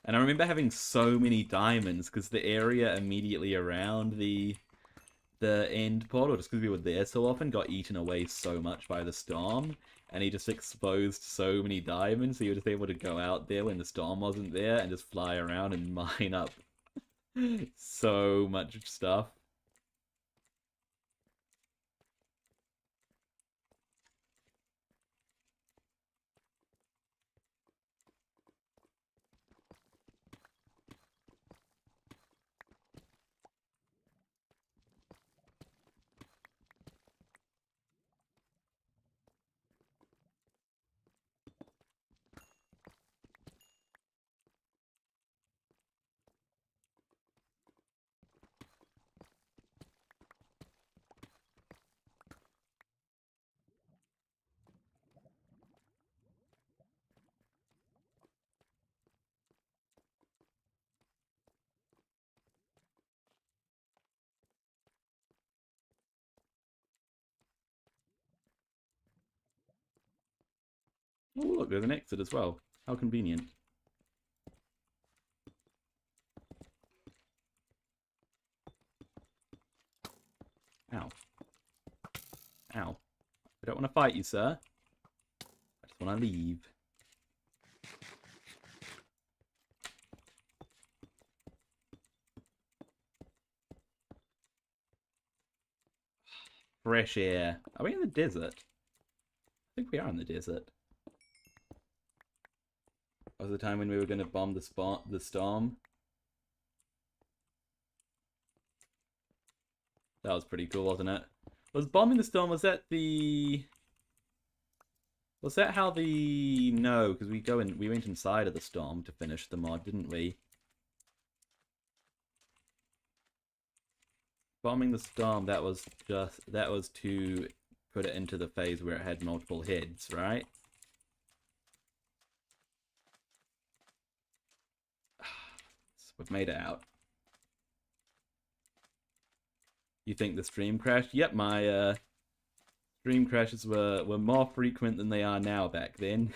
And I remember having so many diamonds because the area immediately around the end portal, just because we were there so often, got eaten away so much by the storm. And he just exposed so many diamonds, so you were just able to go out there when the storm wasn't there and just fly around and mine up so much stuff. Oh, look, there's an exit as well. How convenient. Ow. Ow. I don't want to fight you, sir. I just want to leave. Fresh air. Are we in the desert? I think we are in the desert. Was the time when we were going to bomb the storm? That was pretty cool, wasn't it? Was bombing the storm, was that the... Was that how the... No, because we went inside of the storm to finish the mod, didn't we? Bombing the storm, that was to put it into the phase where it had multiple heads, right? We've made it out. You think the stream crashed? Yep, my stream crashes were more frequent than they are now back then.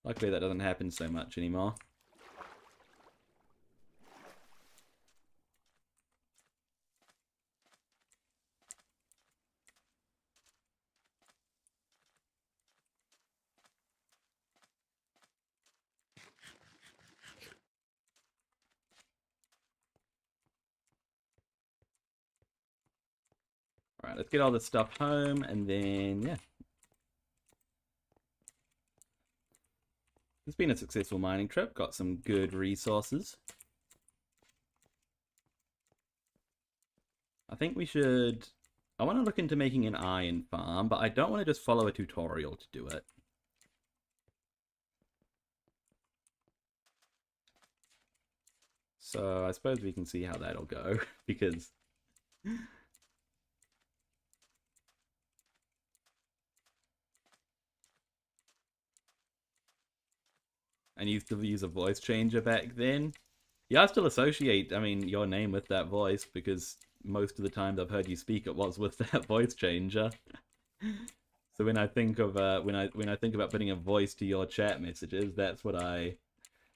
Luckily that doesn't happen so much anymore. Alright, let's get all this stuff home, and then, yeah. It's been a successful mining trip, got some good resources. I think we should... I want to look into making an iron farm, but I don't want to just follow a tutorial to do it. So I suppose we can see how that'll go, because... and used to use a voice changer back then. Yeah, I still associate, I mean, your name with that voice because most of the times I've heard you speak, it was with that voice changer. So when I think of when I think about putting a voice to your chat messages, that's what I,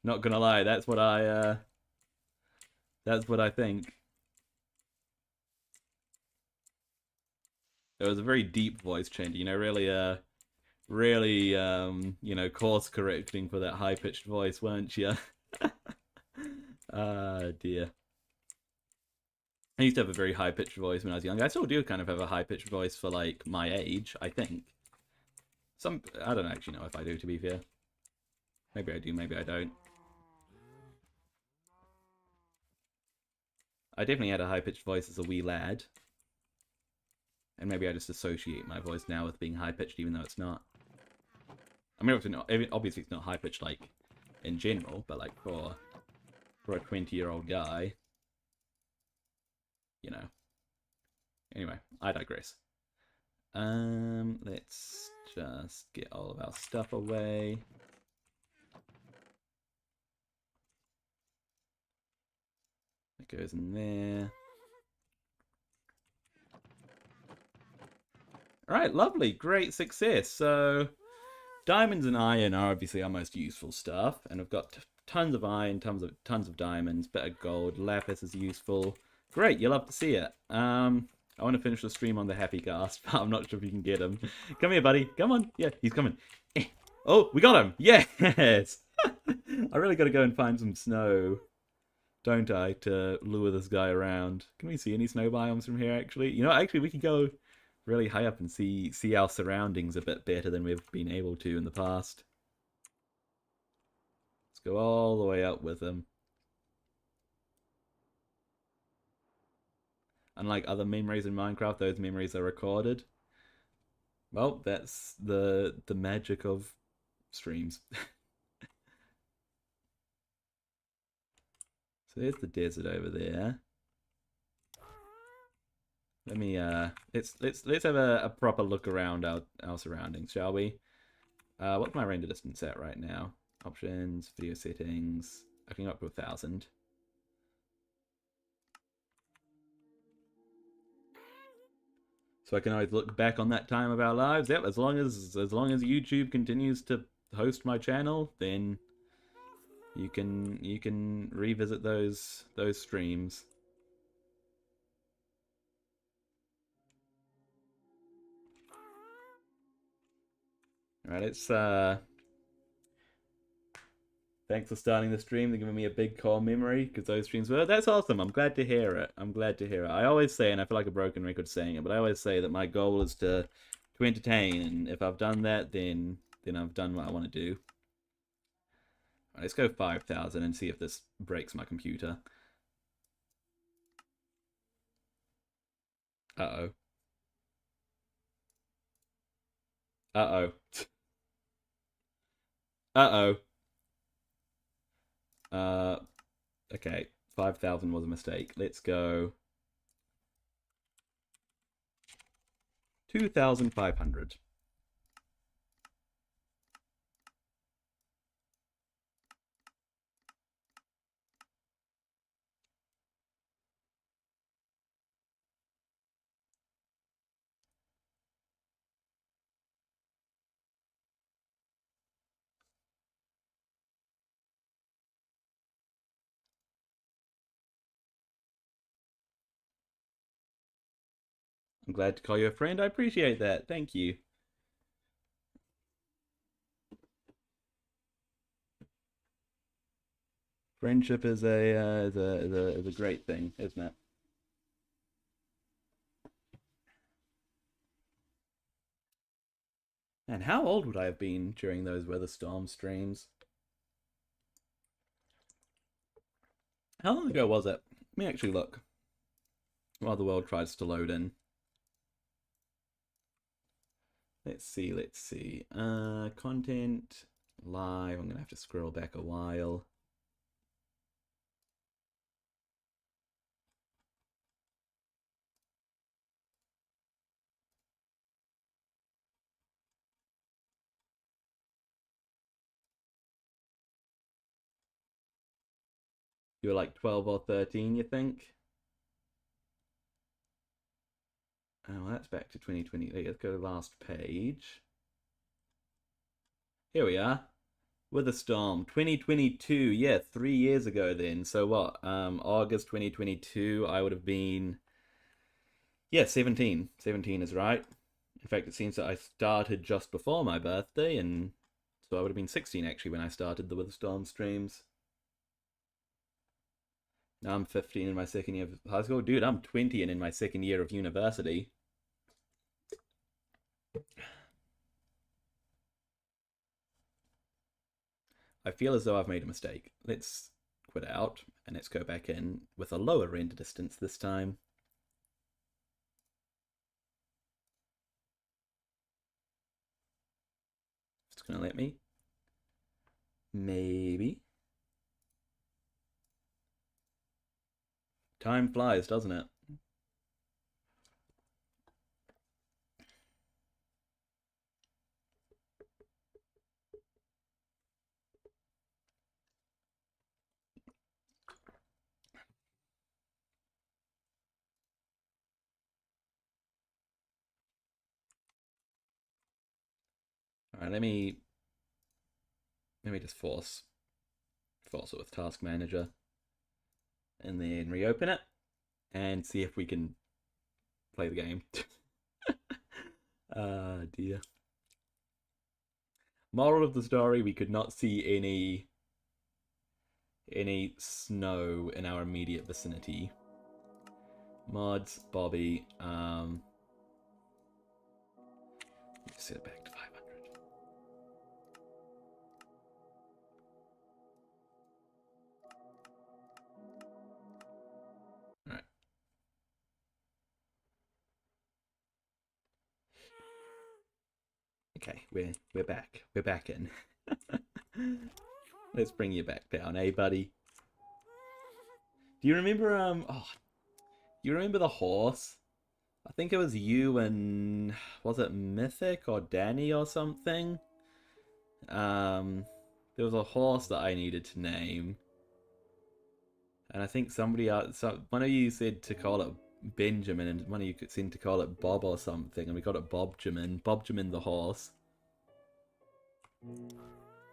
not gonna lie, that's what I think. It was a very deep voice changer, you know, really you know, course correcting for that high pitched voice, weren't you? Ah, dear. I used to have a very high pitched voice when I was young. I still do kind of have a high pitched voice for like my age, I think. I don't actually know if I do, to be fair. Maybe I do, maybe I don't. I definitely had a high pitched voice as a wee lad. And maybe I just associate my voice now with being high pitched, even though it's not. I mean, obviously it's not high pitched like in general, but like for a 20-year-old guy, you know. Anyway, I digress. Let's just get all of our stuff away. It goes in there. Alright, lovely. Great success. So, diamonds and iron are obviously our most useful stuff, and I've got tons of iron, tons of diamonds, bit of gold. Lapis is useful. Great, you'll love to see it. I want to finish the stream on the happy ghast, but I'm not sure if you can get him. Come here, buddy. Come on. Yeah, he's coming. Oh, we got him. Yes. I really got to go and find some snow, don't I, to lure this guy around. Can we see any snow biomes from here, actually? You know, actually, we could go really high up and see our surroundings a bit better than we've been able to in the past. Let's go all the way up with him. Unlike other memories in Minecraft, those memories are recorded. Well, that's the magic of streams. So there's the desert over there. Let me let's have a proper look around our surroundings, shall we? What's my render distance at right now? Options, video settings. I can go up to 1,000. So I can always look back on that time of our lives. Yep, as long as YouTube continues to host my channel, then you can revisit those streams. All right, it's thanks for starting the stream. They're giving me a big core memory because those streams were. That's awesome. I'm glad to hear it. I'm glad to hear it. I always say, and I feel like a broken record saying it, but I always say that my goal is to entertain, and if I've done that, then I've done what I want to do. All right, let's go 5,000 and see if this breaks my computer. Uh-oh. Uh-oh. Uh-oh. Okay. 5,000 was a mistake. Let's go 2,500. I'm glad to call you a friend. I appreciate that. Thank you. Friendship is a great thing, isn't it? And how old would I have been during those weather storm streams? How long ago was it? Let me actually look while the world tries to load in. Let's see, let's see. Content, live. I'm going to have to scroll back a while. You were like 12 or 13, you think? Oh, well, that's back to 2020. Let's go to the last page. Here we are. With a Storm 2022. Yeah, 3 years ago then. So what? August 2022, I would have been, yeah, 17. 17 is right. In fact, it seems that I started just before my birthday, and so I would have been 16 actually when I started the With a Storm streams. Now I'm 15 in my second year of high school. Dude, I'm 20 and in my second year of university. I feel as though I've made a mistake. Let's quit out and let's go back in with a lower render distance this time. It's gonna let me. Maybe. Time flies, doesn't it? All right, let me just force it with Task Manager, and then reopen it and see if we can play the game. Ah, dear. Moral of the story: we could not see any snow in our immediate vicinity. Mods, Bobby. Set it back to 500. All right. Okay, we're back. We're back in. Let's bring you back down, eh, buddy? Do you remember you remember the horse? I think it was you and was it Mythic or Danny or something? There was a horse that I needed to name. And I think somebody else, one of you said to call it Benjamin, and one of you seemed to call it Bob or something, and we got it Bobjamin. Bobjamin the horse.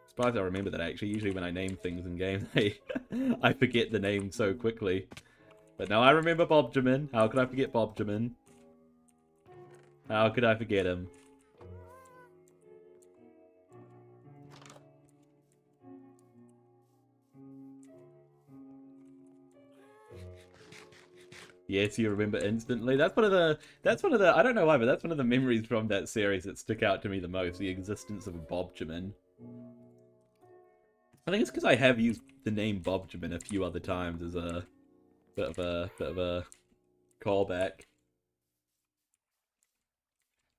Surprised I remember that actually. Usually when I name things in games, I forget the name so quickly. But now I remember Bobjamin. How could I forget Bobjamin? How could I forget him? Yes, you remember instantly. That's one of the I don't know why, but that's one of the memories from that series that stick out to me the most, the existence of a Bobjamin. I think it's because I have used the name Bobjamin a few other times as a bit of a callback.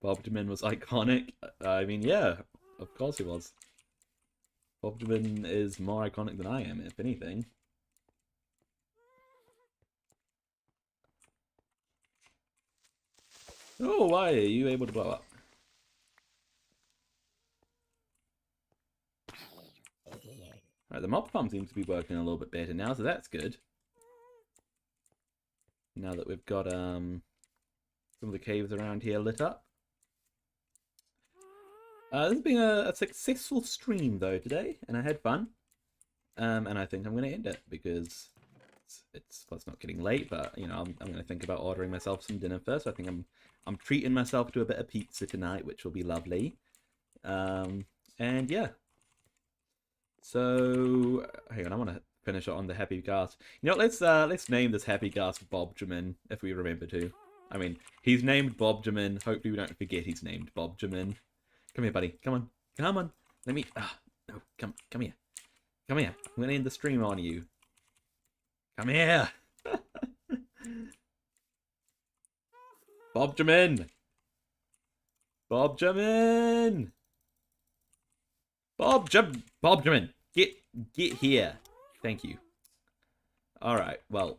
Bobjamin was iconic. I mean, yeah, of course he was. Bobjamin is more iconic than I am, if anything. Oh, why are you able to blow up? Alright, the mob farm seems to be working a little bit better now, so that's good. Now that we've got some of the caves around here lit up. This has been a successful stream though today, and I had fun. And I think I'm going to end it because it's not getting late, but you know I'm going to think about ordering myself some dinner first. I think I'm treating myself to a bit of pizza tonight, which will be lovely. And yeah. So hang on, I want to finish it on the Happy Ghast. You know, let's name this Happy Ghast Bobjamin if we remember to. I mean, he's named Bobjamin. Hopefully we don't forget he's named Bobjamin. Come here, buddy. Come on. Come on. Let me... no. Come here. Come here. I'm going to end the stream on you. Come here. Bobjamin. Bobjamin. Bobjamin. Get here. Thank you. Alright. Well,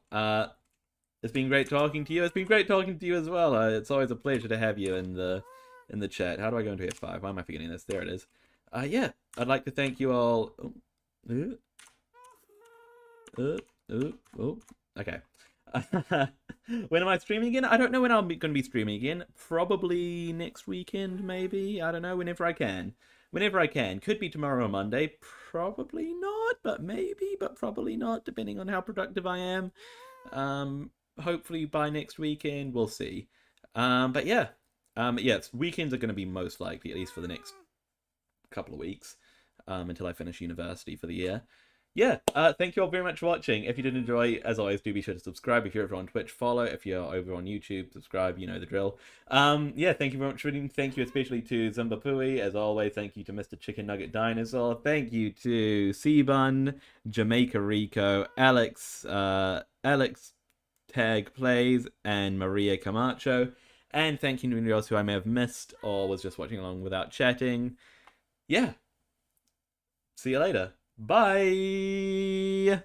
it's been great talking to you. It's been great talking to you as well. It's always a pleasure to have you in the chat. How do I go into F5? Why am I forgetting this? There it is. Yeah, I'd like to thank you all. Oh, okay. When am I streaming again? I don't know when I'm going to be streaming again. Probably next weekend, maybe. I don't know. Whenever I can. Whenever I can. Could be tomorrow or Monday. Probably not, but maybe. But probably not, depending on how productive I am. Hopefully by next weekend, we'll see. But yeah. Yes, weekends are going to be most likely, at least for the next couple of weeks, until I finish university for the year. Yeah, thank you all very much for watching. If you did enjoy, as always, do be sure to subscribe. If you're over on Twitch, follow. If you're over on YouTube, subscribe. You know the drill. Yeah, thank you very much for watching. Thank you especially to Zimbapui. As always, thank you to Mr. Chicken Nugget Dinosaur. Thank you to Seabun, Jamaica Rico, Alex, Alex Tag Plays, and Maria Camacho. And thank you to anyone else who I may have missed or was just watching along without chatting. Yeah. See you later. Bye!